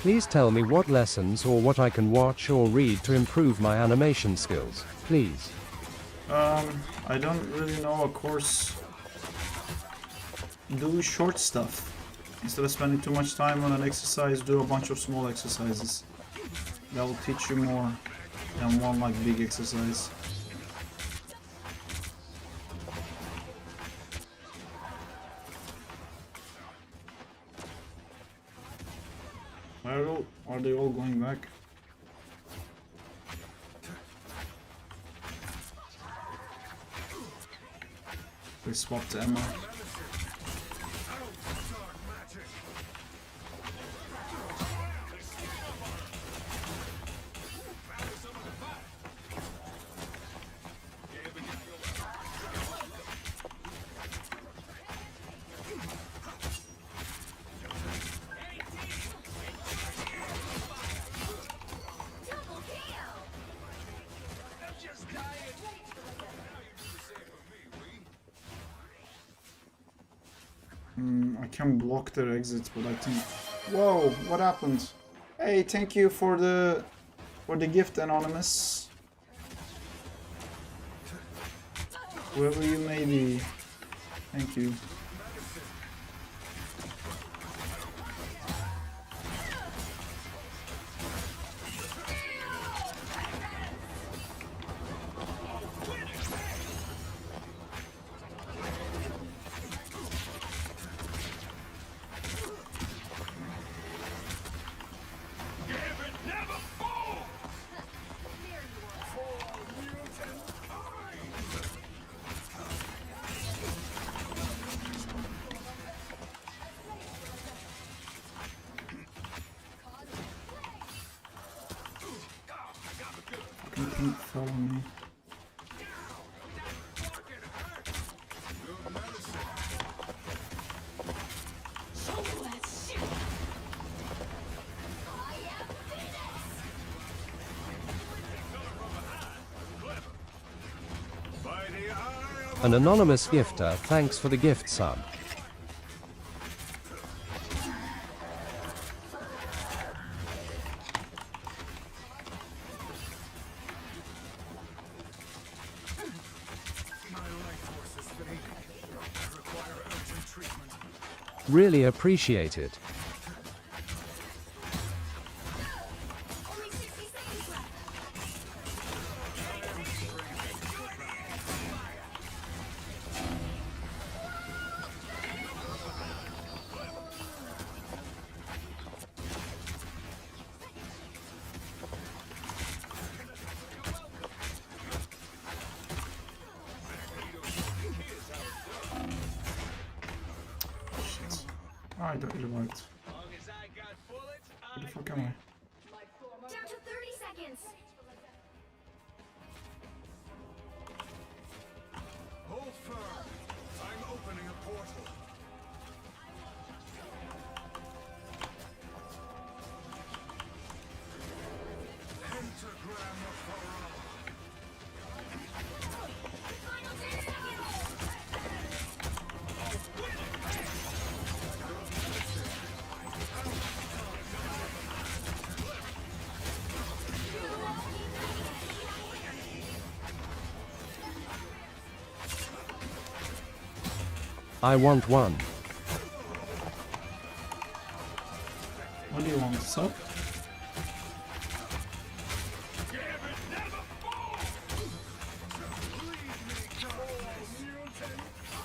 Please tell me what lessons or what I can watch or read to improve my animation skills. Please. I don't really know a course. Do short stuff. Instead of spending too much time on an exercise, do a bunch of small exercises. That will teach you more than one like big exercise. Are they all going back? They swapped Emma. Double KO. I can block their exits, but I think... Whoa, what happened? Hey, thank you for the gift, Anonymous. Whoever you may be. Thank you. Don't follow me. An anonymous gifter, thanks for the gift sub. Really appreciate it. Only 60 seconds left. I don't really worked. Where the fuck am I? Down to 30 seconds. Hold firm. I'm opening a portal. Pentagram of horror. Final 10 seconds. I want one. What do you want? Sub?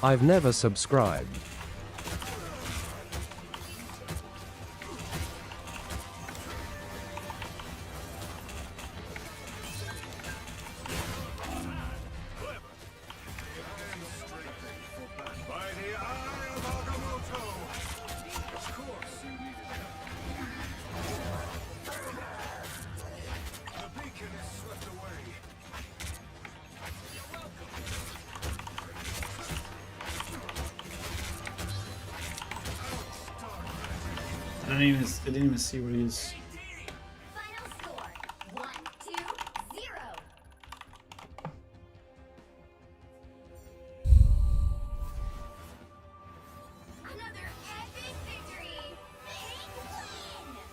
I've never subscribed. By the eye of Agamotto. Of course you needed help. The beacon is swept away. I didn't even see where he is. Final score 1-2-0. Another epic victory. Big win.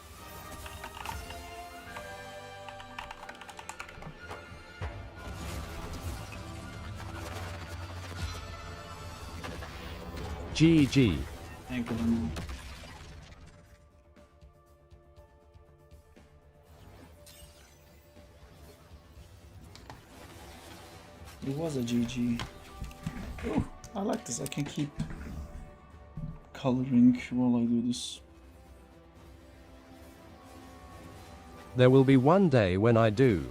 GG. Thank you very much. It was a GG. Oh, I like this. I can keep coloring while I do this. There will be one day when I do.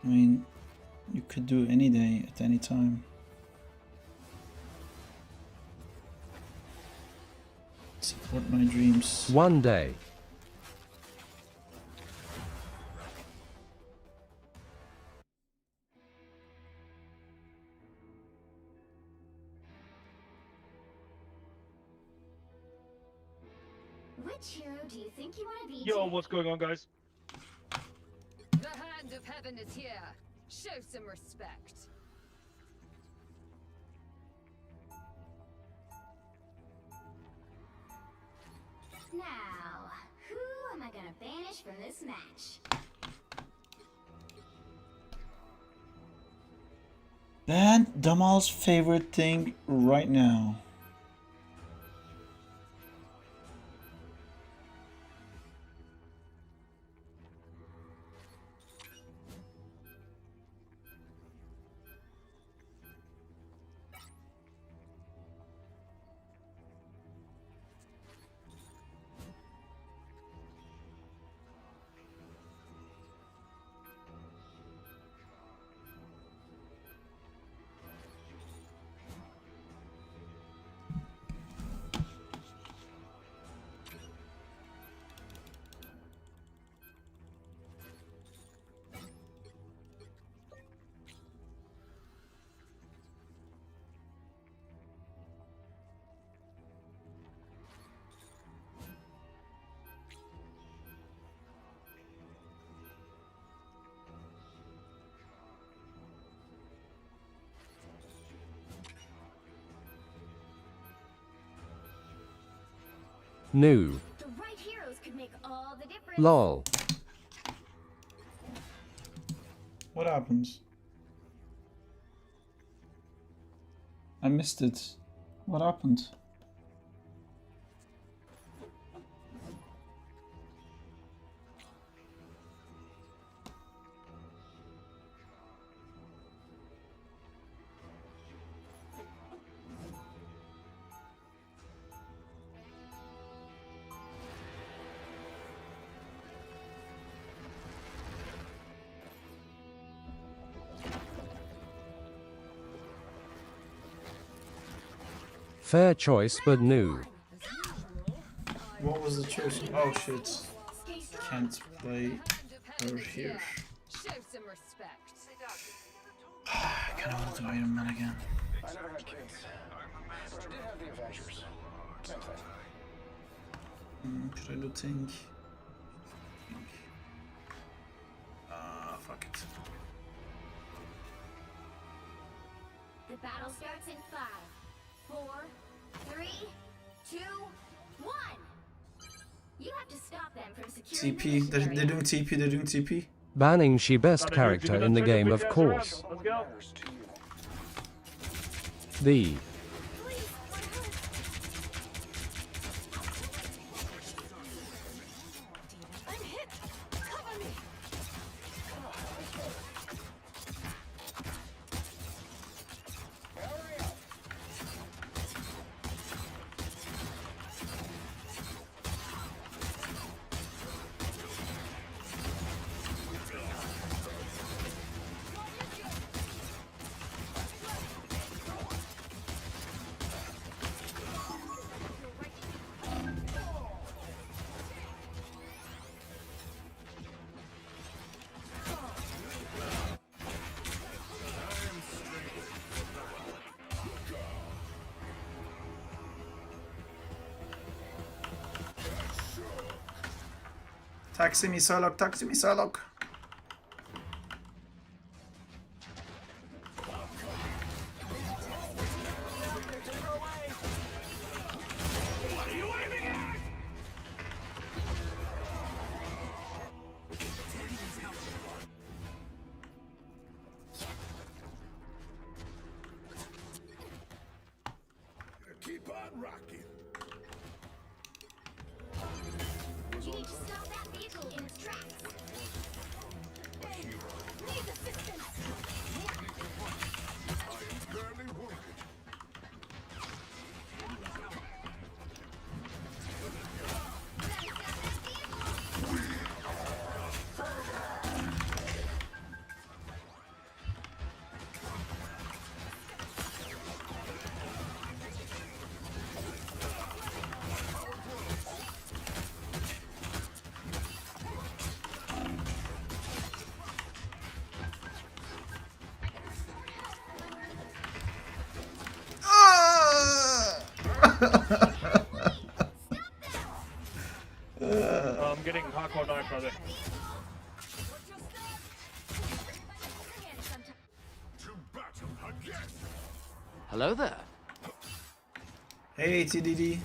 I mean, you could do any day at any time. Support my dreams. One day. Which hero do you think you want to be? Yo, Jay? what's going on, guys? The hand of heaven is here. Show some respect. Now, who am I gonna banish from this match? And Damal's favorite thing right now. New. The right heroes could make all the difference. Lol. What happens? I missed it. What happened? Fair choice but new. What was the choice? Oh shit. Can't play her here. Show some respect. I kinda want to Iron Man again. I never had kids, but I did have the Avengers. Same thing. Should I do think? Fuck it. The battle starts in 5, 4, 3, 2, 1. You have to stop them from securing TP. the They're mission doing TP. They're doing TP. Banning she best character in the game, of course. Let's go. Matters to you. The. I'm hit. Cover me. Hurry up. Taxi me, Salok. Taxi me, Salok. Keep on rocking. You need to stop that vehicle in its tracks. Need assistance. I am barely wounded. I'm getting hardcore knife, brother. To battle again. Hello there. Hey, TDD.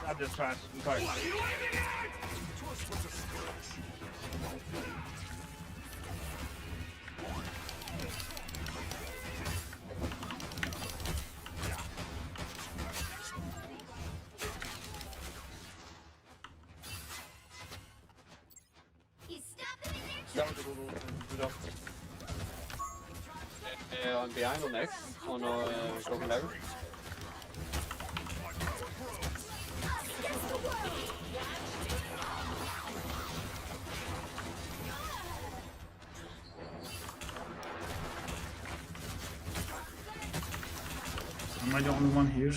I'm just trash. I'm sorry. You stop them in their Ja, tracks. du då. On behind on X, on broken lever. Am I the only one here?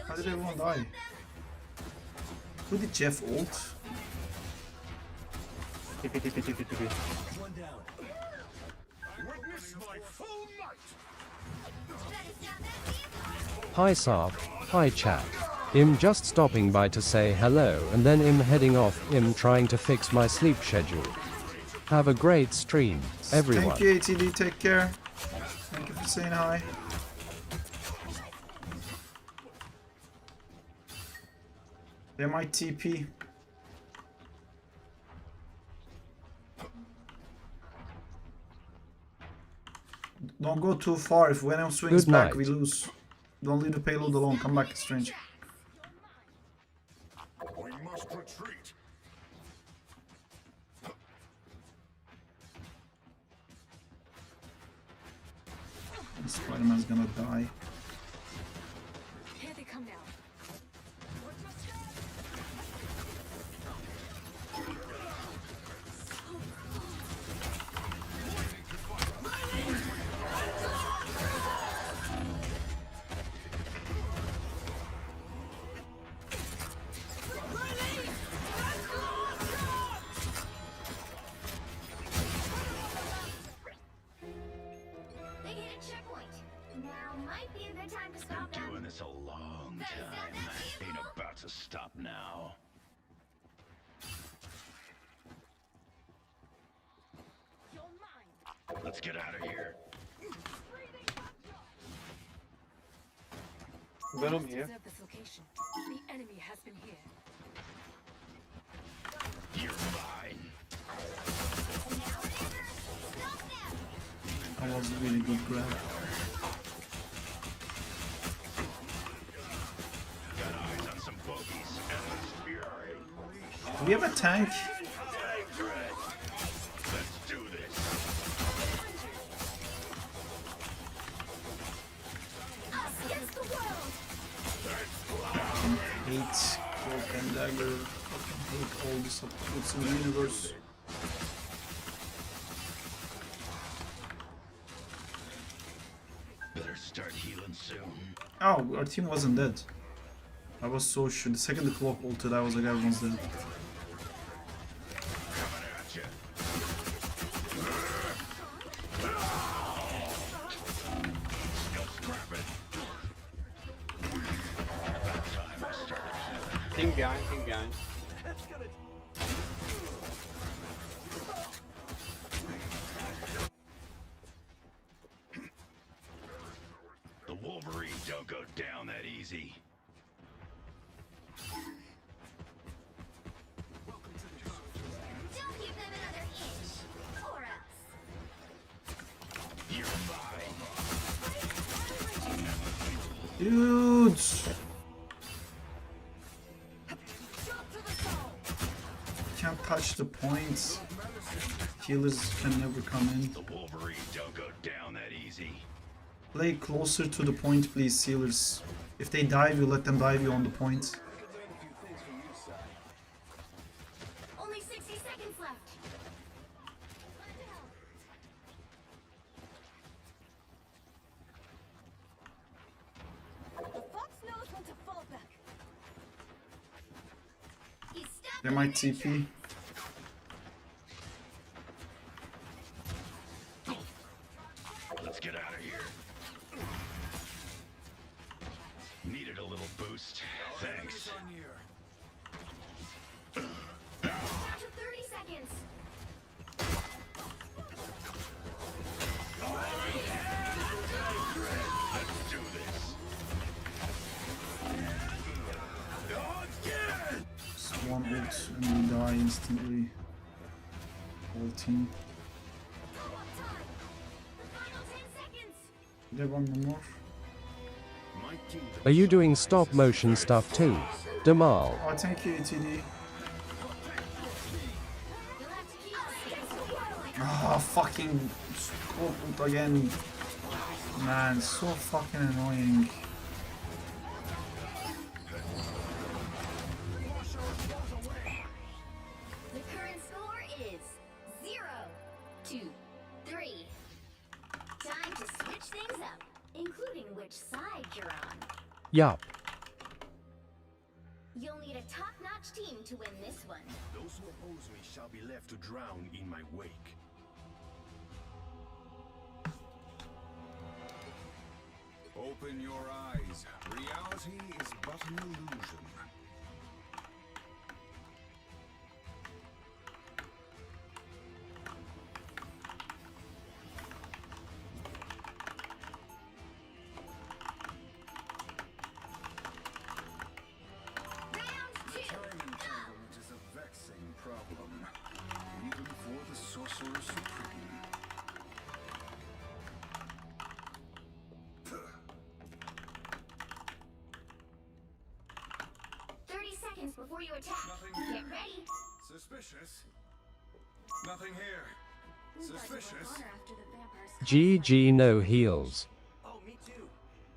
How did everyone die? Who did Jeff ult? One down. Witness my full might. Better stop that vehicle. Hi Sarp, hi chat. I'm just stopping by to say hello and then I'm heading off. I'm trying to fix my sleep schedule. Have a great stream, everyone. Thank you, ATD. Take care. Thank you for saying hi. They might TP. Don't go too far. If Venom swings Good back, night. we lose. Don't leave the payload alone. Come back, Strange. We must retreat. Spider-Man's gonna die. Here they come now. They hit a checkpoint. Now might be a good time to stop them. Doing this a long Better stop time. that vehicle. Ain't about to stop now. You're mine. Let's get out of here. Venom here. Observe this location. The enemy has been here. You're fine. Now or never. Stop them. That was a really good grab. Got eyes on some bogeys. Endless fury. Do we have a tank? Let's do this. Us against the world. Hate Cloak and Dagger. Fucking hate all the substitutes in the universe. Better start healing soon. Oh, our team wasn't dead. I was so sure. The second the clock ulted, I was like, everyone's dead. Coming at you. Still scrapping. About time I started. Think behind, think behind. The Wolverine don't go down that easy. Don't give them another inch. Or else. You're fine. Dudes! Can't touch the points. Healers can never come in. The Wolverine don't go down that easy. Play closer to the point, please, healers. If they dive you, let them dive you on the point. Only 60 seconds left. The fox knows when to fall back. You stop They them might in their TP. Let's get out of here. Needed a little boost. Thanks. tracks. Down to 30 seconds. Let's do this. one ult and we die instantly. Whole team. There one more. My kingdom Are you doing stop motion stuff too? Demal. Oh, thank you, ATD. Ah, fucking scope ult again. Man, so fucking annoying. The current score is 0-3. Time to switch things up, including which side you're on. Yup. You'll need a top-notch team to win this one. Those who oppose me shall be left to drown in my wake. Open your eyes. Reality is but an illusion. Round 2, Time go! entanglement is a vexing problem, even for the Sorcerer Supreme. 30 seconds before you attack. Nothing Get ready. Suspicious? Nothing here. Suspicious? GG no heals.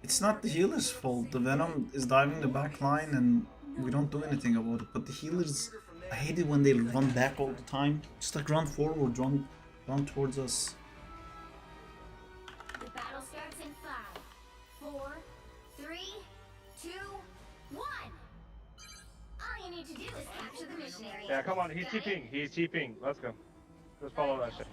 It's not the healer's fault. The Venom is diving the back line and we don't do anything about it. But the healers, I hate it when they run back all the time. Just like run forward, run towards us. The battle starts in 5, 4, 3, 2, 1. All you need to do is capture the mission area. Yeah, come on, he's Got it? TPing, he's TPing. Let's go. Let's follow that shit.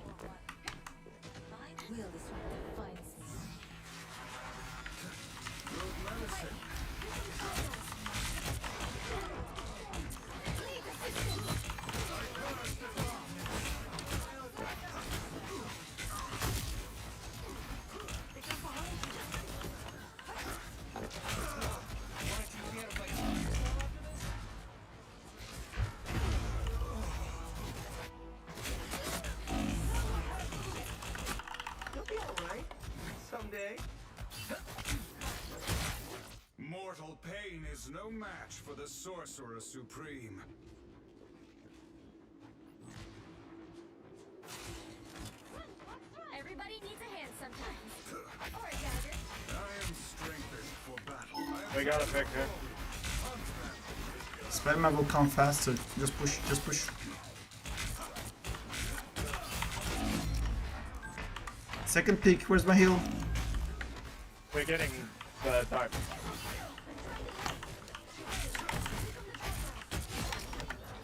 Mortal pain is no match for the Sorcerer Supreme. Everybody needs a hand sometimes. Or a dagger. I am strengthened for battle. We got a victor. Spider-Man will come faster. Just push, just push. Second pick, where's my heal? We're getting the time.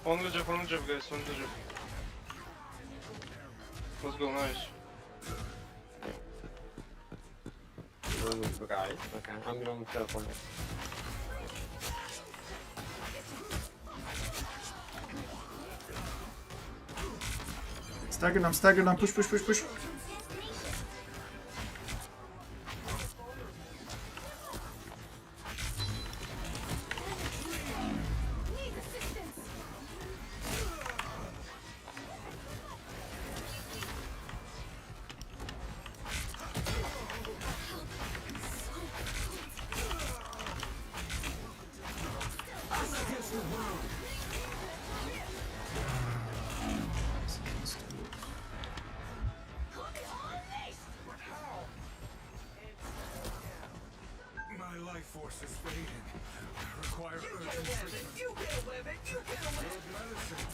On the job, guys, on the job. Let's go, nice. Guys, okay, I'm going to teleport. Staggered, I'm push, push, push, push. My life force is fading. I require urgent treatment. Good medicine.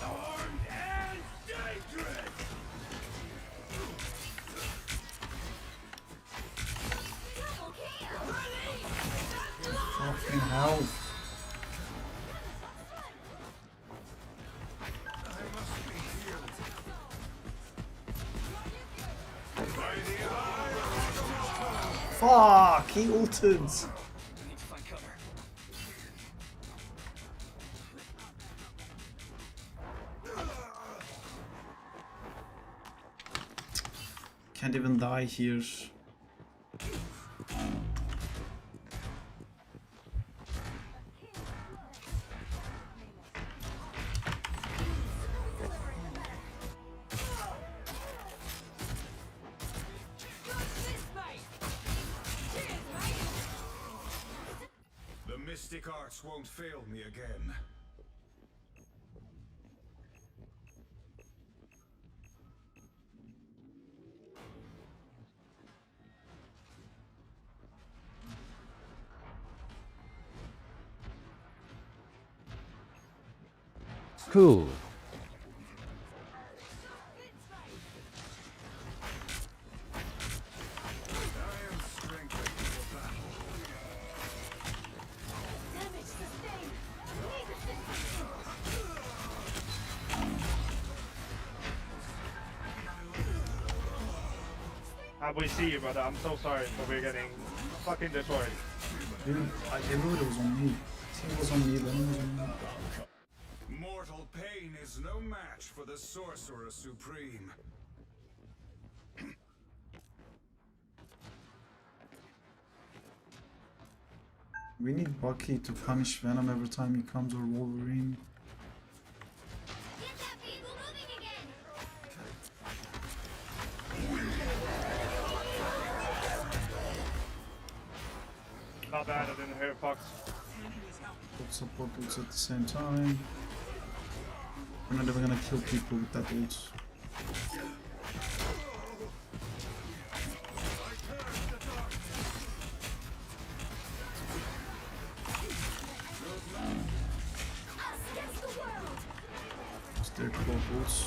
Armed and dangerous! Fucking hell. I must be healed. By the eye Fuck, he ulted. Need to find cover. Can't even die here. The mystic arts won't fail me again. Cool. I am strengthened for battle. Damage sustained. We see you, brother. I'm so sorry for we're getting fucking destroyed. Dude, everybody was on me. Team was on me, then was on me. Mortal pain is no match for the Sorcerer Supreme. We need Bucky to punish Venom every time he comes, or Wolverine. Get that vehicle moving again. Not bad, I didn't hear Fox. Both support ults at the same time. We're not even gonna kill people with that ult. Us against the world. It's their 12 ults.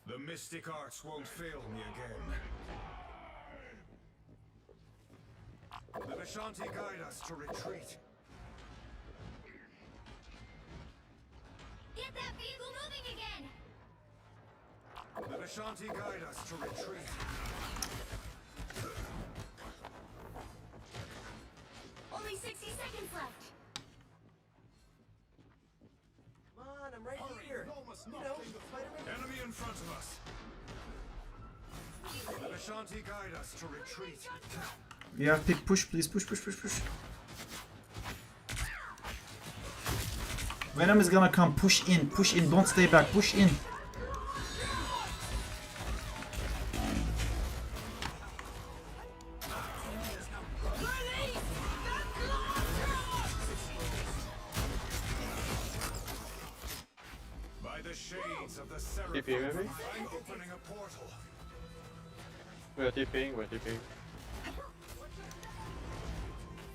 The mystic arts won't fail me again. The Vishanti guide us to retreat. Get that vehicle moving again. The Vishanti guide us to retreat. Only 60 seconds left. Come on, I'm right here. You know, Spider-Man. Enemy in front of us. The Vishanti guide us to retreat. Yeah, pick push, please. Push, push, push, push. Venom is gonna come. Push in, push in. Don't stay back. Push in. By the shades of the Seraphim, TP maybe? I'm opening a portal. We're TPing, we're TPing.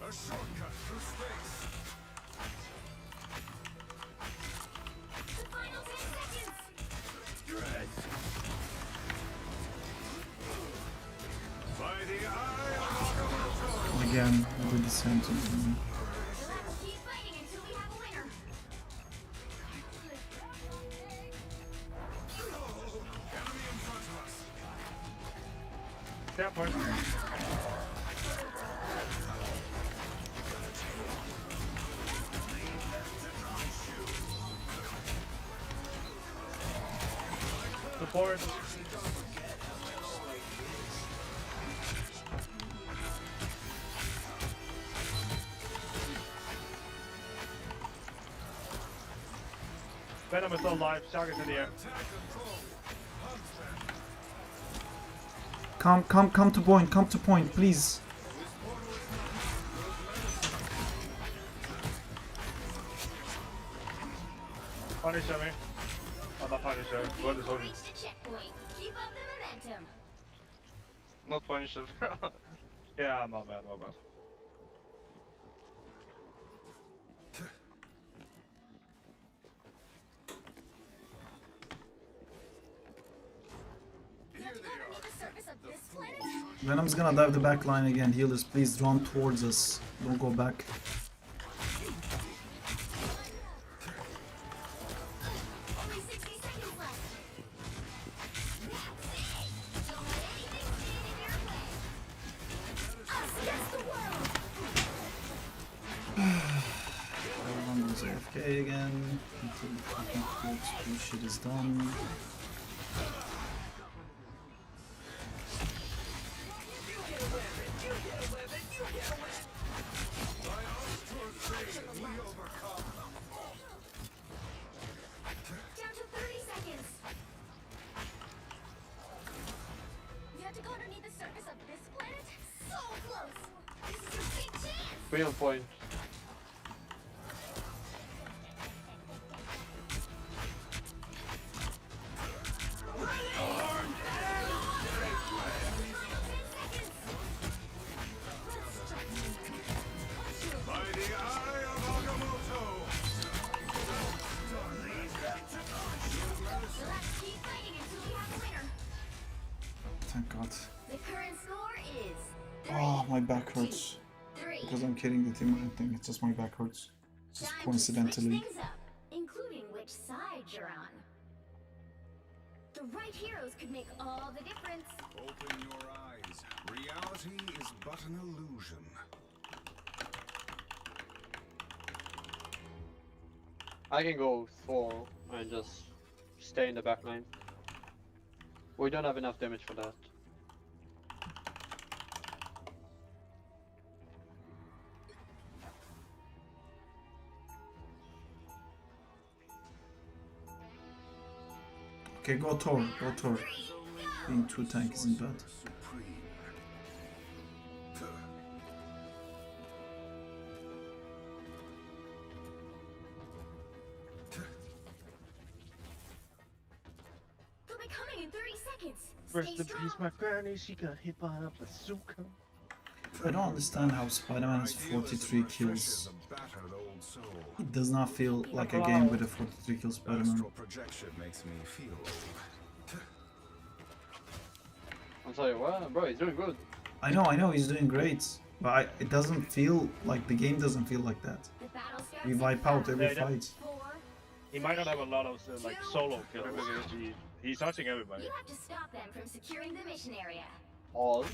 A shortcut through space. The final 10 seconds. By the eye of Agamotto. Again, I did the same thing. Let's keep fighting until we have a winner. Enemy in front of us. That point. Support. Venom is still alive. Shotgun's in the air. Come to point. Come to point, please. Punisher me. I'm not Punisher. What is holding? Reach the checkpoint. Keep up the momentum. Not Punisher. Yeah, my bad, my bad. You have to go underneath the surface of this planet? Venom's gonna dive the back line again. Healers, please run towards us. Don't go back. Only 60 seconds left. Don't let anything stand in your way. Us against the world. goes AFK again until the fucking Quartz bullshit is done. Down to 30 seconds. You have to go underneath the surface of this planet? So close! This is your big chance! 3 on point. Keep fighting until we have a winner. Thank God. The current score is Oh, my back hurts. 3. Because I'm killing the team, I think it's just my back hurts. Just Time to coincidentally. switch things up, including which side you're on. The right heroes could make all the difference. Open your eyes. Reality is but an illusion. I can go 4 and just stay in the back line. We don't have enough damage for that. Okay, go Thor, go Thor. Being 2 tank isn't bad. Supreme. They'll be coming in 30 seconds. Rest Stay in peace, strong. my granny. She got hit by a bazooka. I don't understand how Spider-Man has 43 kills. It does not feel like a game with a 43 kill Spider-Man. Astral projection makes me feel I'm sorry, what? Bro, he's doing good. I know, he's doing great. But it doesn't feel like, the game doesn't feel like that. The battle starts We in wipe out 5, every Yeah, yeah. fight. 4. He might not have a lot of like solo kills. He's touching everybody. You have to stop them from securing the mission area. All?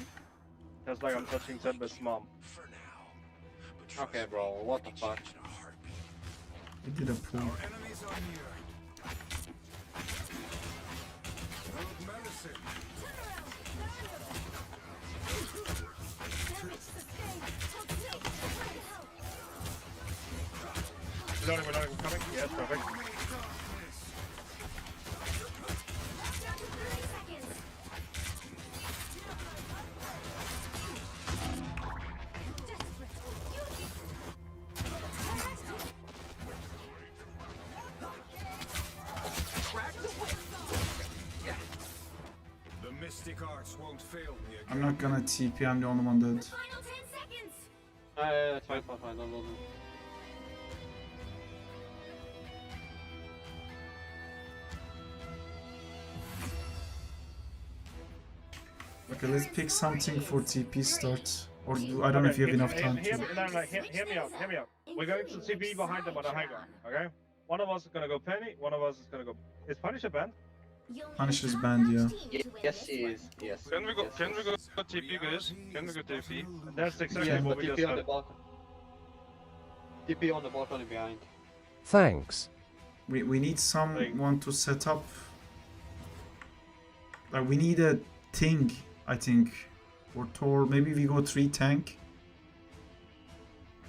Just like I'm touching Zedbeth's mom. for now. Okay, bro, what the fuck? We did a pull. Our enemies are near. Good medicine. We're not even coming. Yes, perfect. Down to 30 seconds. The mystic arts won't fail me again. I'm not gonna TP, I'm the only one dead. Final 10 seconds. It's fine, don't. Okay, let's pick something for TP start. Or I don't know if you have enough time Hear to. me out. Hear me out. We're going to CB behind them on the high ground. Okay. One of us is gonna go Penny. One of us is gonna go. Is Punisher banned? Punisher's banned, yeah. Yes, he is. Yes. Can we go? Yes, Can we go yes. TP, guys? Can we go TP? That's exactly Yes, what but we just TP on the said. balcony. TP on the balcony behind. Thanks. We need someone to set up. Like, we need a thing, I think. For Thor, maybe we go 3 tank.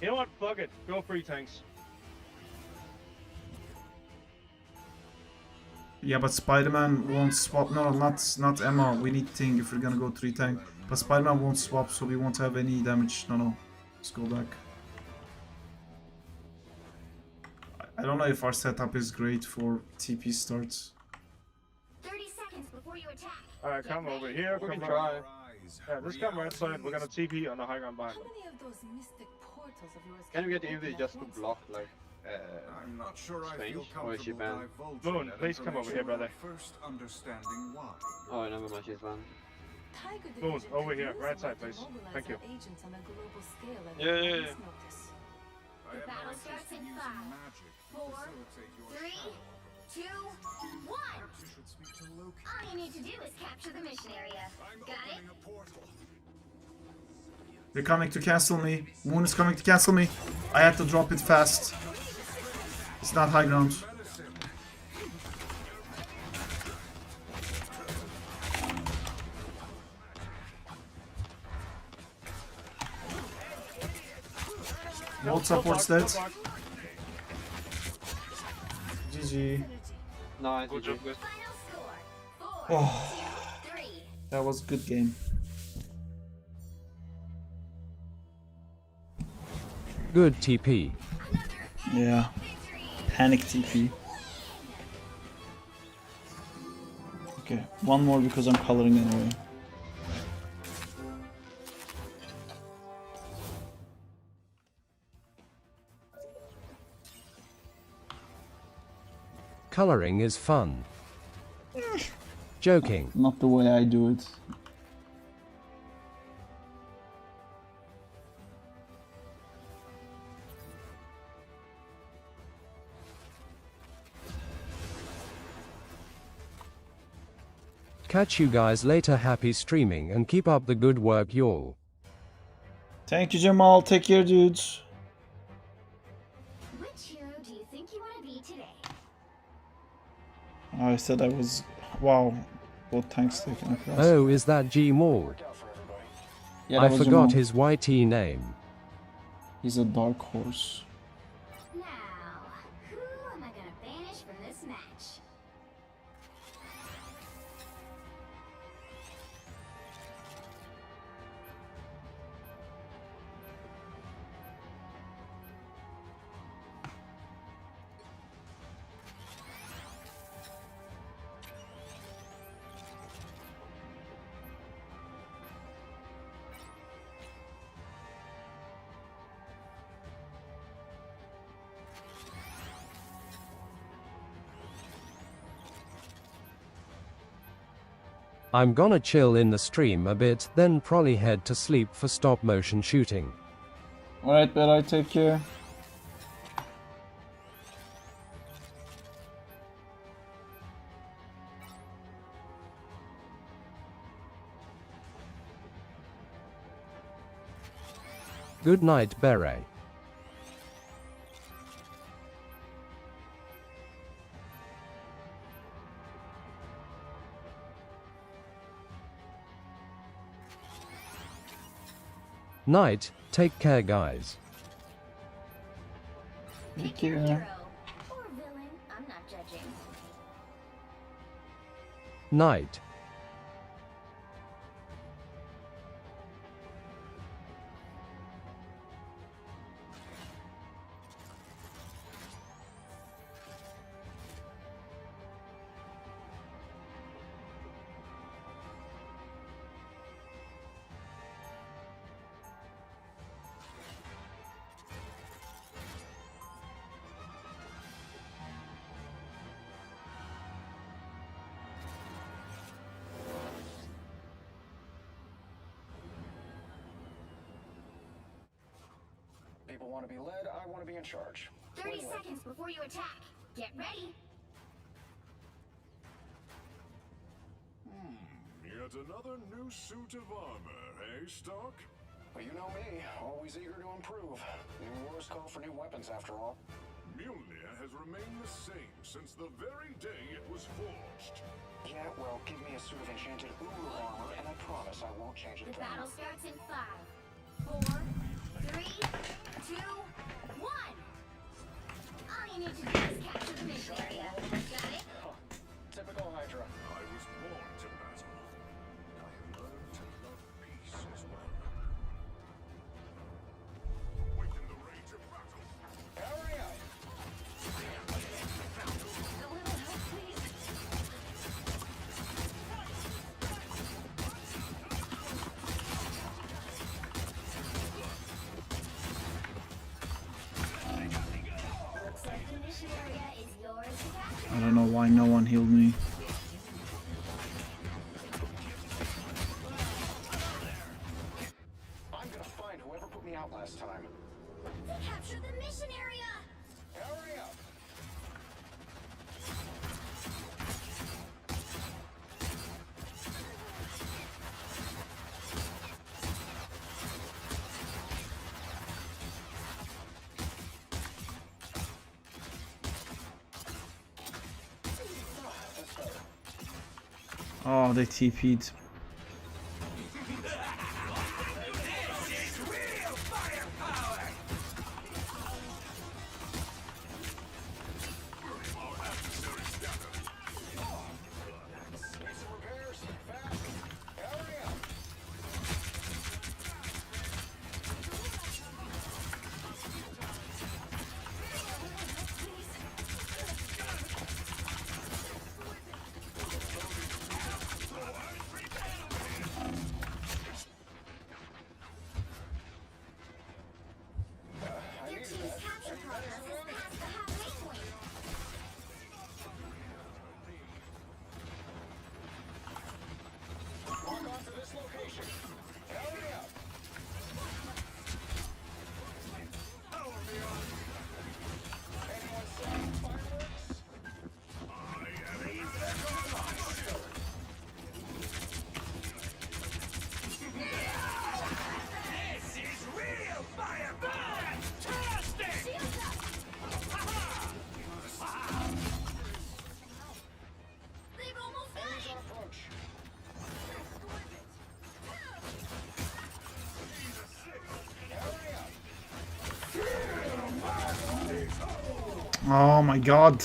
You know what? Fuck it. Go 3 tanks. Yeah, but Spider-Man won't swap. No, not Emma. We need thing if we're gonna go 3 tank. But Spider-Man won't swap, so we won't have any damage. No. Let's go back. I don't know if our setup is great for TP starts. 30 seconds before you attack. Alright, come over here. We Come can right. try. Yeah, just come right side. We're gonna TP on the high ground behind them. How many of those mystic portals of yours Can we get open Envy at just to once? block, like, I'm not sure I feel Strange, or is she comfortable banned? divulging Moon, that please come over here, information brother. without First understanding why. Oh, never mind, she's banned. Tiger Moon, Division over could here, use right a side, way to please. mobilize Thank you. our agents on a global scale at Yeah, a yeah, moment's yeah. notice. I The have no battle interest starts in using 5, magic to 4, facilitate your 3, shadow. 2, 1. Perhaps you should speak to Loki. All you need to do is capture the mission area. I'm Got it? opening a portal. They're coming to cancel me. Moon is coming to cancel me. I had to drop it fast. It's not high ground. What supports that? GG. Nice. Good job, guys. Final score. 4, Oh, 3. that was a good game. Good TP. Yeah. Panic TP. Okay, one more because I'm coloring anyway. Coloring is fun. Joking. Not the way I do it. Catch you guys later. Happy streaming and keep up the good work, y'all. Thank you, Jamal. Take care, dudes. Which hero do you think you want to be today? I said I was. Wow. Both tanks taken across. Oh, is that G Maul? Yeah, I that was forgot Jamal. his YT name. He's a dark horse. Now, who am I gonna banish from this match? I'm gonna chill in the stream a bit, then probably head to sleep for stop motion shooting. Alright, Bella, take care. Good night, Beret. Night, take care, guys. Take Your care. hero or villain, I'm not judging. Night. People want to be led, I want to be in charge. 30 seconds before you attack. Get ready. Yet another new suit of armor, eh, Stark? But you know me, always eager to improve. New wars call for new weapons after all. Mjolnir has remained the same since the very day it was forged. Yeah, well, give me a suit of enchanted Uru armor, and I promise I won't change The it. battle starts in 5, 4, 3, 2, 1. All you need to do is capture the mission area. Got it? Typical Hydra. I was born to battle, and I have learned to love peace as well. Awaken the rage of battle. Hurry up! A little help, please. Looks like the mission area is yours to capture. I don't know why no one healed me. I'm gonna find whoever put me out last time. Capture the mission area. Hurry up! Oh, they TP'd. Your team's capture progress has passed the halfway point. Walk on to this location. Hurry up. Anyone selling fireworks? They've almost got Enemies it. on approach. Hurry up. Oh my god.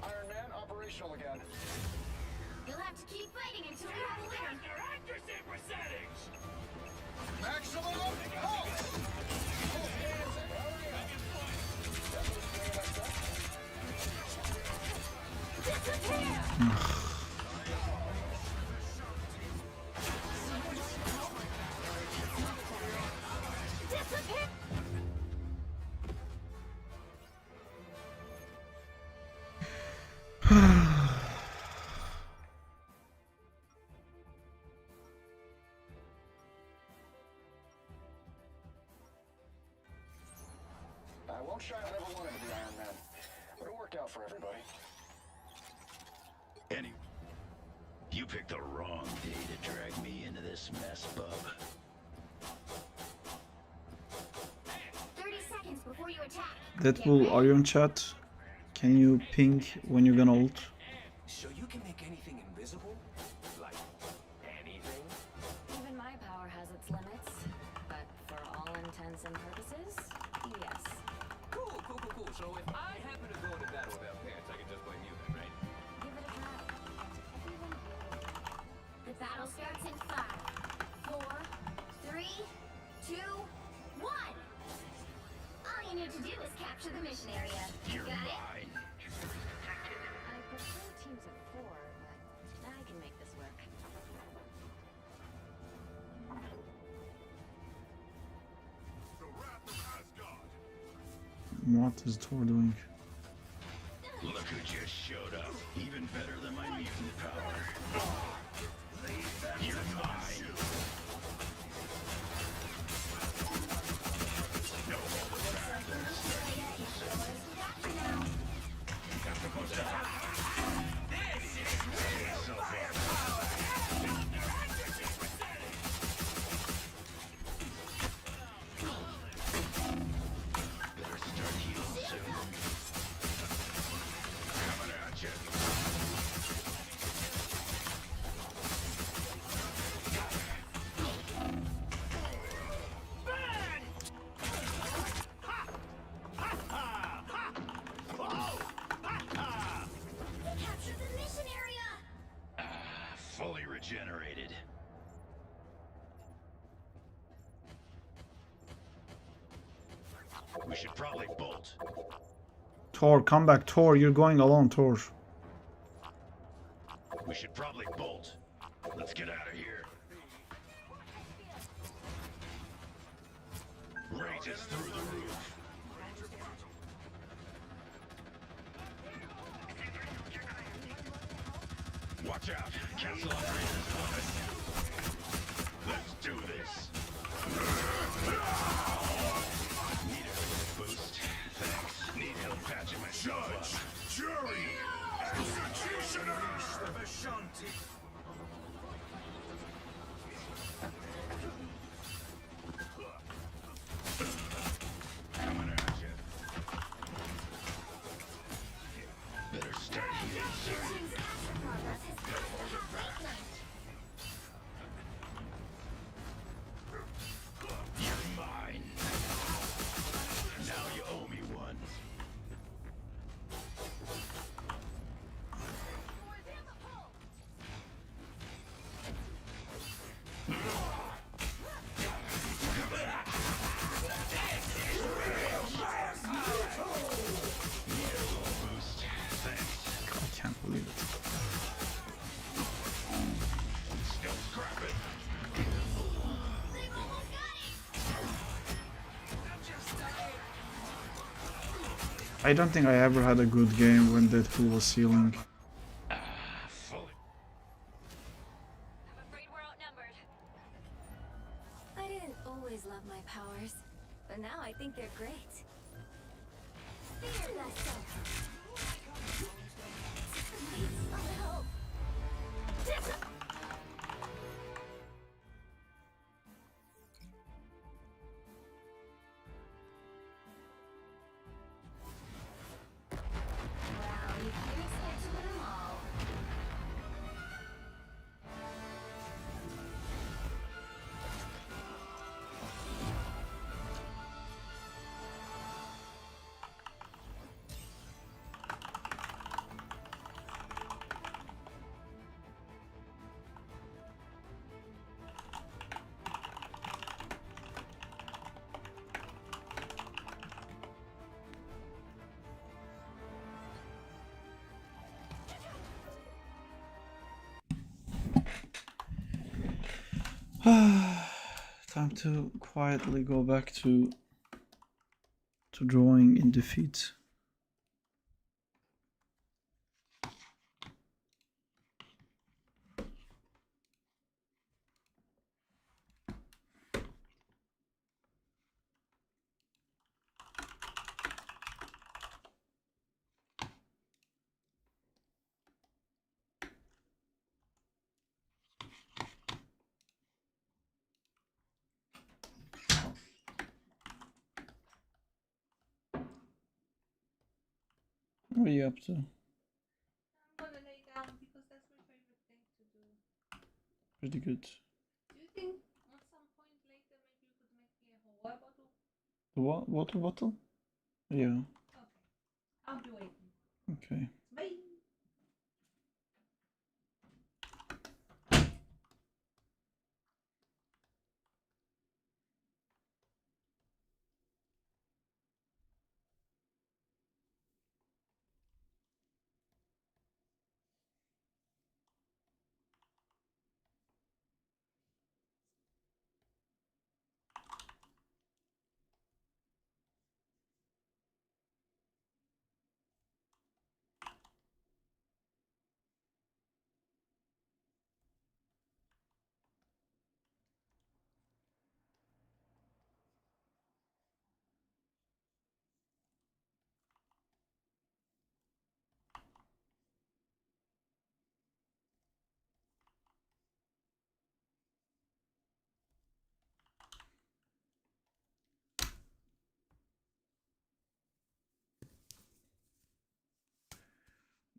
Iron Man operational again. You'll have to keep fighting until we have a winner. Maximum pulse. Hurry up. Disappear! I won't shy. I never wanted to be Iron Man, but it worked out for everybody. Anyway, you picked the wrong day to drag me into this mess, bub. 30 seconds before you attack. Deadpool, are you on chat? Can you ping when you're gonna ult? So you can make anything invisible? Like, anything? Even my power has its limits, but for all intents and purposes, yes. Cool. So if I happen to go into battle without pants, I can just blame you then, right? Give it a try. The battle starts in 5, 4, 3, 2, 1. All you need to do is capture the mission area. You're Got it? mine. I prefer teams of 4, but I can make this work. What is Thor doing? Look who just showed up. Even better than my mutant power. You're mine. No more better start healing soon. Coming at you. Capture the mission area. Fully regenerated. We should probably bolt. Thor, come back. Thor, you're going alone, Thor. We should probably bolt. Let's get out of here. Rage is through the roof. Watch out. Castle operators coming. Let's do this. Need a little boost. Thanks. Need help patching myself up. Jury! Executioners! The Vishanti! I don't think I ever had a good game when Deadpool was healing. I'm afraid we're outnumbered. I didn't always love my powers, but now I think they're great. Fear thyself. A little. Well, you can't expect to win them all. Time to quietly go back to drawing in defeat. What are you up to? I'm gonna lay down because that's my favorite thing to do. Pretty good. Do you think at some point later maybe you could make me a water bottle? The what? Water bottle? Yeah. Okay. I'll be waiting. Okay. Bye.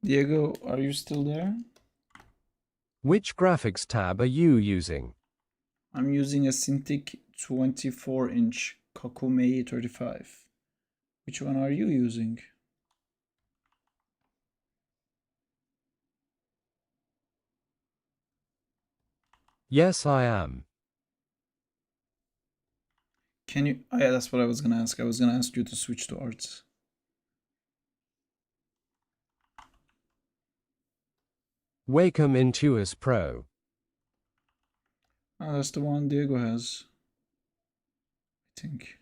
Diego, are you still there? Which graphics tab are you using? I'm using a Cintiq 24-inch Kokumei 35. Which one are you using? Yes, I am. Can you? Oh, yeah, that's what I was gonna ask. I was gonna ask you to switch to arts. Wacom Intuos Pro. Oh, that's the one Diego has. I think.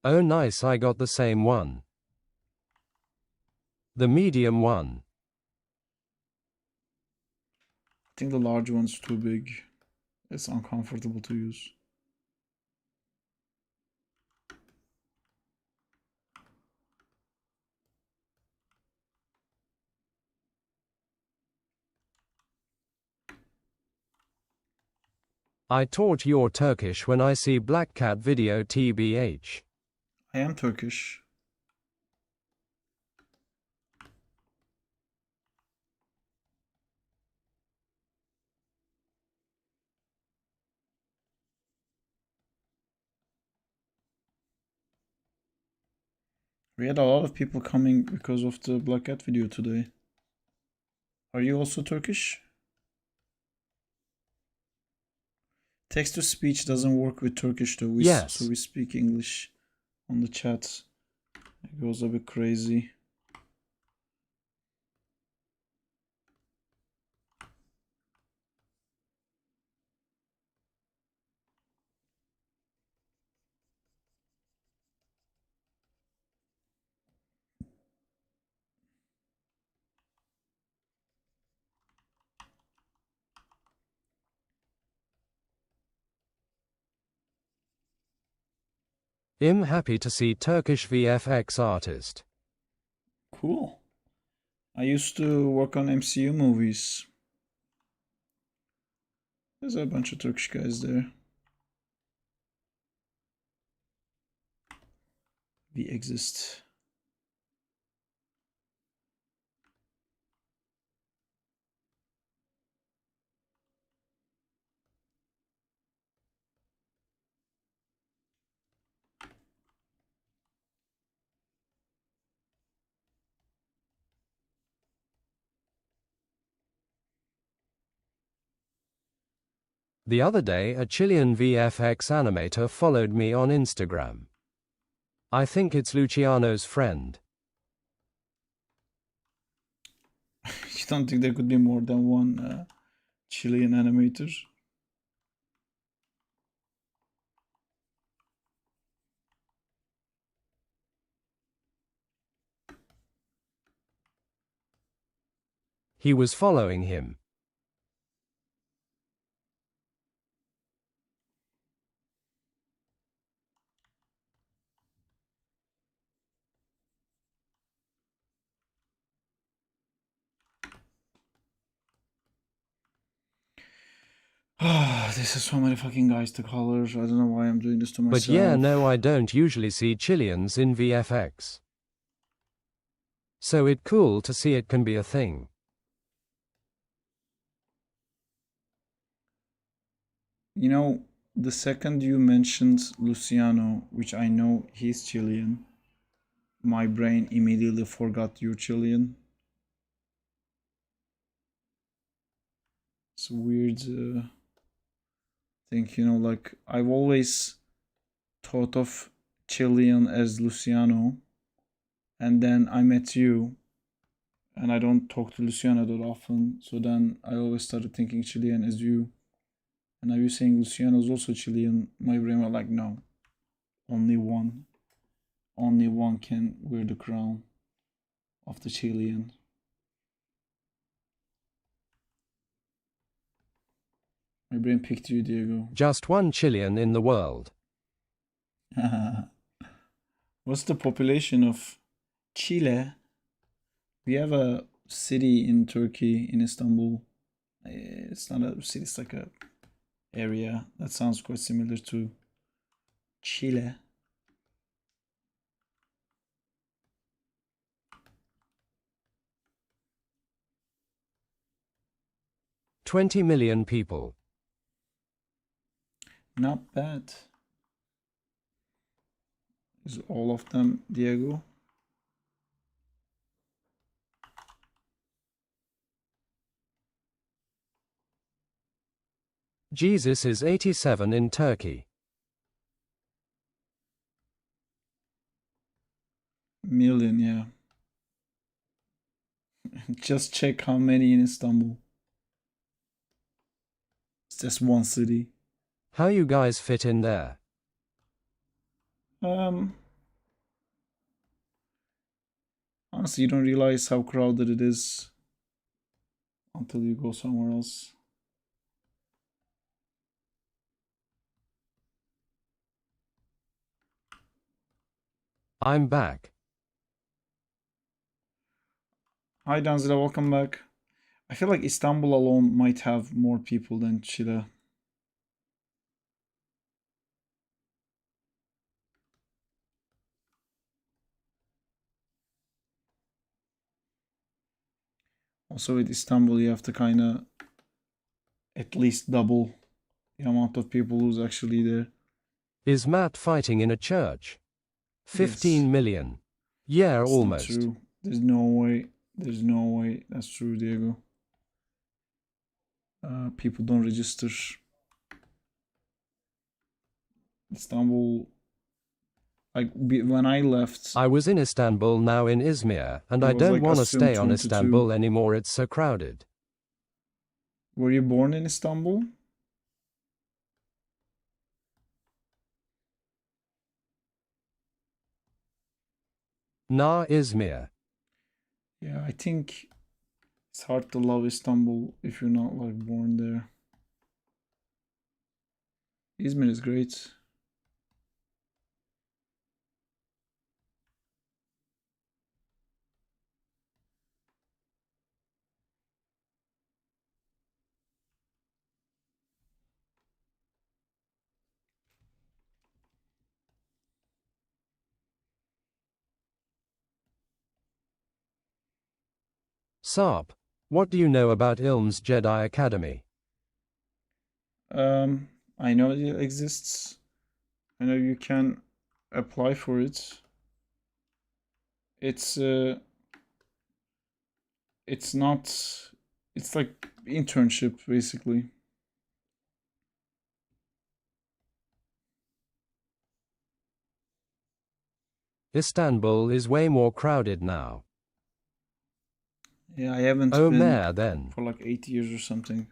Oh nice, I got the same one. The medium one. I think the large one's too big. It's uncomfortable to use. I taught you're Turkish when I see Black Cat video TBH. I am Turkish. We had a lot of people coming because of the Black Cat video today. Are you also Turkish? Text to speech doesn't work with Turkish though. Yes. So we speak English on the chat. It goes a bit crazy. I'm happy to see Turkish VFX artist. Cool. I used to work on MCU movies. There's a bunch of Turkish guys there. We exist. The other day, a Chilean VFX animator followed me on Instagram. I think it's Luciano's friend. You don't think there could be more than one Chilean animator? He was following him. This is so many fucking guys to color. I don't know why I'm doing this to myself. But yeah, no, I don't usually see Chileans in VFX. So it's cool to see it can be a thing. You know, the second you mentioned Luciano, which I know he's Chilean, my brain immediately forgot you're Chilean. It's a weird thing, you know, like I've always thought of Chilean as Luciano, and then I met you, and I don't talk to Luciano that often, so then I always started thinking Chilean as you. And now you're saying Luciano's also Chilean. My brain was like, no. Only one. Only one can wear the crown of the Chilean. My brain picked you, Diego. Just one Chilean in the world. What's the population of Chile? We have a city in Turkey, in Istanbul. It's not a city, it's like a area that sounds quite similar to Chile. $20 million people. Not bad. Is all of them Diego? Jesus is 87 in Turkey. Million, yeah. Just check how many in Istanbul. It's just one city. How you guys fit in there? Honestly, you don't realize how crowded it is until you go somewhere else. I'm back. Hi Danzila, welcome back. I feel like Istanbul alone might have more people than Chile. Also with Istanbul, you have to kind of at least double the amount of people who's actually there. Is Matt fighting in a church? 15 million. Yeah, That's almost. not true. There's no way. There's no way. That's true, Diego. People don't register. Istanbul. Like when I left, I was in Istanbul, now in Izmir, and I don't want to stay on Istanbul anymore. It's so crowded. Were you born in Istanbul? Nah, Izmir. Yeah, I think it's hard to love Istanbul if you're not like born there. Izmir is great. Sarp, what do you know about Ilm's Jedi Academy? I know it exists. I know you can apply for it. It's not. It's like internship basically. Istanbul is way more crowded now. Yeah, I haven't Oh, been Mayor, then. for like 8 years or something.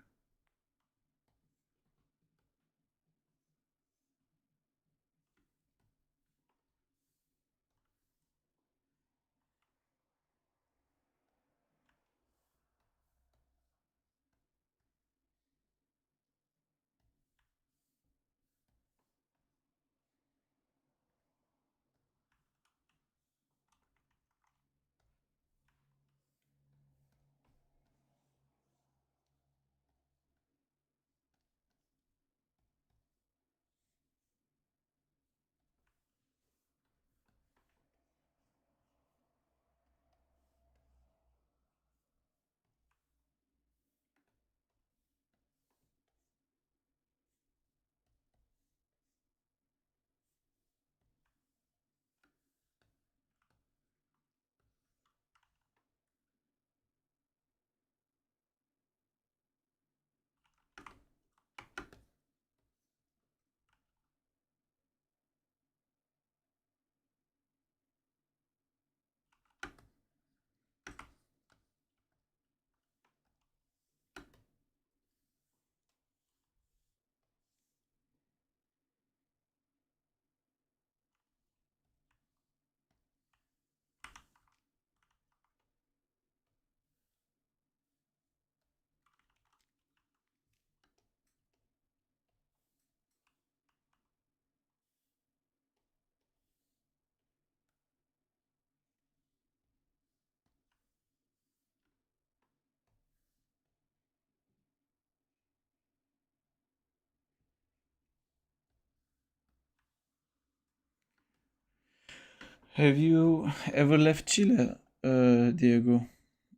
Have you ever left Chile, Diego?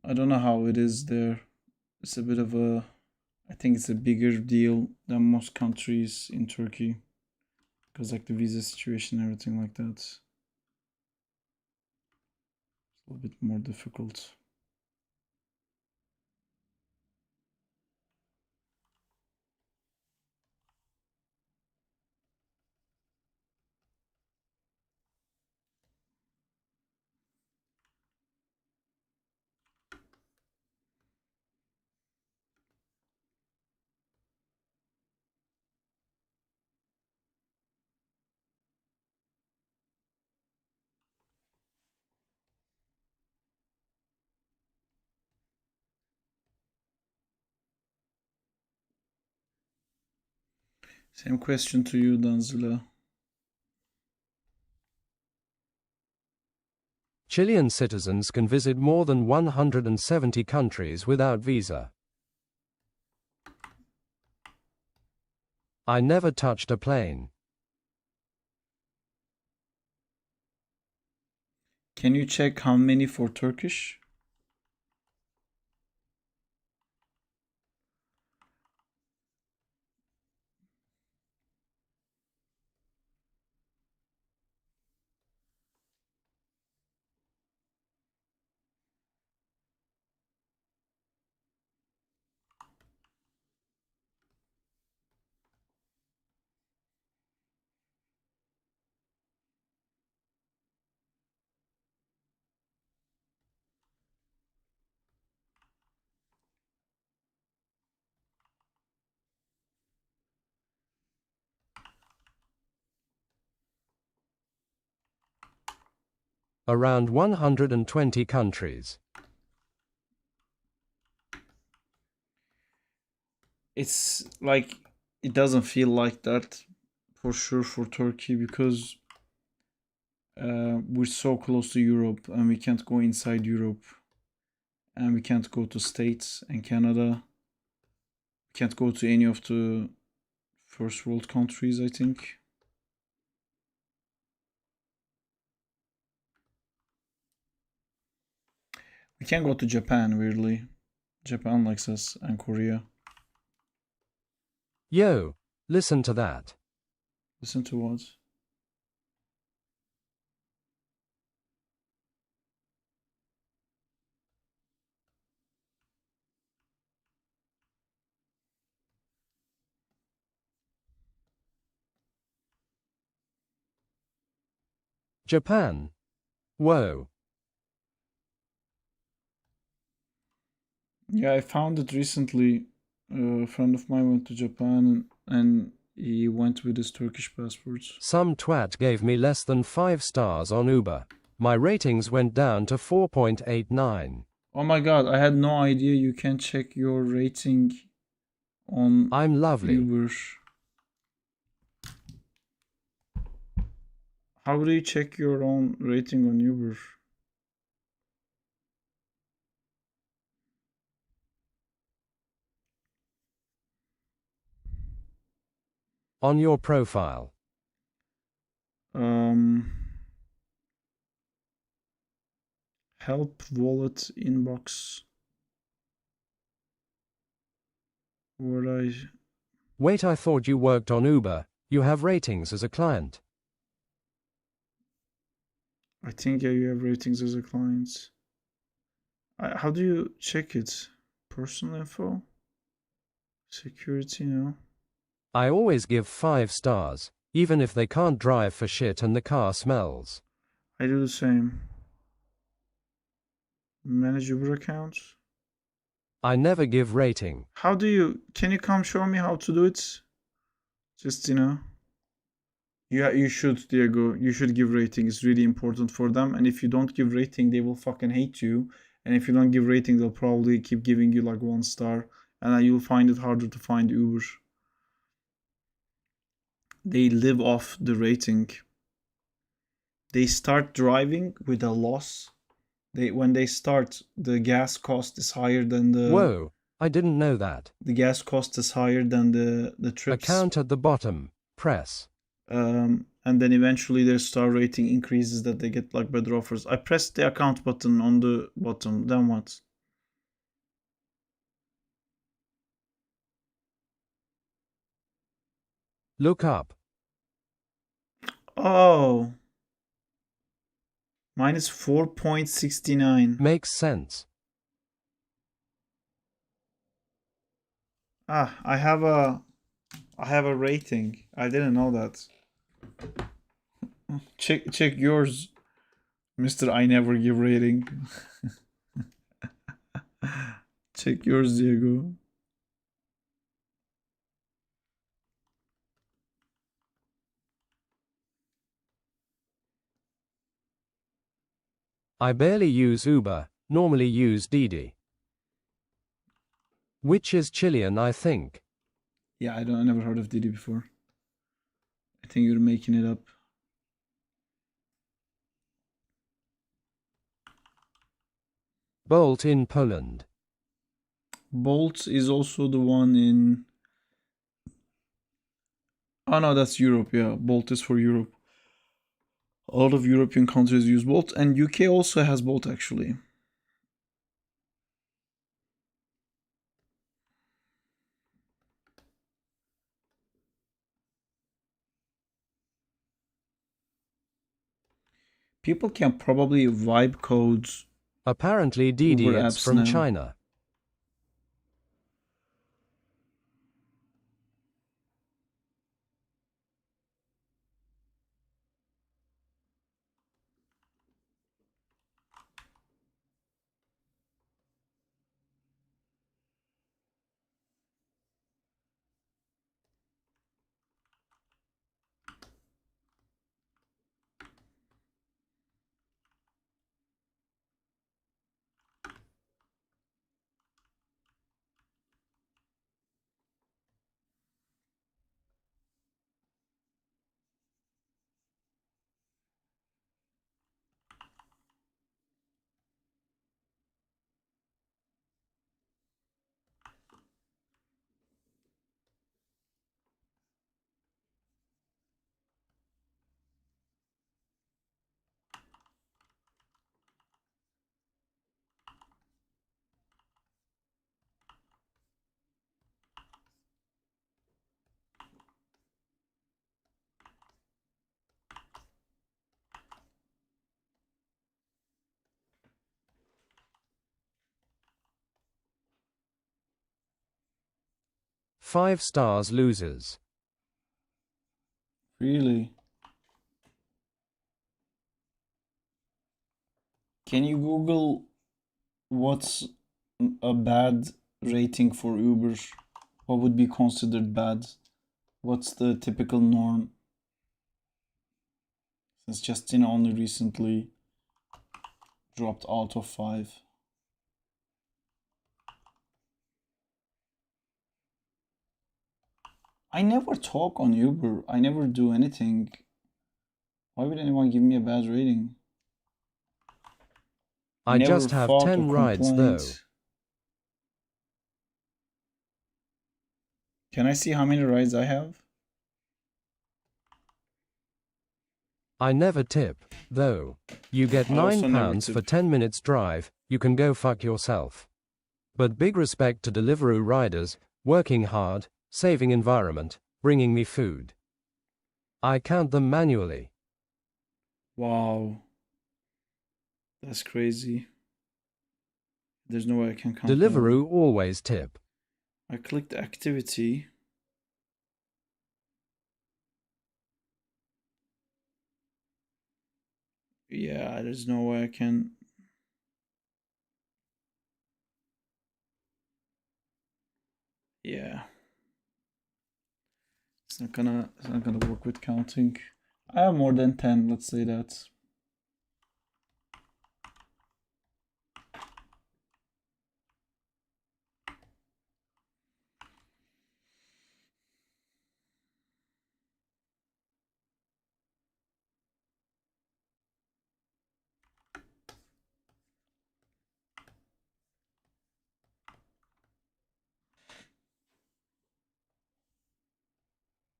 I don't know how it is there. It's a bit of a, I think it's a bigger deal than most countries in Turkey because like the visa situation and everything like that. It's a little bit more difficult. Same question to you, Danzila. Chilean citizens can visit more than 170 countries without visa. I never touched a plane. Can you check how many for Turkish? Around 120 countries. It's like it doesn't feel like that for sure for Turkey because we're so close to Europe and we can't go inside Europe and we can't go to States and Canada. We can't go to any of the first world countries, I think. We can go to Japan, weirdly. Japan likes us, and Korea. Yo, listen to that. Listen to what? Japan. Whoa. Yeah, I found it recently. A friend of mine went to Japan and he went with his Turkish passports. Some twat gave me less than 5 stars on Uber. My ratings went down to 4.89. Oh my god, I had no idea you can check your rating on I'm lovely. Uber. How do you check your own rating on Uber? On your profile. Help wallet inbox. Wait, I thought you worked on Uber. You have ratings as a client. I think yeah, you have ratings as a client. How do you check it? Personal info? Security, no. I always give 5 stars, even if they can't drive for shit and the car smells. I do the same. Manage Uber accounts? I never give rating. How do you... Can you come show me how to do it? Just, you should, Diego. You should give rating. It's really important for them. And if you don't give rating, they will fucking hate you. And if you don't give rating, they'll probably keep giving you like 1 star. And then you'll find it harder to find Uber. They live off the rating. They start driving with a loss. When they start, the gas cost is higher than the... Whoa, I didn't know that. The gas cost is higher than the trips. Account at the bottom. Press. And then eventually their star rating increases that they get like better offers. I pressed the account button on the bottom. Then what? Look up. Oh. Mine is 4.69. Makes sense. I have a rating. I didn't know that. Check yours, Mr. I never give rating. Check yours, Diego. I barely use Uber, normally use Didi. Which is Chilean, I think. Yeah, I never heard of Didi before. I think you're making it up. Bolt in Poland. Bolt is also the one in... Oh no, that's Europe, yeah. Bolt is for Europe. A lot of European countries use Bolt, and UK also has Bolt actually. People can probably vibe codes. Apparently Didi is from China. 5 stars losers. Really? Can you Google what's a bad rating for Uber? What would be considered bad? What's the typical norm? Since Justina only recently dropped out of 5. I never talk on Uber. I never do anything. Why would anyone give me a bad rating? I just have 10 rides though. Can I see how many rides I have? I never tip, though. You get I also never £9 for tip. 10 minutes drive, you can go fuck yourself. But big respect to Deliveroo riders, working hard, saving environment, bringing me food. I count them manually. Wow. That's crazy. There's no way I can count them. Deliveroo always tip. I clicked activity. Yeah, there's no way I can. Yeah. It's not gonna work with counting. I have more than 10, let's say that.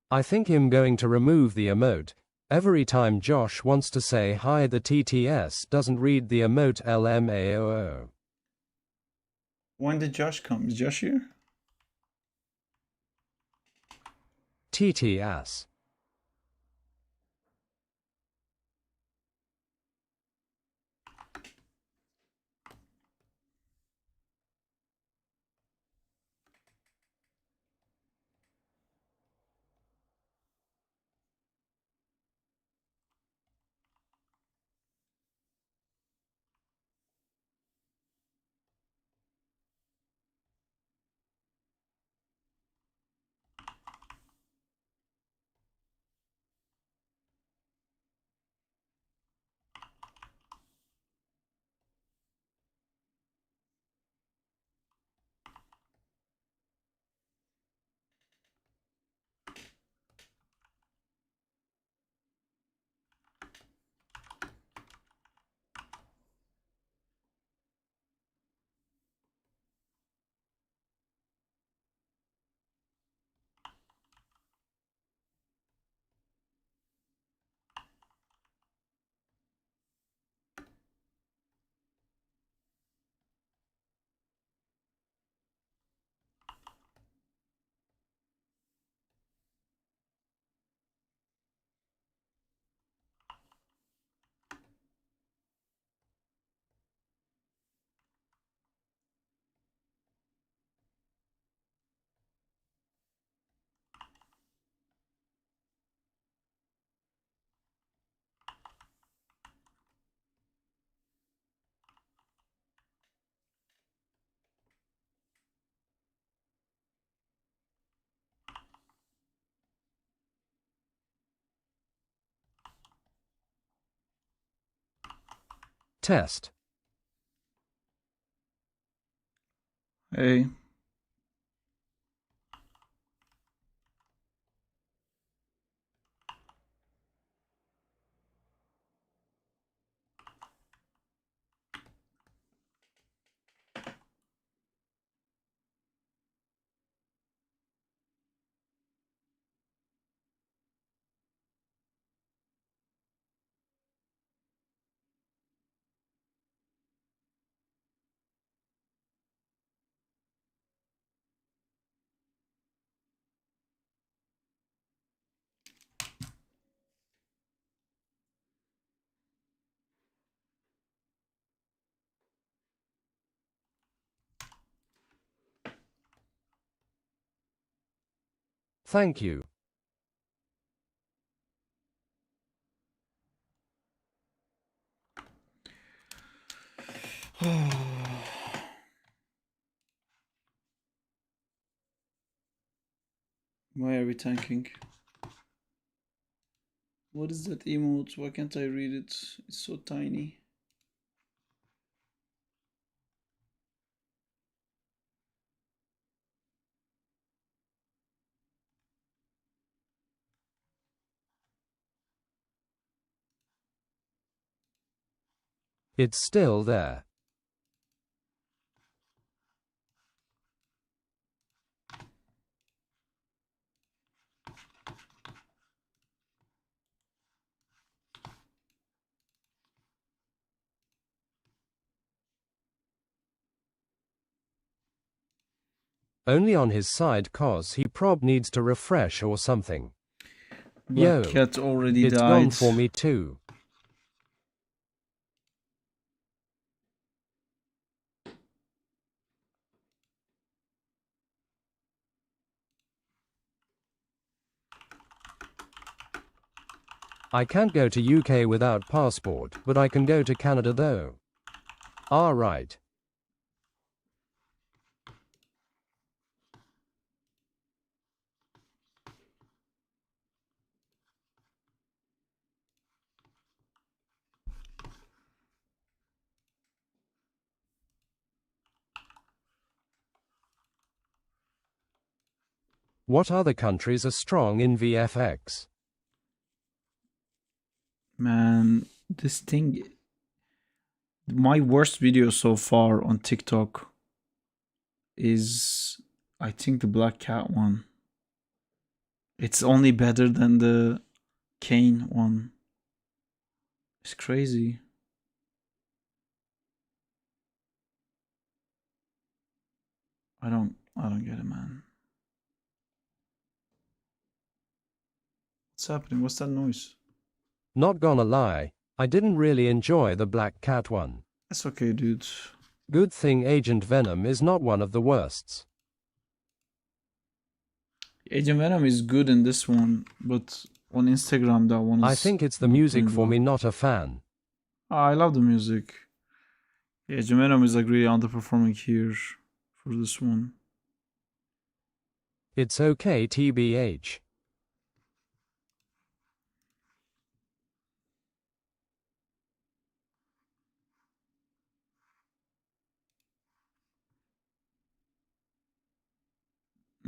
I think I'm going to remove the emote. Every time Josh wants to say hi, the TTS doesn't read the emote LMAO. When did Josh come? Is Josh here? TTS. Test. Hey. Thank you. Why are we tanking? What is that emote? Why can't I read it? It's so tiny. It's still there. Only on his side cause he prob needs to refresh or something. Black Yo, cat already it's died. gone for me too. I can't go to UK without passport, but I can go to Canada though. Ah, right. What other countries are strong in VFX? Man, this thing. My worst video so far on TikTok is, I think, the Black Cat one. It's only better than the Kane one. It's crazy. I don't get it, man. What's happening? What's that noise? Not gonna lie, I didn't really enjoy the Black Cat one. That's okay, dude. Good thing Agent Venom is not one of the worsts. Agent Venom is good in this one, but on Instagram that one is... I think it's the music for me, not a fan. I love the music. Agent Venom is like really underperforming here for this one. It's okay TBH.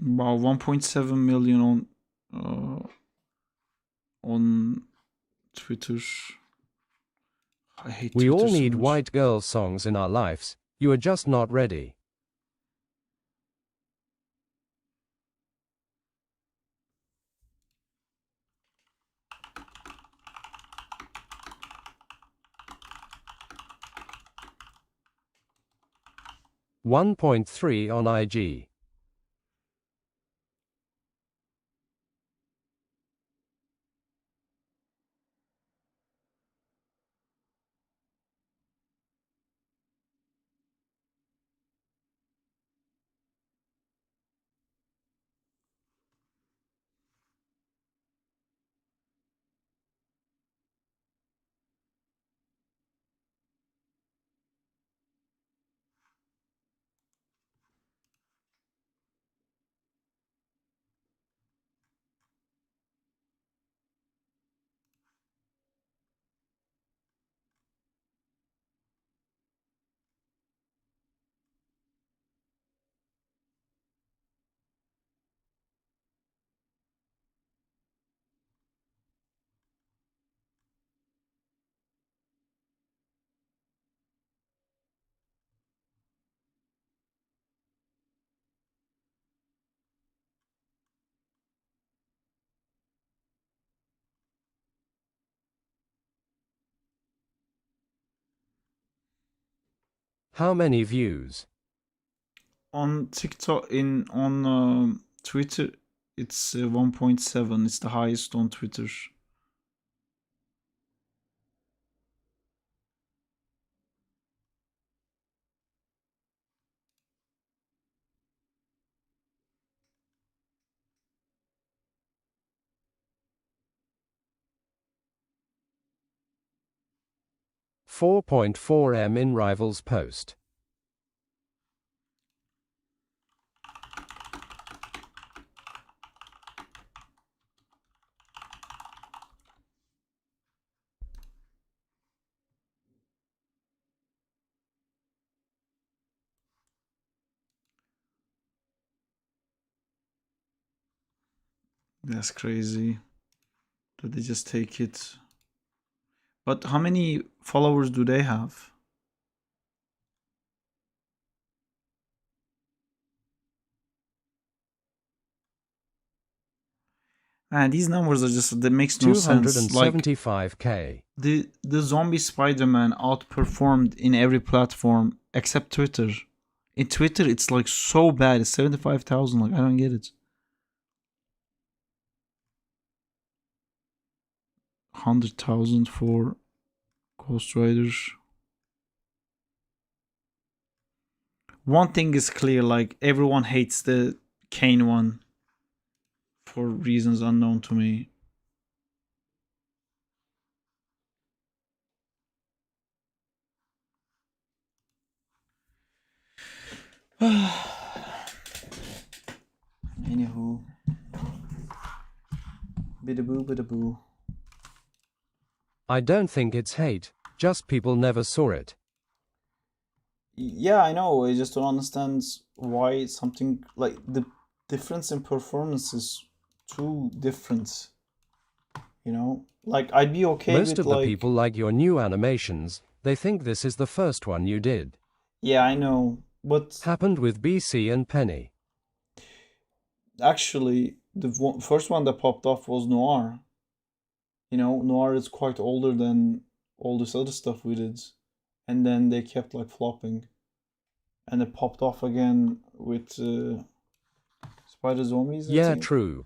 About 1.7 million on Twitter. I hate We Twitter all so need much. white girl songs in our lives. You are just not ready. .3 on IG. How many views? On TikTok, on Twitter, it's 1.7. It's the highest on Twitter. 4.4 m in Rivals post. That's crazy that they just take it. But how many followers do they have? Man, these numbers are just, that makes no sense. Like 275k. the zombie Spider-Man outperformed in every platform except Twitter. In Twitter, it's like so bad. It's 75,000. Like, I don't get it. 100,000 for Ghost Riders. One thing is clear, like everyone hates the Kane one for reasons unknown to me. Anywho. Bidaboo, bidaboo. I don't think it's hate, just people never saw it. Yeah, I know. I just don't understand why something like the difference in performance is too different. You know, like I'd be okay Most with of the people like your new animations, they think this is the first one you did. Yeah, I know, but Happened with BC and Penny. Actually, the first one that popped off was Noir. You know, Noir is quite older than all this other stuff we did, and then they kept like flopping, and it popped off again with Spider Zombies. I Yeah, think. true.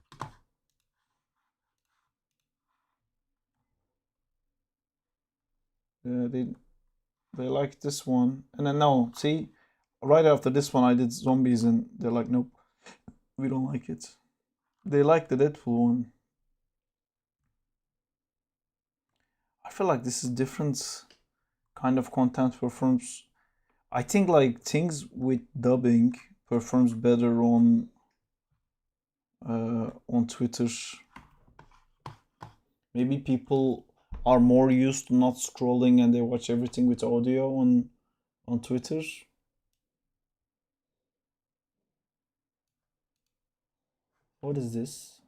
They liked this one, and then no, see, right after this one I did Zombies, and they're like, nope, we don't like it. They like the Deadpool one. I feel like this is different kind of content performs. I think like things with dubbing performs better on Twitter. Maybe people are more used to not scrolling and they watch everything with audio on Twitter. What is this?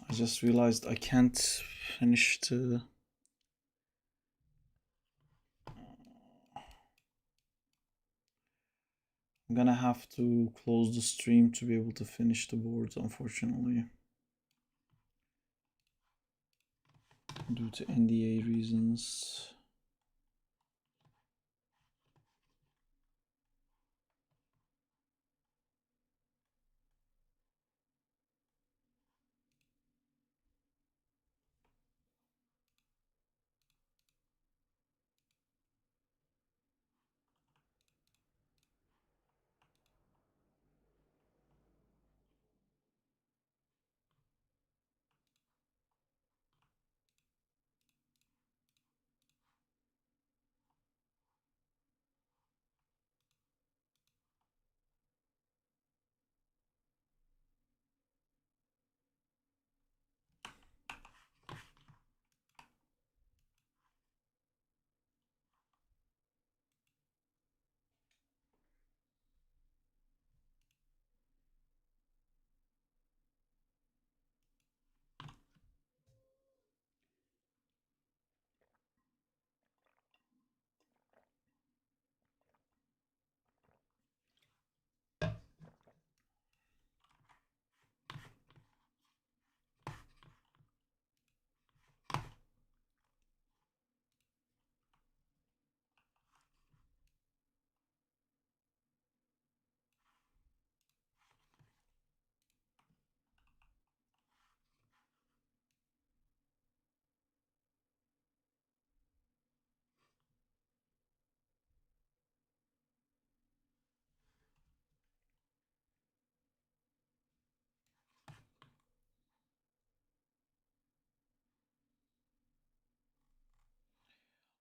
I just realized I can't finish the. I'm gonna have to close the stream to be able to finish the boards, unfortunately. Due to NDA reasons.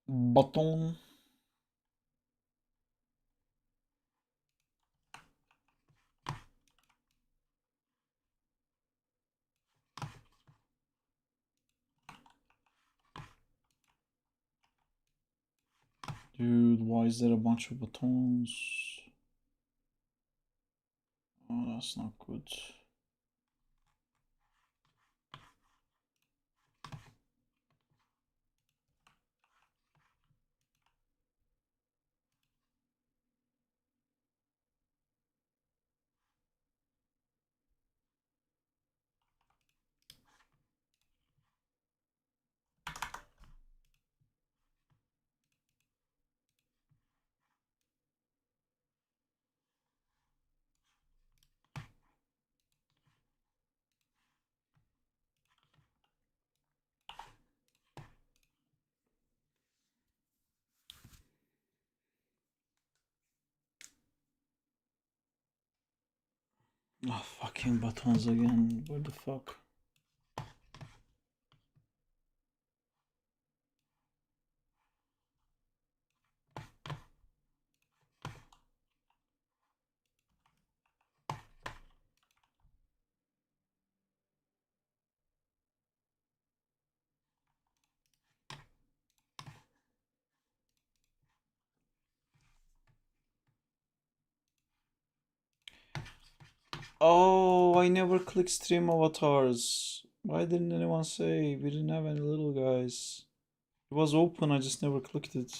Button. Dude, why is there a bunch of buttons? Oh, that's not good. Oh, fucking buttons again. What the fuck? Oh, I never clicked stream avatars. Why didn't anyone say? We didn't have any little guys. It was open, I just never clicked it.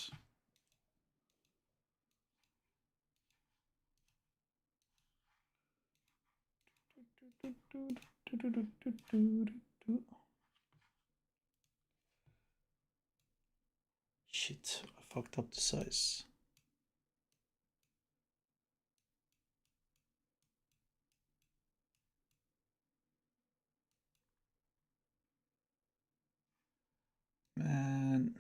Shit, I fucked up the size. Man.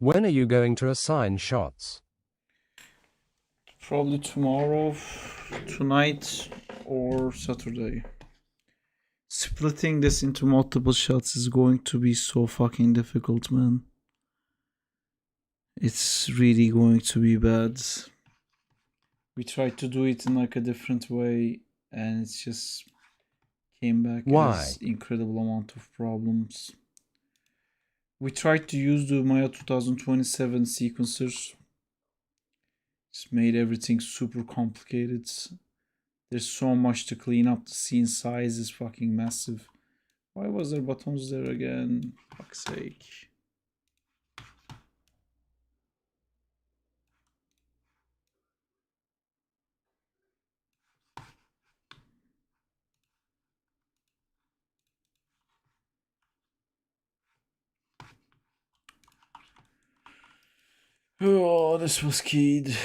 When are you going to assign shots? Probably tomorrow, tonight, or Saturday. Splitting this into multiple shots is going to be so fucking difficult, man. It's really going to be bad. We tried to do it in like a different way, and it's just came back as incredible amount of problems. We tried to use the Maya 2027 sequencers. It's made everything super complicated. There's so much to clean up. The scene size is fucking massive. Why was there buttons there again? Fuck's sake. Oh, this was keyed.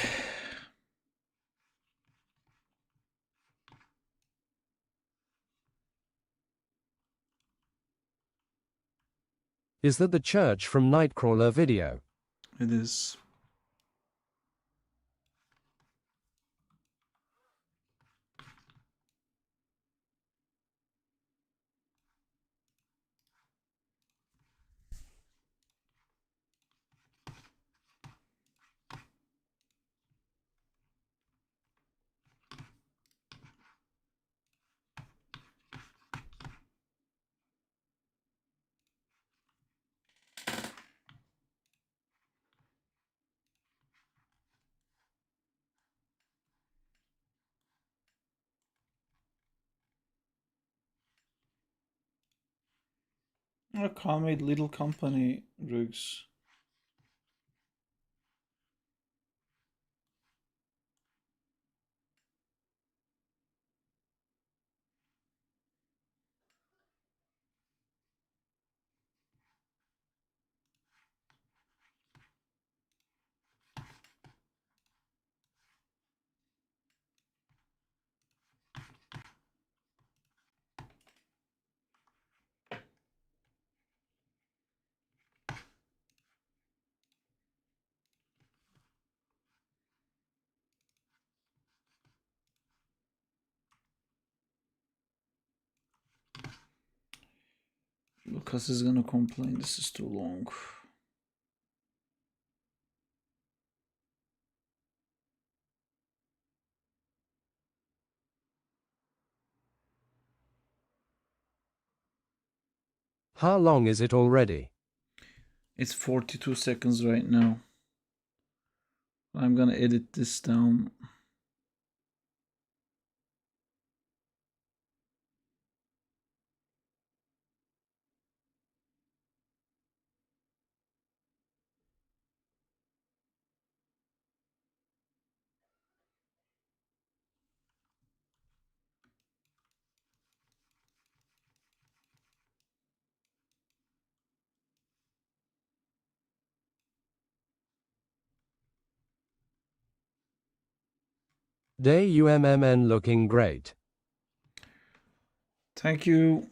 Is that the church from Nightcrawler video? It is. A calmate little company, Rugs. Lucas is gonna complain this is too long. How long is it already? It's 42 seconds right now. I'm gonna edit this down. Day UMMN looking great. Thank you.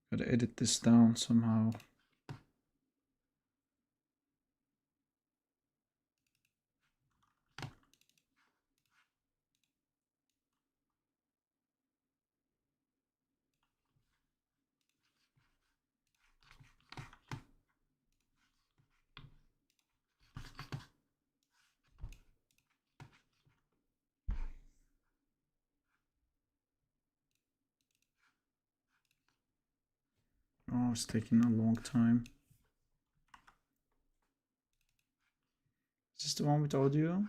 Gotta edit this down somehow. Oh, it's taking a long time. Is this the one with audio?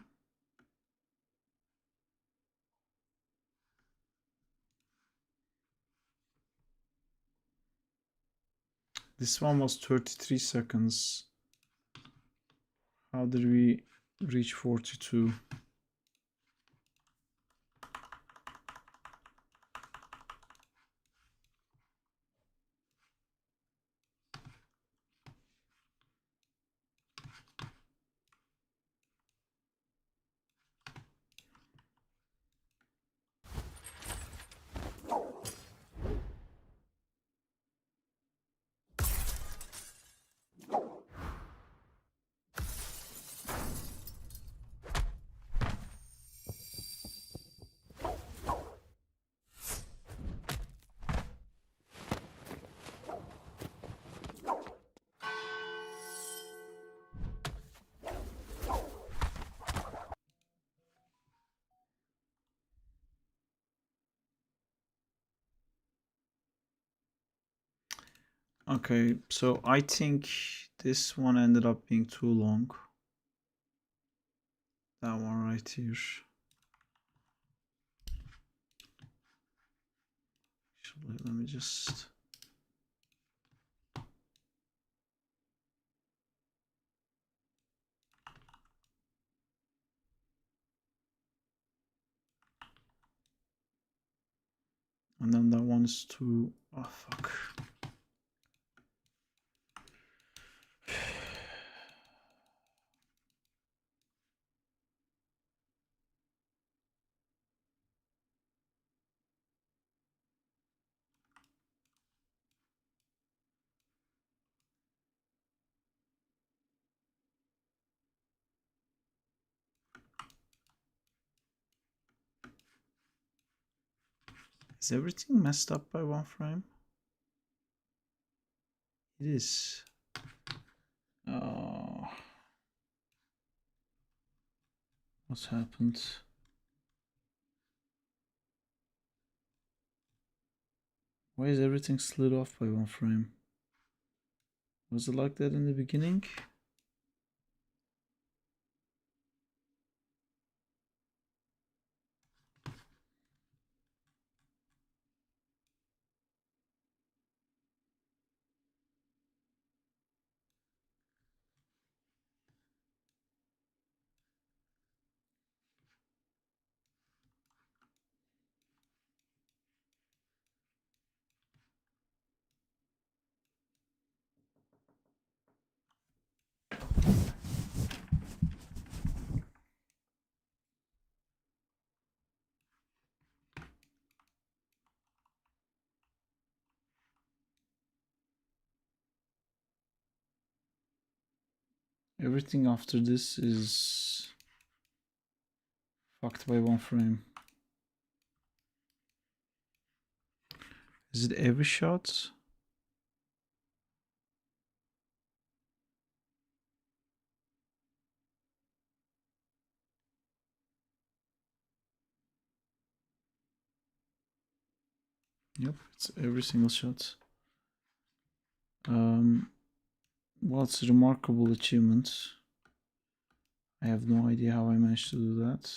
This one was 33 seconds. How did we reach 42? Okay, so I think this one ended up being too long. That one right here. Actually, let me just... And then that one is 2. Oh, fuck. Is everything messed up by 1 frame? It is. Oh. What's happened? Why is everything slid off by 1 frame? Was it like that in the beginning? Everything after this is fucked by 1 frame. Is it every shot? Yep, it's every single shot. Well, it's a remarkable achievement. I have no idea how I managed to do that.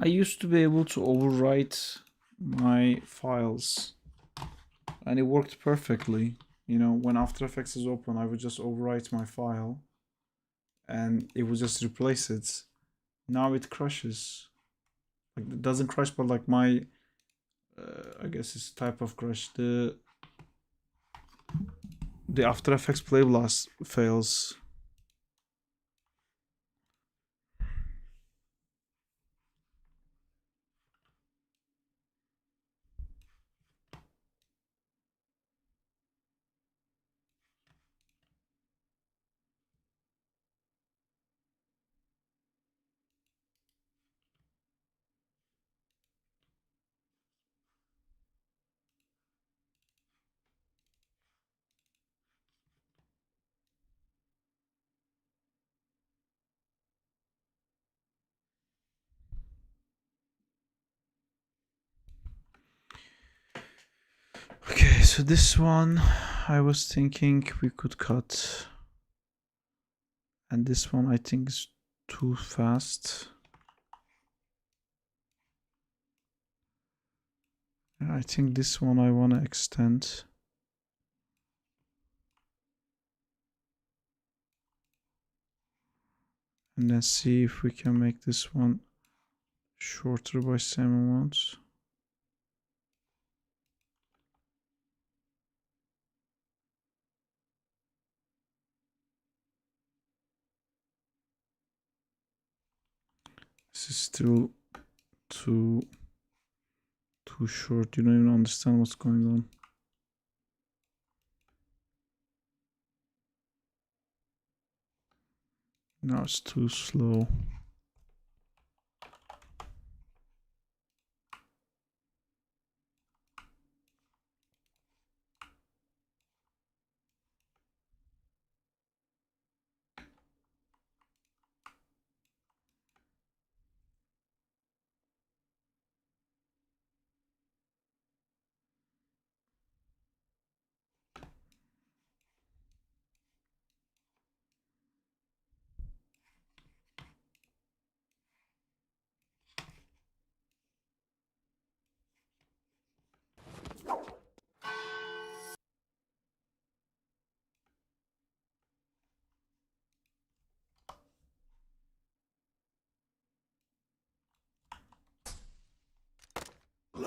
I used to be able to overwrite my files and it worked perfectly. You know, when After Effects is open, I would just overwrite my file and it would just replace it. Now it crashes. Like, it doesn't crash, but like my I guess it's type of crash. The After Effects Play Blast fails. Okay, so this one I was thinking we could cut, and this one I think is too fast. I think this one I want to extend. And then see if we can make this one shorter by same amount. This is still too short. You don't even understand what's going on. Now it's too slow.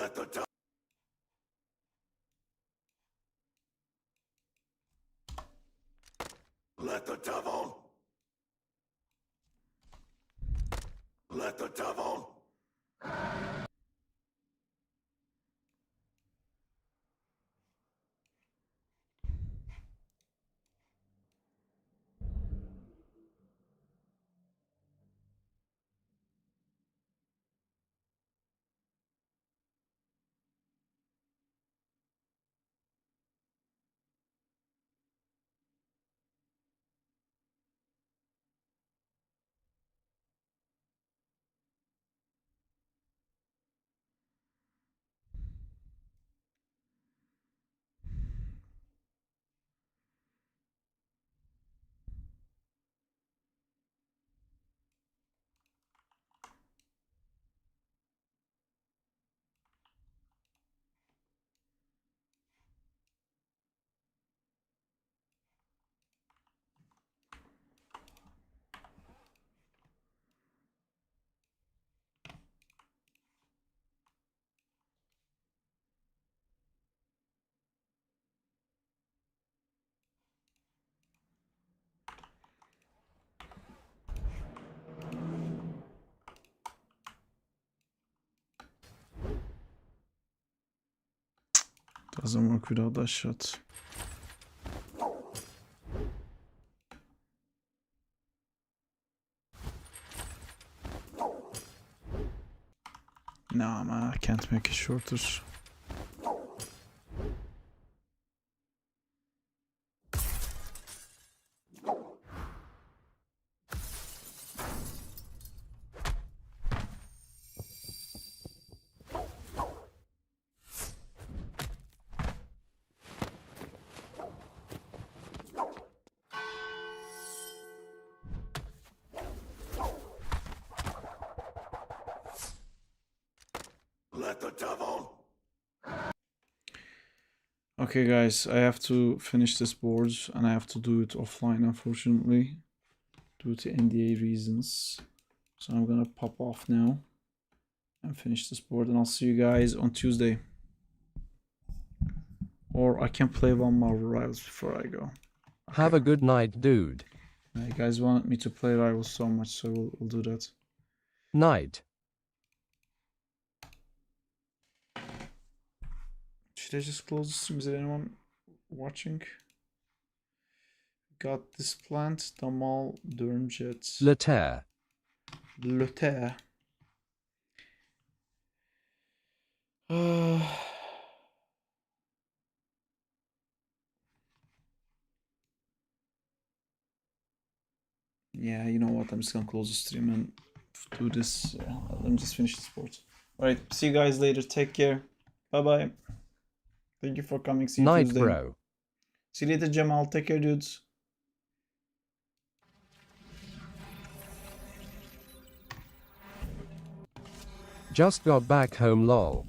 Let the devil. Let the devil. Let the devil. Doesn't work without that shot. Nah, man, I can't make it shorter. Let the devil. Okay, guys, I have to finish this board and I have to do it offline, unfortunately, due to NDA reasons. So I'm gonna pop off now and finish this board, and I'll see you guys on Tuesday. Or I can play one more Rivals before I go. Okay. Have a good night, dude. You guys wanted me to play Rivals so much, so we'll do that. Night. Should I just close the stream? Is there anyone watching? Got this plant, Damal, Durmjet. Le Terre. Le Terre. Yeah, you know what? I'm just gonna close the stream and do this. Let me just finish the sport. Alright, see you guys later. Take care. Bye bye. Thank you for coming. See you Night, Tuesday. bro. See you later, Jamal. Take care, dudes. Just got back home, lol.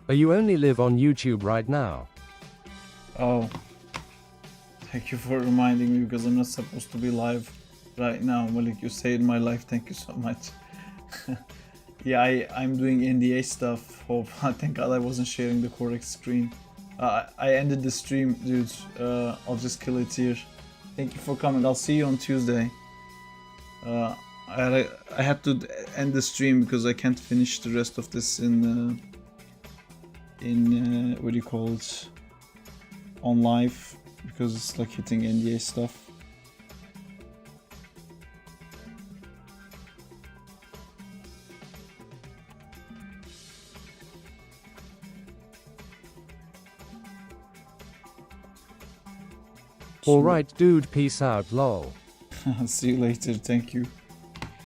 You only live on YouTube right now. Oh. Thank you for reminding me because I'm not supposed to be live right now. Malik, you saved my life. Thank you so much. Yeah, I'm doing NDA stuff. Hope. Thank God I wasn't sharing the correct screen. I ended the stream, dude. I'll just kill it here. Thank you for coming. I'll see you on Tuesday. I had to end the stream because I can't finish the rest of this in what do you call it? On live, because it's like hitting NDA stuff. Alright dude, peace out, lol. See you later, thank you.